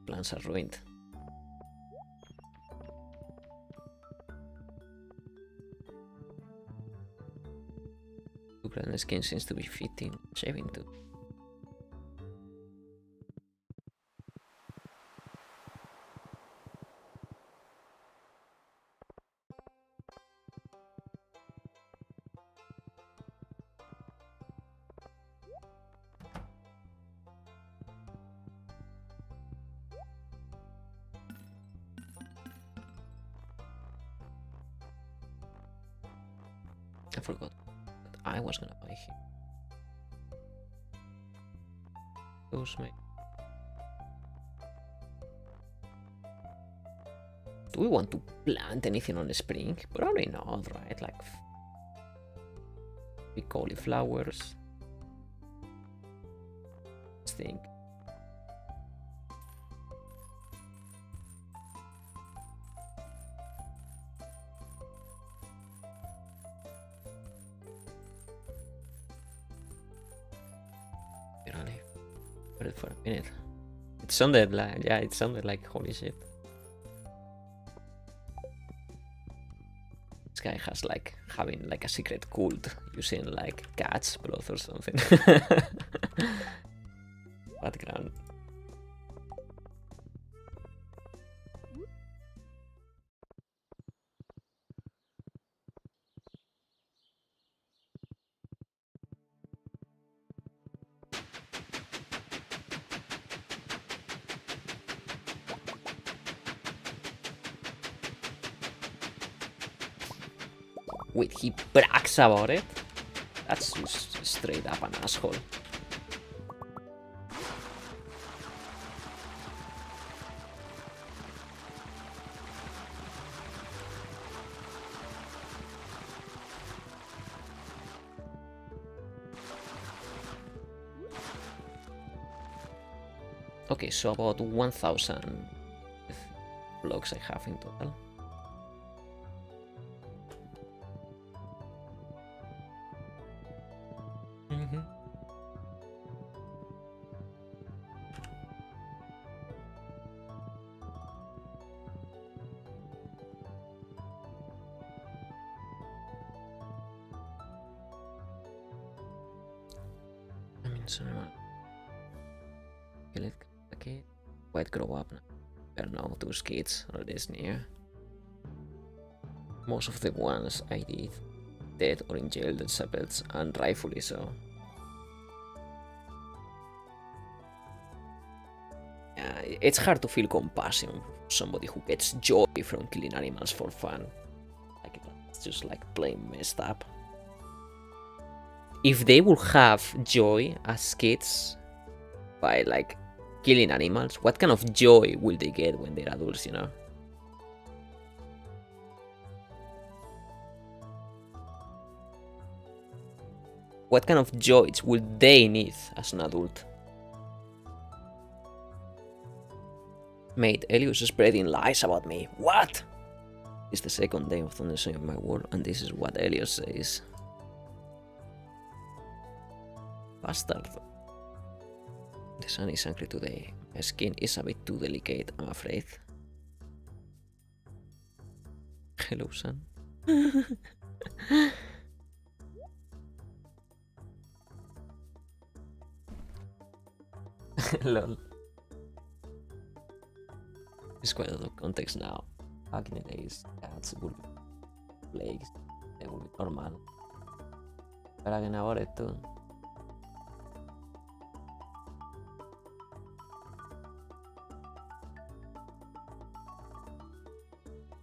Plans are ruined. The skin seems to be fitting, shaving too. I forgot that I was gonna buy him. Those mate. Do we want to plant anything on the spring? Probably not, right? Like big cauliflowers. Let's think. Really? Put it for a minute. It sounded like, yeah, it sounded like holy shit. This guy has like having like a secret cult using like cat's blood or something. Background. Wait, he brags about it? That's just straight up an asshole. Okay, so about 1000 blocks I have in total. I mean, so okay, quite grow up now. I don't know, those kids are this near. Most of the ones I did dead or in jail themselves, and rightfully so. Yeah, it's hard to feel compassion for somebody who gets joy from killing animals for fun. Like, it's just like plain messed up. If they would have joy as kids by like killing animals, what kind of joy will they get when they're adults, you know? What kind of joys would they need as an adult? Mate, Elios is spreading lies about me. What? It's the second day of thunderstorm in my world, and this is what Elios says. Bastard. The sun is angry today. My skin is a bit too delicate, I'm afraid. Hello, sun. Lol. It's quite a lot of context now. Back in the days, cats would be plagues. They would be normal. But again about it too.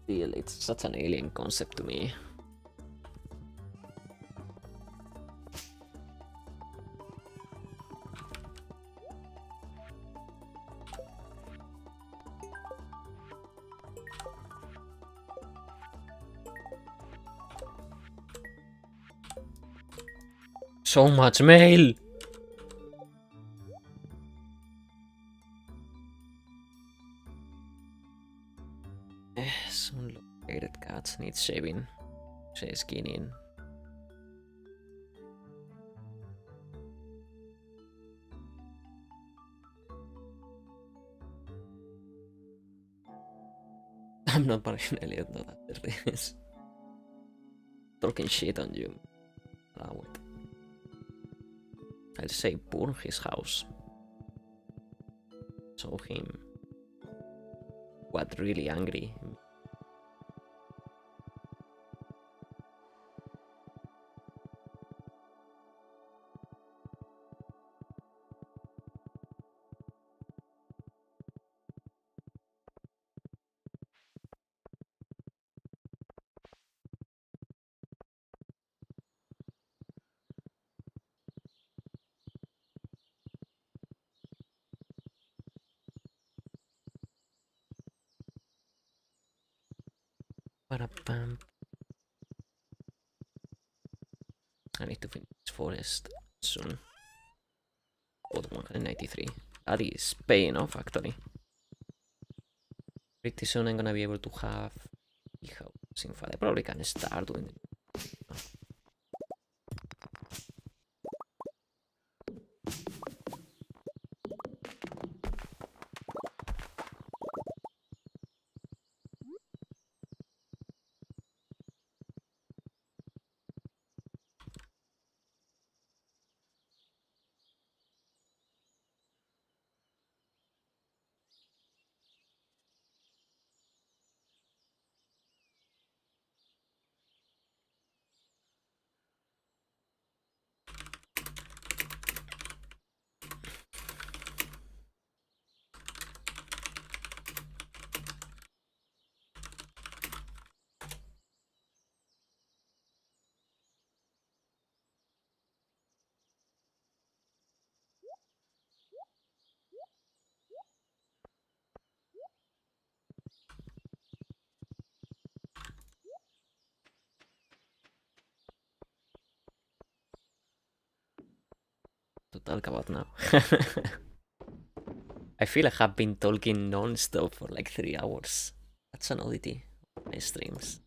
Still, it's such an alien concept to me. So much mail! Some located cats need shaving. Says Guinean. I'm not punishing Elliot, not after this. Talking shit on you. Allow it. I'll say burn his house. Show him what really angry. Ba-da-bam. I need to finish this forest soon. Code 193. That is paying off actually. Pretty soon I'm gonna be able to have housing. I probably can start doing it. To talk about now. I feel I have been talking non-stop for like 3 hours. That's an oddity of my streams.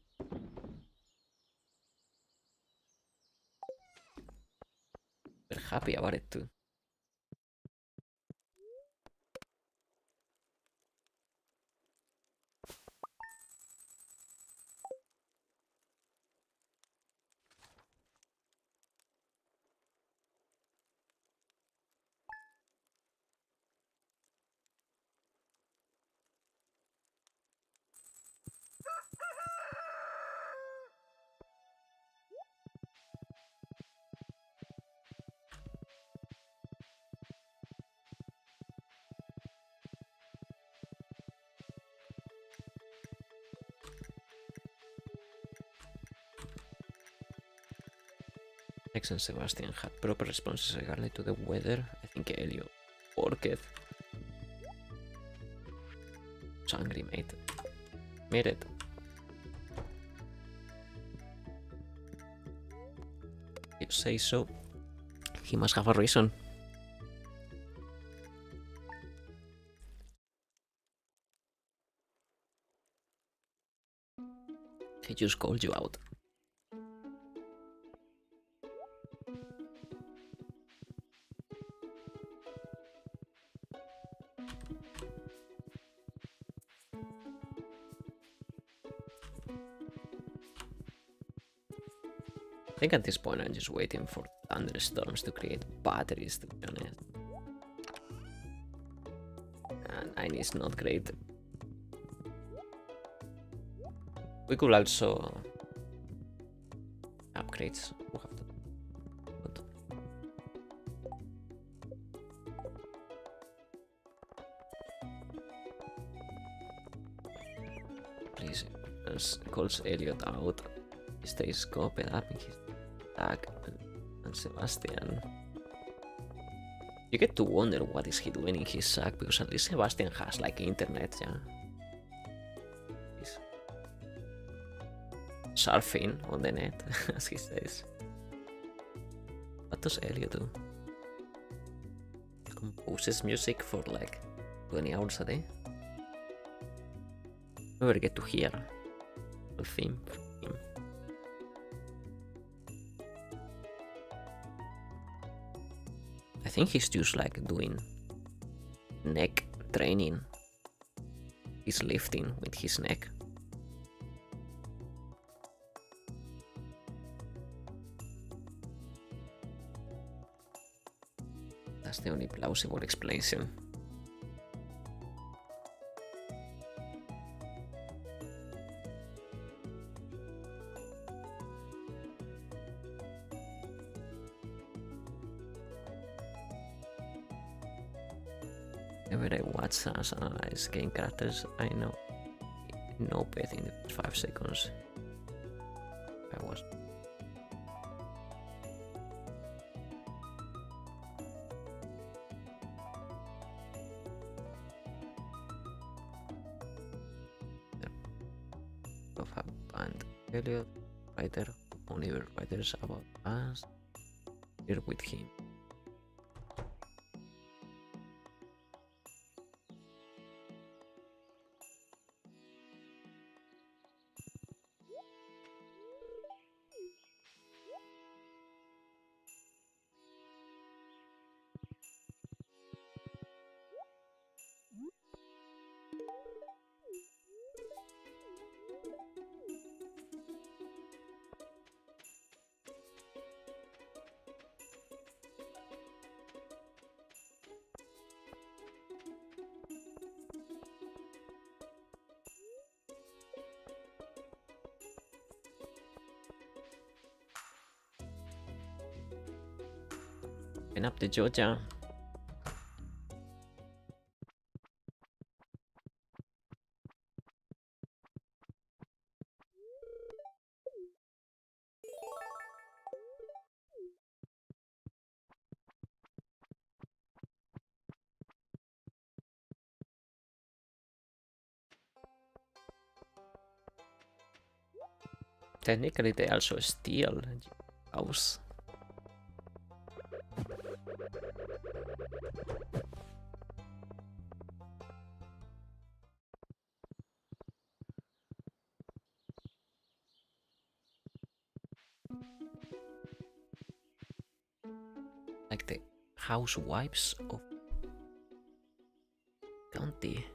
We're happy about it too. Rex and Sebastian had proper responses regarding to the weather. I think Elio Orchid. So angry, mate. Made it. You say so. He must have a reason. He just called you out. I think at this point I'm just waiting for thunderstorms to create batteries, to be honest. And 9 is not great. We could also upgrades. We'll have to. But please, calls Elliot out. He stays scoped up in his tag and Sebastian. You get to wonder what is he doing in his sack, because at least Sebastian has like internet, yeah. He's surfing on the net, as he says. But What does Elio do? Composes music for like 20 hours a day. Never get to hear the theme from him. I think he's just like doing neck training. He's lifting with his neck. That's the only plausible explanation. Whenever I watch us analyze game characters, I know it in the first 5 seconds. I was. Of a band, Elliot, writer, only writers about us. Here with him. Open up the Georgia. Technically, they also steal house. Like the housewives of county.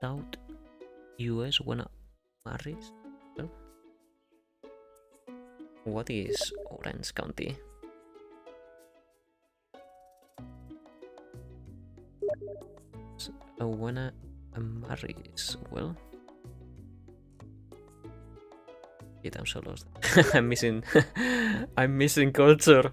South US wanna marry? Well, what is Orange County? So, I wanna marry as well. Shit, I'm so lost. I'm missing culture.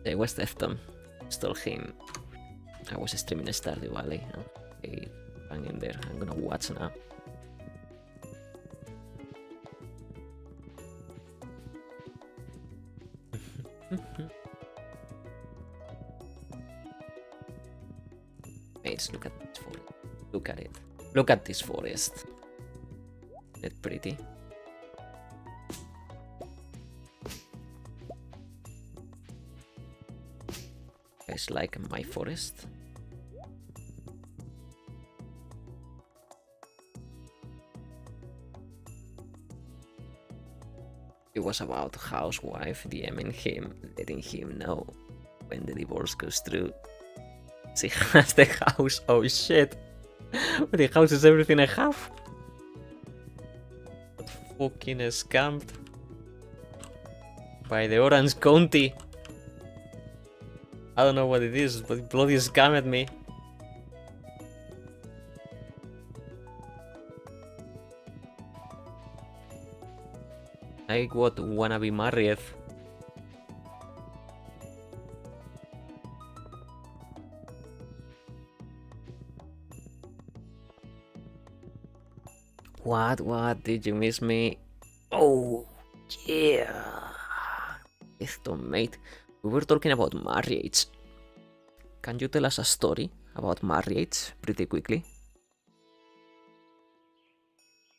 They was Defton. Stole him. I was streaming Stardew Valley. Okay, hang in there. I'm gonna watch now. Mates, look at this forest. Look at it. Look at this forest. Isn't it pretty? It's like my forest. It was about housewife DMing him, letting him know when the divorce goes through. She has the house. Oh shit! The house is everything I have. Fucking scammed by the Orange County. I don't know what it is, but it bloody scammed me. I would wanna be married. What? Did you miss me? Oh, yeah. Esto, mate. We were talking about marriage. Can you tell us a story about marriage pretty quickly?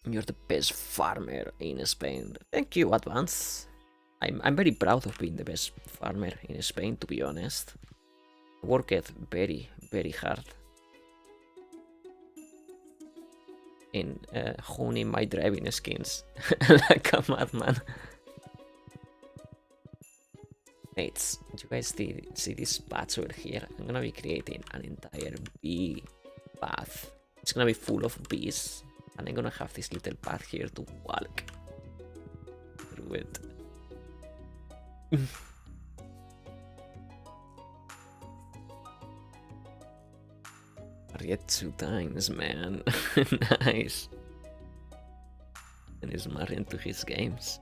You're the best farmer in Spain. Thank you, Advance. I'm very proud of being the best farmer in Spain, to be honest. I worked very, very hard in honing my driving skills like a madman. Mates, you guys see this patch over here? I'm gonna be creating an entire bee path. It's gonna be full of bees, and I'm gonna have this little path here to walk through it. Married 2 times, man. Nice. And he's married to his games.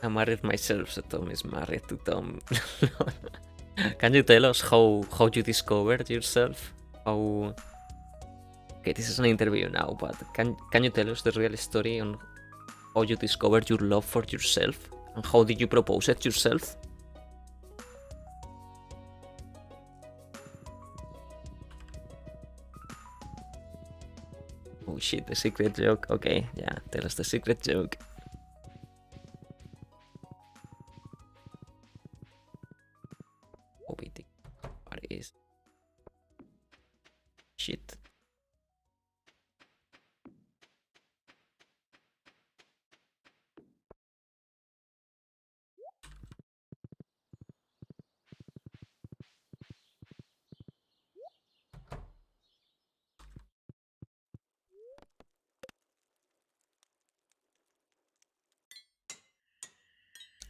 I married myself, so Tom is married to Tom. Can you tell us how you discovered yourself? How... Okay, this is an interview now, but can you tell us the real story on how you discovered your love for yourself? And how did you propose it yourself? Oh shit, the secret joke. Okay, yeah, tell us the secret joke. OBT. What is... Shit.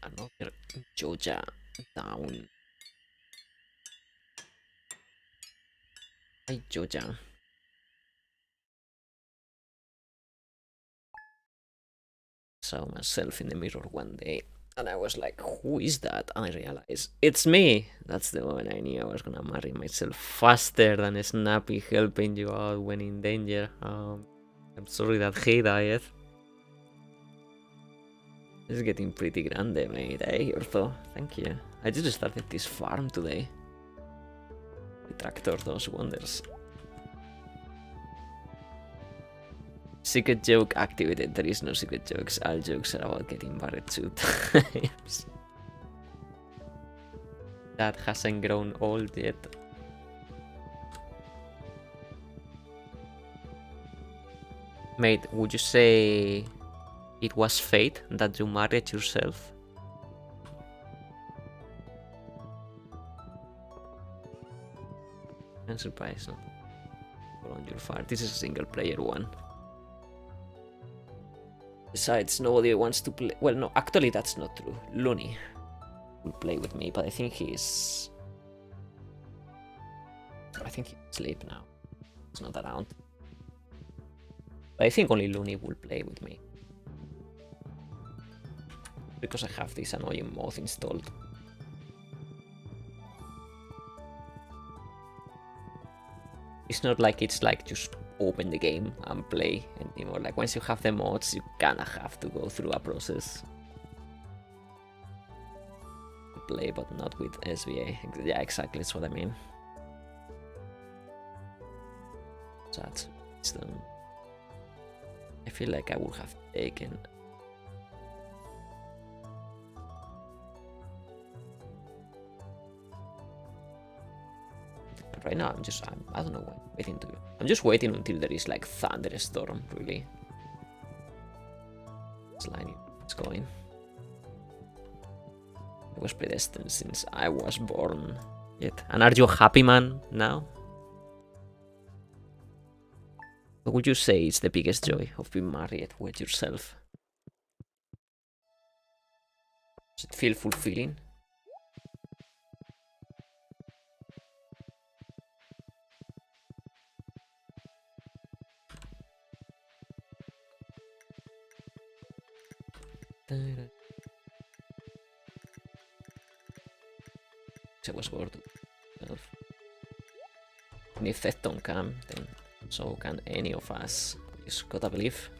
Another Georgia down. Hi, Georgia. Saw myself in the mirror one day, and I was like, who is that? And I realized, it's me! That's the one I knew I was gonna marry myself faster than Snappy helping you out when in danger. I'm sorry that he died. It's getting pretty grande, mate. Hey, Ortho. Thank you. I just started this farm today. The tractor does wonders. Secret joke activated. There is no secret jokes. All jokes are about getting married 2 times. That hasn't grown old yet. Mate, would you say it was fate that you married yourself? I'm surprised, no? Hold on your fire. This is a single player one. Besides, nobody wants to play. Well, no, actually, that's not true. Looney will play with me, but I think he's asleep now. He's not around. But I think only Looney will play with me. Because I have this annoying mod installed. It's not like it's like just open the game and play anymore. Like once you have the mods, you kinda have to go through a process. Play, but not with SVA. Yeah, exactly, that's what I mean. So that's wisdom. I feel like I would have taken... Right now, I don't know what I'm waiting to. I'm just waiting until there is like thunderstorm, really. This line is going. I was predestined since I was born. Yet. And are you happy, man, now? What would you say is the biggest joy of being married with yourself? Does it feel fulfilling? I was bored of myself. And if that don't come, then so can any of us. You just gotta believe.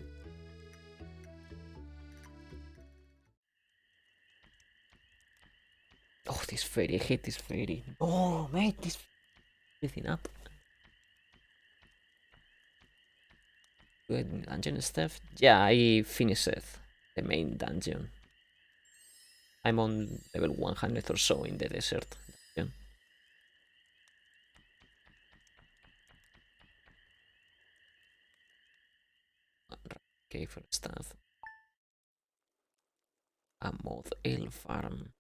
this fairy. I hate this fairy. Oh, mate, this everything up. Good dungeon stuff. Yeah, I finished the main dungeon. I'm on level 100 or so in the desert dungeon. Okay, for stuff. A moth ale farm.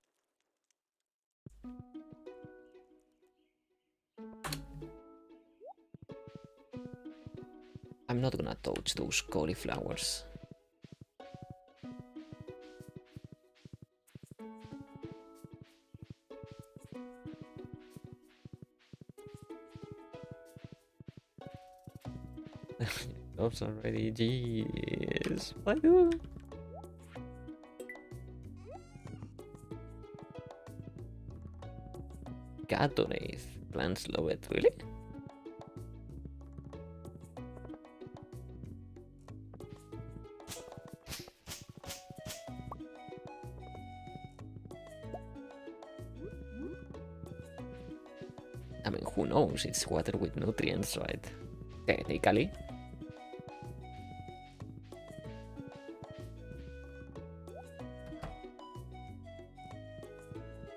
I'm not gonna touch those cauliflowers. Jobs already, jeez. Why do? God donate. Plants love it, really? I mean, who knows? It's water with nutrients, right? Technically.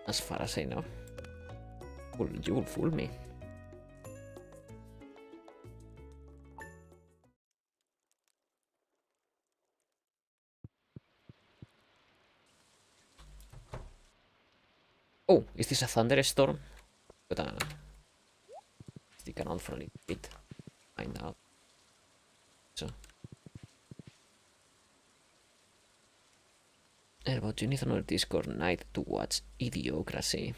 As far as I know. You will fool me. Oh, is this a thunderstorm? But stick around for a little bit. Find out. So. But you need another Discord night to watch Idiocracy.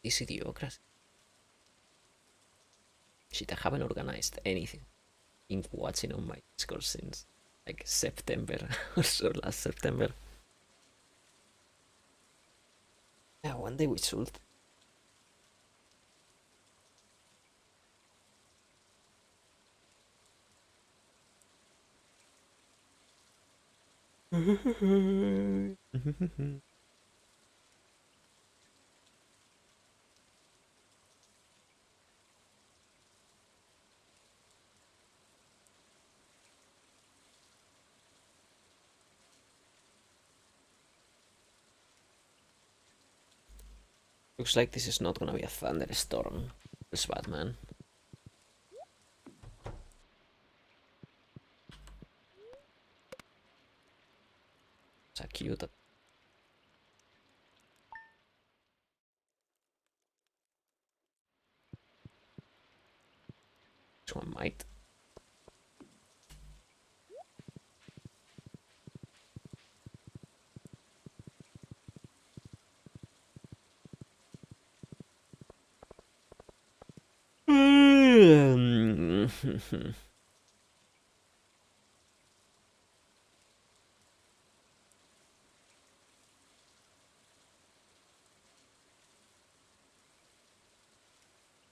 This Idiocracy. Shit, I haven't organized anything in watching on my Discord since like September or so, last September. Yeah, one day we should. Looks like this is not gonna be a thunderstorm. It's bad, man. So cute. This one might.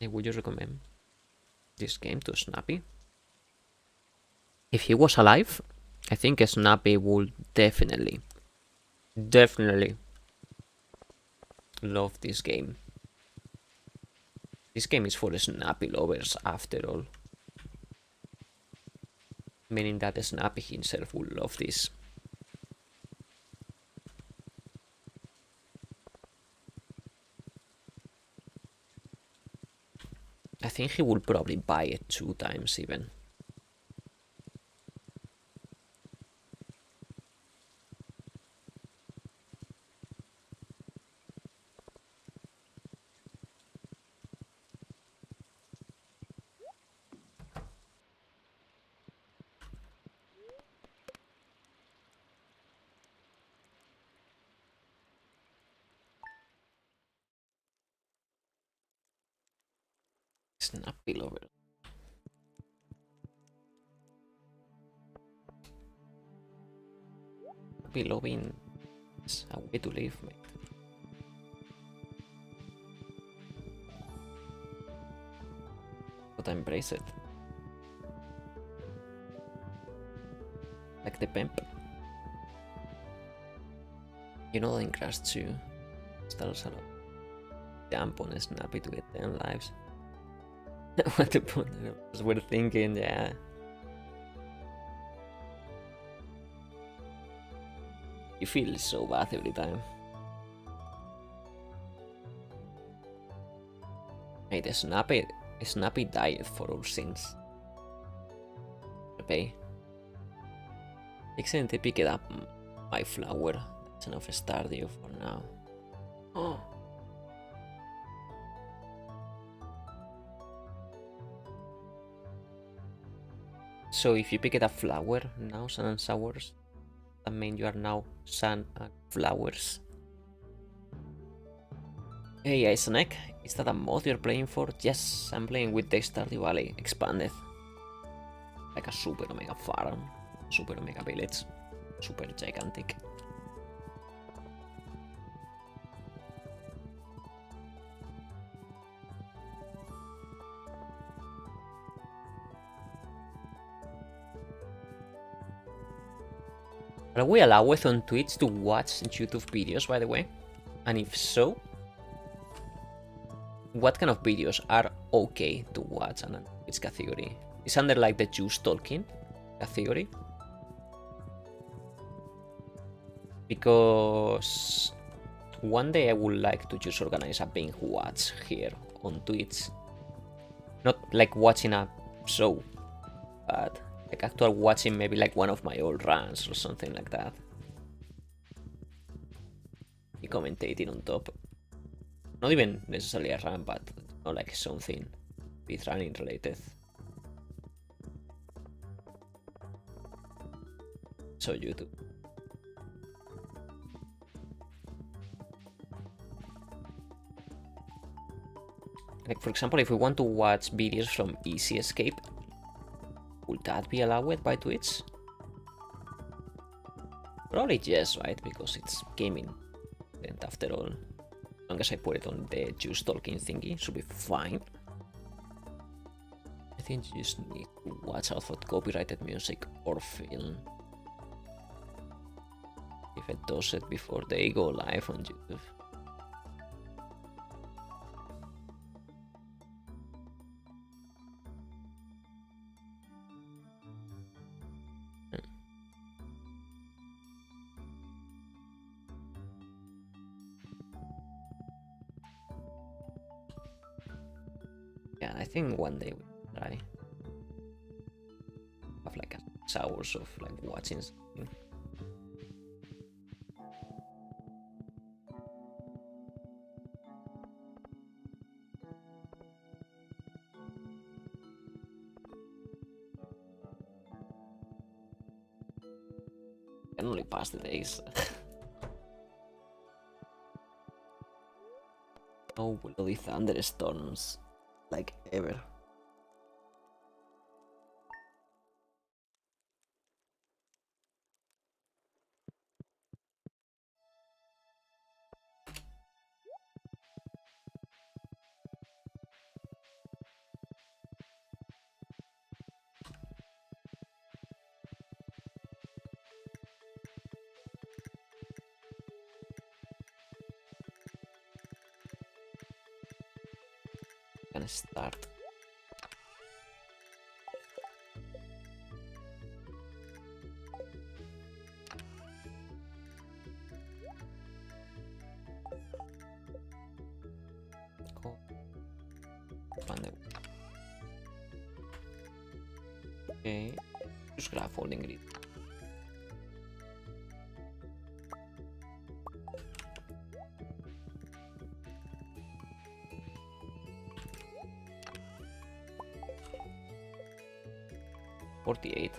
Would you recommend this game to Snappy? If he was alive, I think Snappy would definitely love this game. This game is for Snappy lovers after all. Meaning that Snappy himself would love this. I think he will probably buy it 2 times even. Snappy lover. Snappy loving is a way to live, mate. But embrace it. pimp. You know, in Crash 2, stars a lot. Jump on a Snappy to get 10 lives. What the point? We're thinking, yeah. You feel so bad every time. Hey, the Snappy died for our sins. Okay. Excelente, pick it up my flower. That's enough Stardew for now. Oh. So if you pick it up flower now, sun and sours, that means you are now sun and flowers. Hey, Isaac, is that a mod you're playing for? Yes, I'm playing with the Stardew Valley Expanded. Like a super omega farm, super omega village, super gigantic. Are we allowed on Twitch to watch YouTube videos, by the way? And if so, what kind of videos are okay to watch and which category? It's under like the juice talking category. Because one day I would like to just organize a binge watch here on Twitch. Not like watching a show, but like actual watching maybe like one of my old runs or something like that. Be commentating on top. Not even necessarily a run, but not like something with running related. So YouTube. Like for example, if we want to watch videos from Easy Escape, would that be allowed by Twitch? Probably yes, right? Because it's gaming. And after all, as long as I put it on the juice talking thingy, should be fine. I think you just need to watch out for copyrighted music or film. If it does it before they go live on YouTube. Yeah, I think one day we'll try. Have like 6 hours of like watching something. I can only pass the days. No bloody thunderstorms. Like ever. Gonna start. Cool. Okay. Just grab folding grid. $48.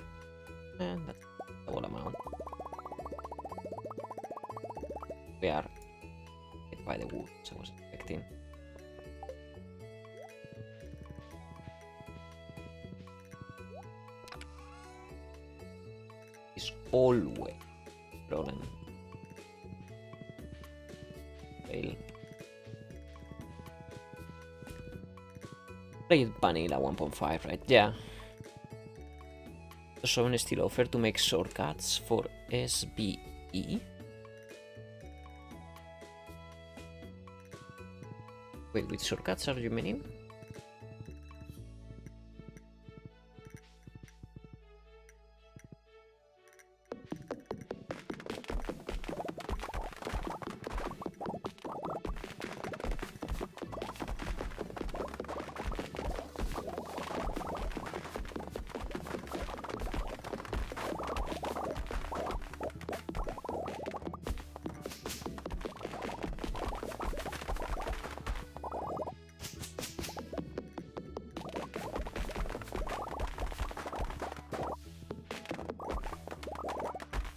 And that's the whole amount. We are hit by the wood, so I was expecting. It's always problem. Fail. Play vanilla 1.5, right? Yeah. Someone still offer to make shortcuts for SBE? Wait, which shortcuts are you meaning?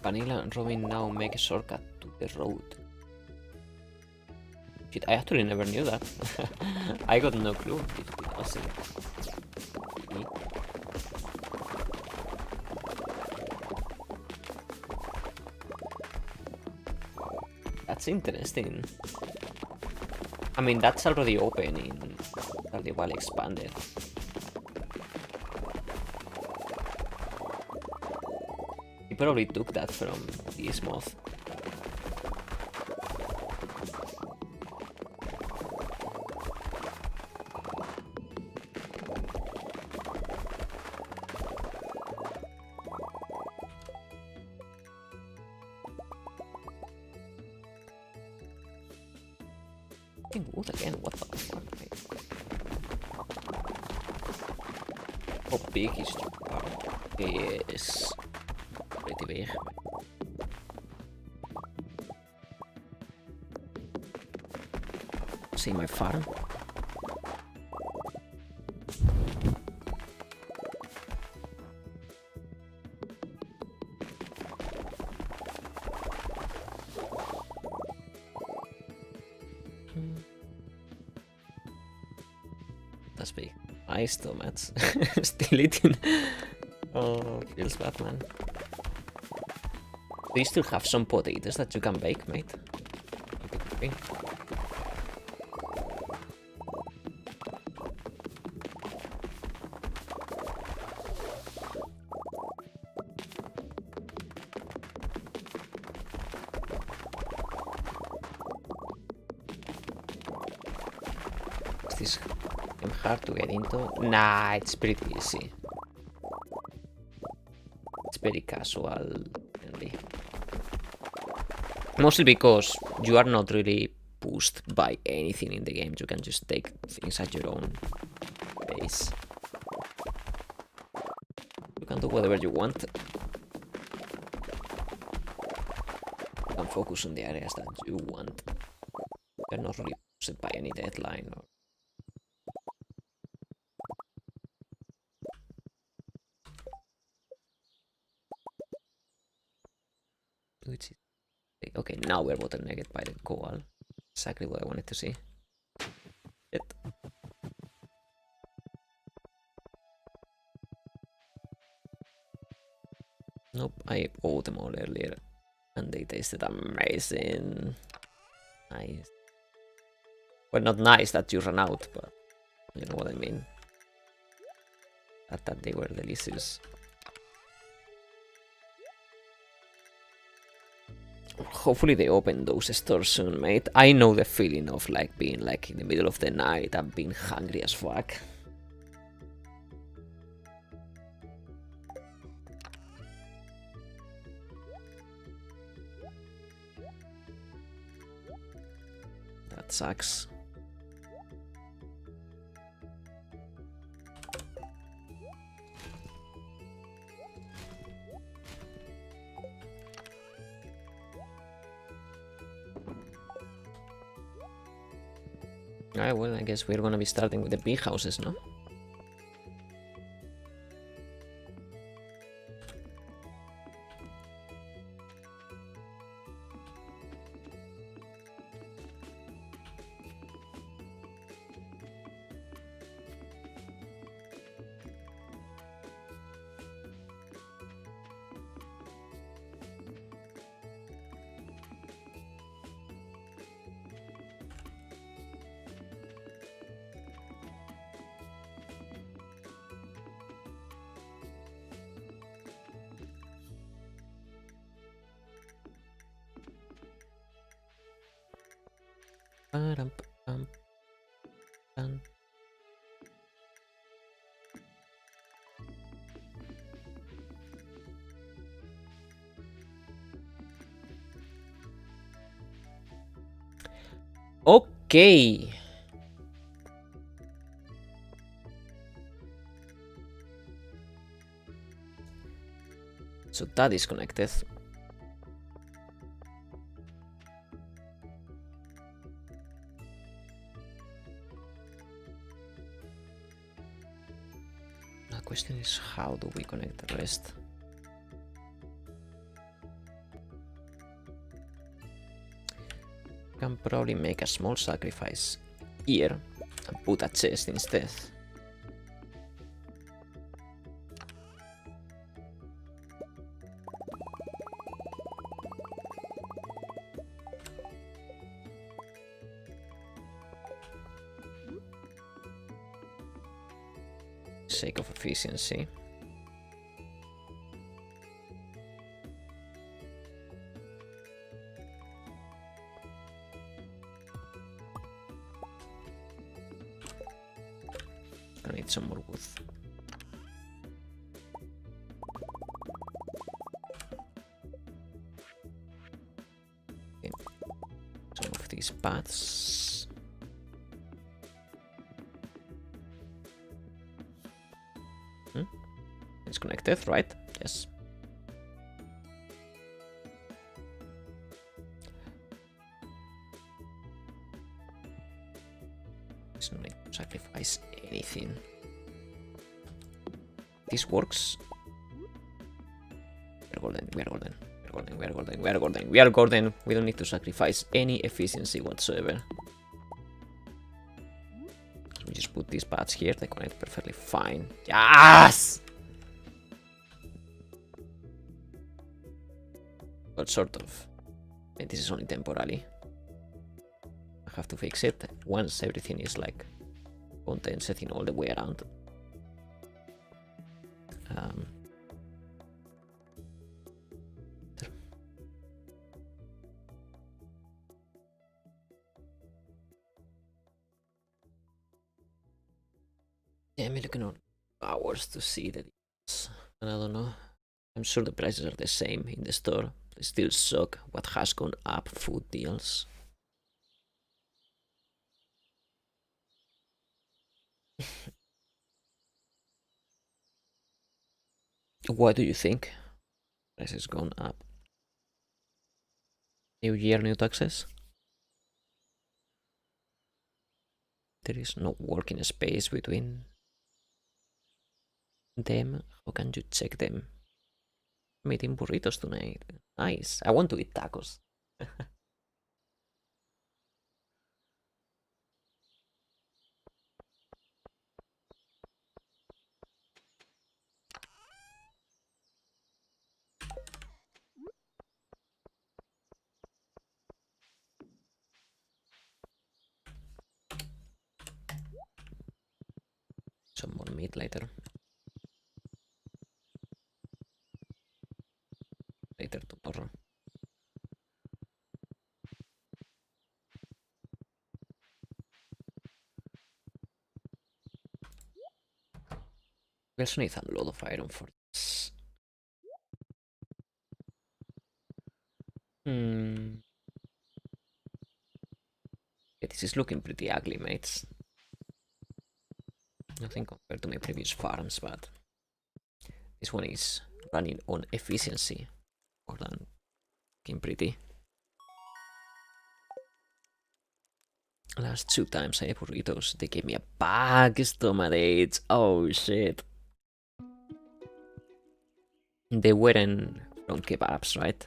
Vanilla and Robin now make a shortcut to the road. Shit, I actually never knew that. I got no clue. It was me. That's interesting. I mean, that's already open in Stardew Expanded. He probably took that from this mod. Wood again, what the fuck, mate? How big is the car? Yes. Pretty big. See my farm? That's big. Nice tomats. Still eating. Oh, feels bad, man. Do you still have some potatoes that you can bake, mate? Okay. Is this hard to get into? Nah, it's pretty easy. It's very casual. Mostly because you are not really pushed by anything in the game. You can just take things at your own pace. You can do whatever you want. You can focus on the areas that you want. You're not really pushed by any deadline or... Which is... Okay, now we're bottlenecked by the koal. Exactly what I wanted to see. Shit. Nope, I ate them all earlier. And they tasted amazing. Nice. Well, not nice that you ran out, but you know what I mean. That they were delicious. Hopefully they open those stores soon, mate. I know the feeling of like being like in the middle of the night and being hungry as fuck. That sucks. Alright, well, I guess we're gonna be starting with the big houses, no? Okay. So that is connected. The question is, how do we connect the rest? Can probably make a small sacrifice here and put a chest instead. Sake of efficiency. I need some more wood. Okay. Some of these paths. It's connected, right? Yes. There's no need to sacrifice anything. This works. We are golden, we are golden, we are golden, we are golden, we are golden, we are golden. We don't need to sacrifice any efficiency whatsoever. So we just put these paths here, they connect perfectly fine. Yes! But sort of. And this is only temporarily. I have to fix it once everything is like content setting all the way around. Yeah, I'm looking on hours to see the deals. And I don't know. I'm sure the prices are the same in the store. They still suck what has gone up food deals. What do you think? Prices gone up. New year, new taxes? There is no working space between them. How can you check them? I'm eating burritos tonight. Nice. I want to eat tacos. Some more meat later. Later tomorrow. We also need a lot of iron for this. Yeah, this is looking pretty ugly, mates. Nothing compared to my previous farms, but this one is running on efficiency more than looking pretty. Last 2 times I ate burritos, they gave me a bag of tomatoes. Oh shit. They weren't from kebabs, right?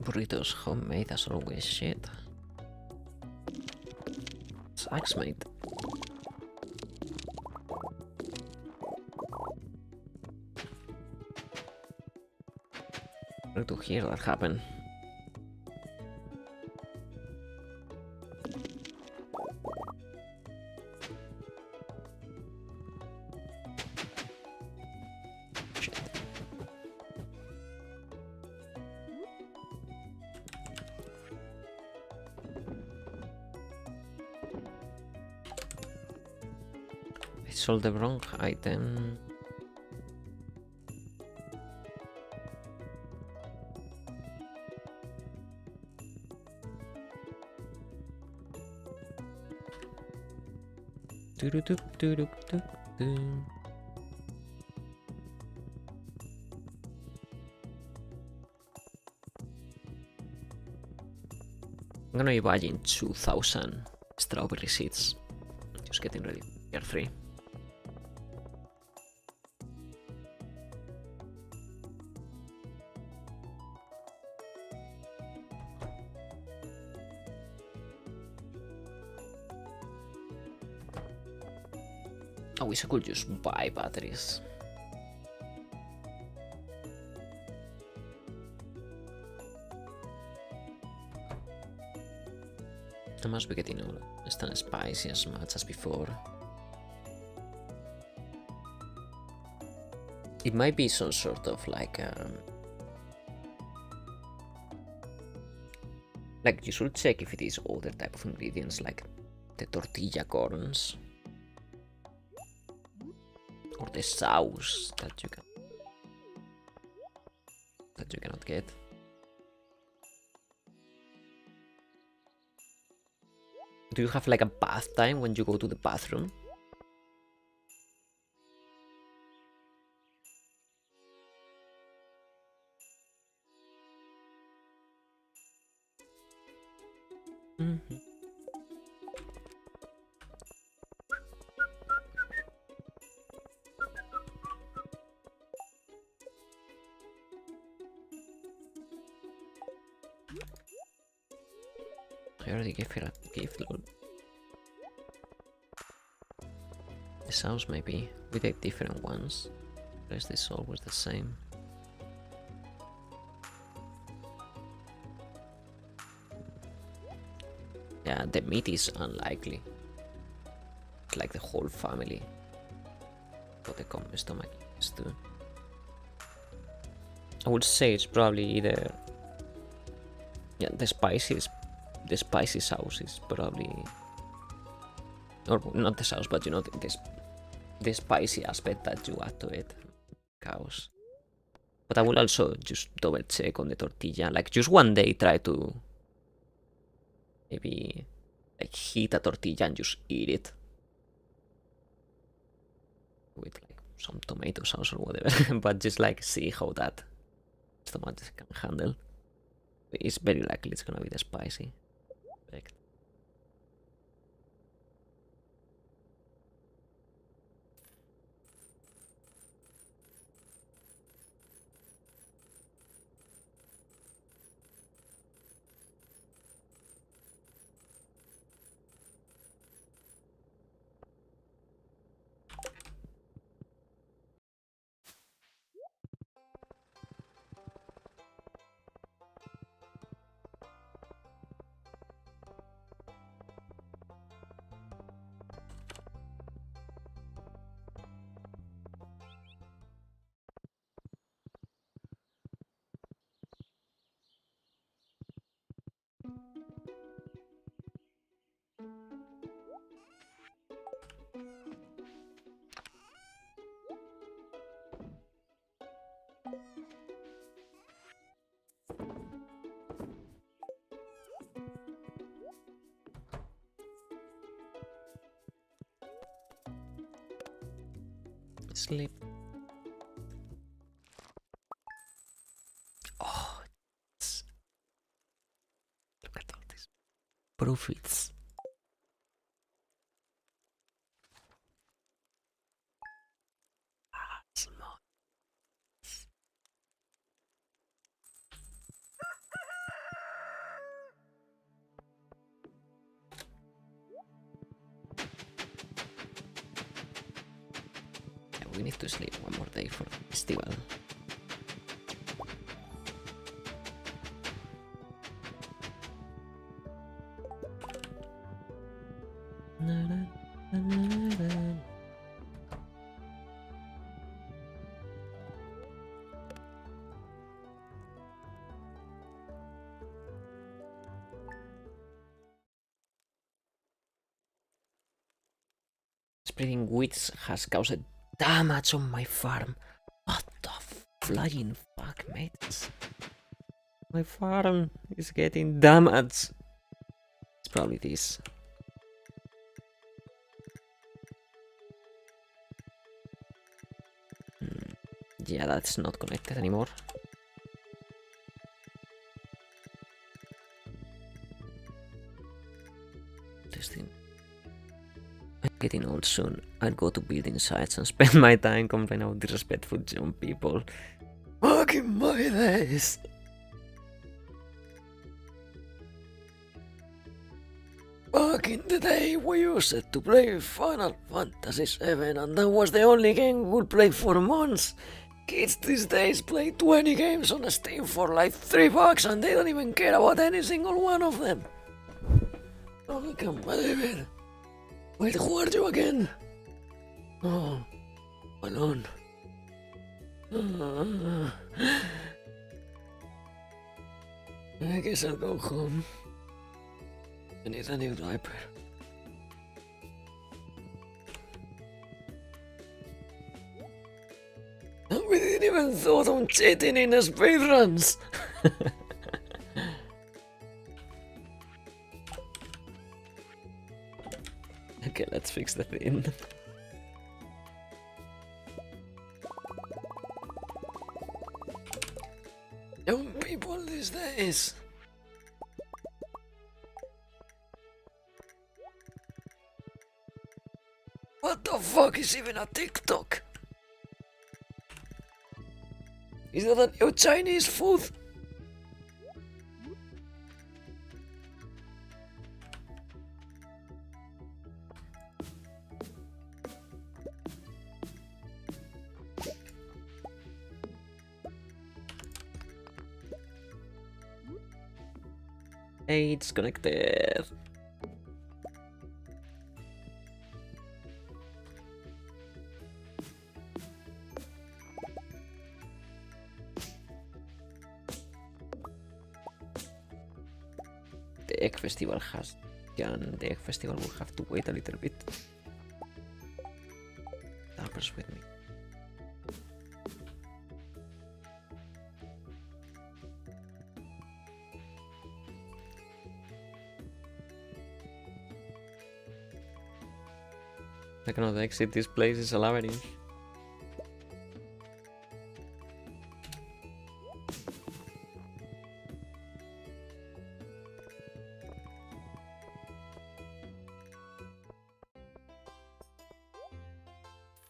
Burritos homemade as always, shit. Sucks, mate. To hear that happen. Shit. I sold the wrong item. I'm gonna be buying 2,000 strawberry seeds. Just getting ready. They're free. I wish I could just buy batteries. I must be getting almost as spicy as much as before. It might be some sort of like you should check if it is other type of ingredients like the tortilla corns or the sauce that you cannot get. Do you have like a bath time when you go to the bathroom? I already gave her a gift, lol. The sauce maybe. We take different ones. The rest is always the same. Yeah, the meat is unlikely. It's like the whole family. But the common stomach is too. I would say it's probably either... Yeah, the spicy sauce is probably... Or not the sauce, but you know, the spicy aspect that you add to it. Chaos. But I will also just double check on the tortilla. Like, just one day try to... Maybe... Like, heat a tortilla and just eat it. With, like, some tomato sauce or whatever. But just, like, see how that stomach can handle. It's very likely it's gonna be the spicy effect. Sleep. Oh, look at all these profits. Small. We need to sleep one more day for the festival. spreading weeds has caused damage on my farm. What the flying fuck, mate? My farm is getting damaged. It's probably this. Yeah, that's not connected anymore. This thing. I'm getting old soon. I'll go to building sites and spend my time complaining about disrespectful young people. Back in my days! Back in the day, we used to play Final Fantasy VII, and that was the only game we could play for months. Kids these days play 20 games on Steam for like $3 and they don't even care about any single one of them. Oh, I can't believe it. Wait, who are you again? Oh, alone. I guess I'll go home. I need a new diaper. And we didn't even thought on cheating in speedruns. Okay, let's fix the thing. Young people these days. What the fuck is even a TikTok? Is that a new Chinese food? Hey, it's connected. The egg festival has done. The egg festival will have to wait a little bit. Dappers with me. I cannot exit this place, it's a labyrinth.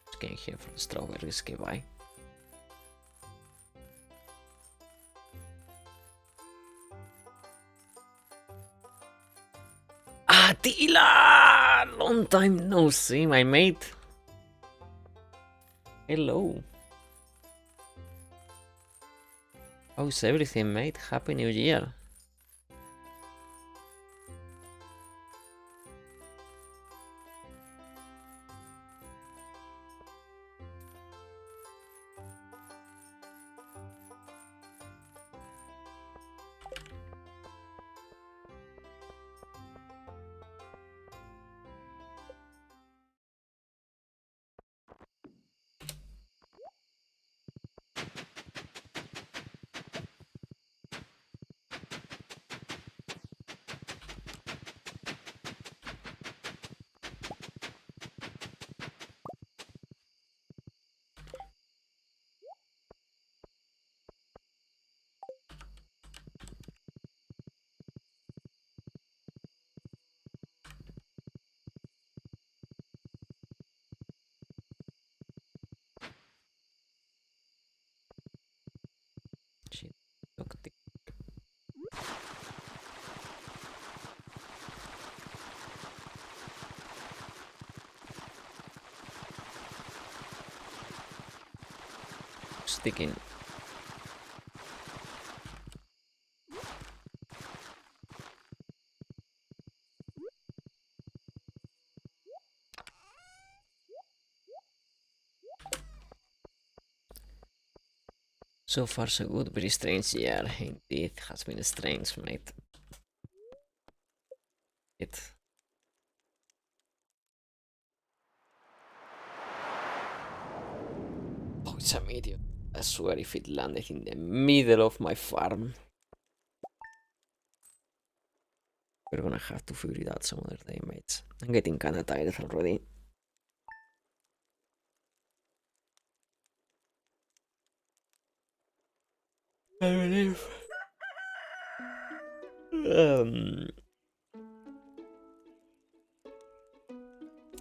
Just getting here for the strawberries, okay, bye. Attila! Long time no see, my mate. Hello. How's everything, mate? Happy New Year. Shit. Sticking. So far so good, very strange year. Indeed, has been strange, mate. It. It's a meteor. I swear if it landed in the middle of my farm. We're gonna have to figure it out some other day, mates. I'm getting kinda tired already. I believe.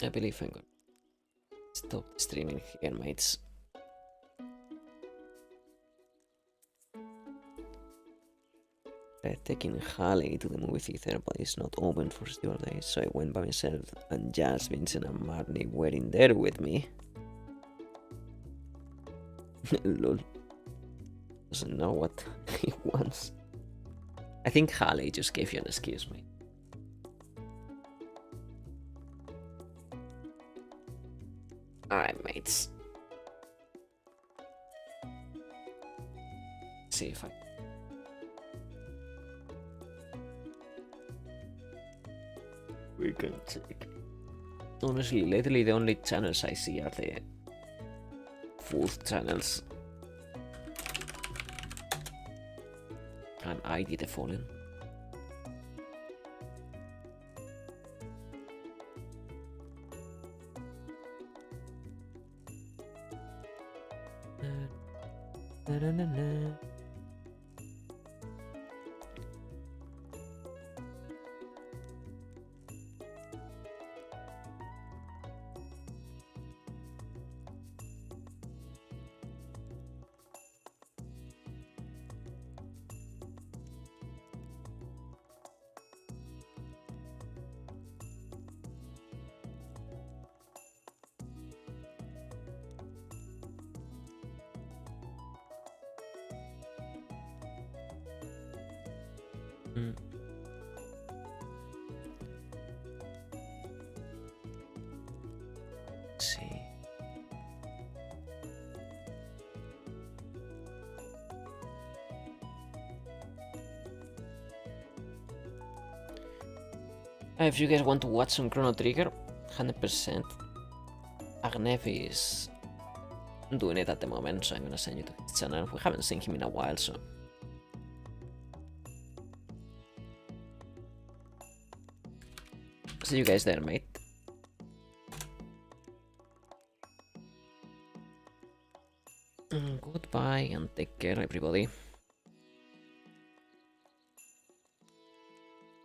I believe I'm gonna stop streaming here, mates. Taking Haley to the movie theater, but it's not open for several days, so I went by myself, and Jazz, Vincent, and Marnie were in there with me. Lol. Doesn't know what he wants. I think Haley just gave you an excuse, mate. Alright, mates. See if I... We can check. Honestly, lately the only channels I see are the food channels. And I did the fallen. See. If you guys want to watch some Chrono Trigger, 100%. Agnev is doing it at the moment, so I'm gonna send you to his channel. We haven't seen him in a while, so. See you guys there, mate. Goodbye and take care, everybody.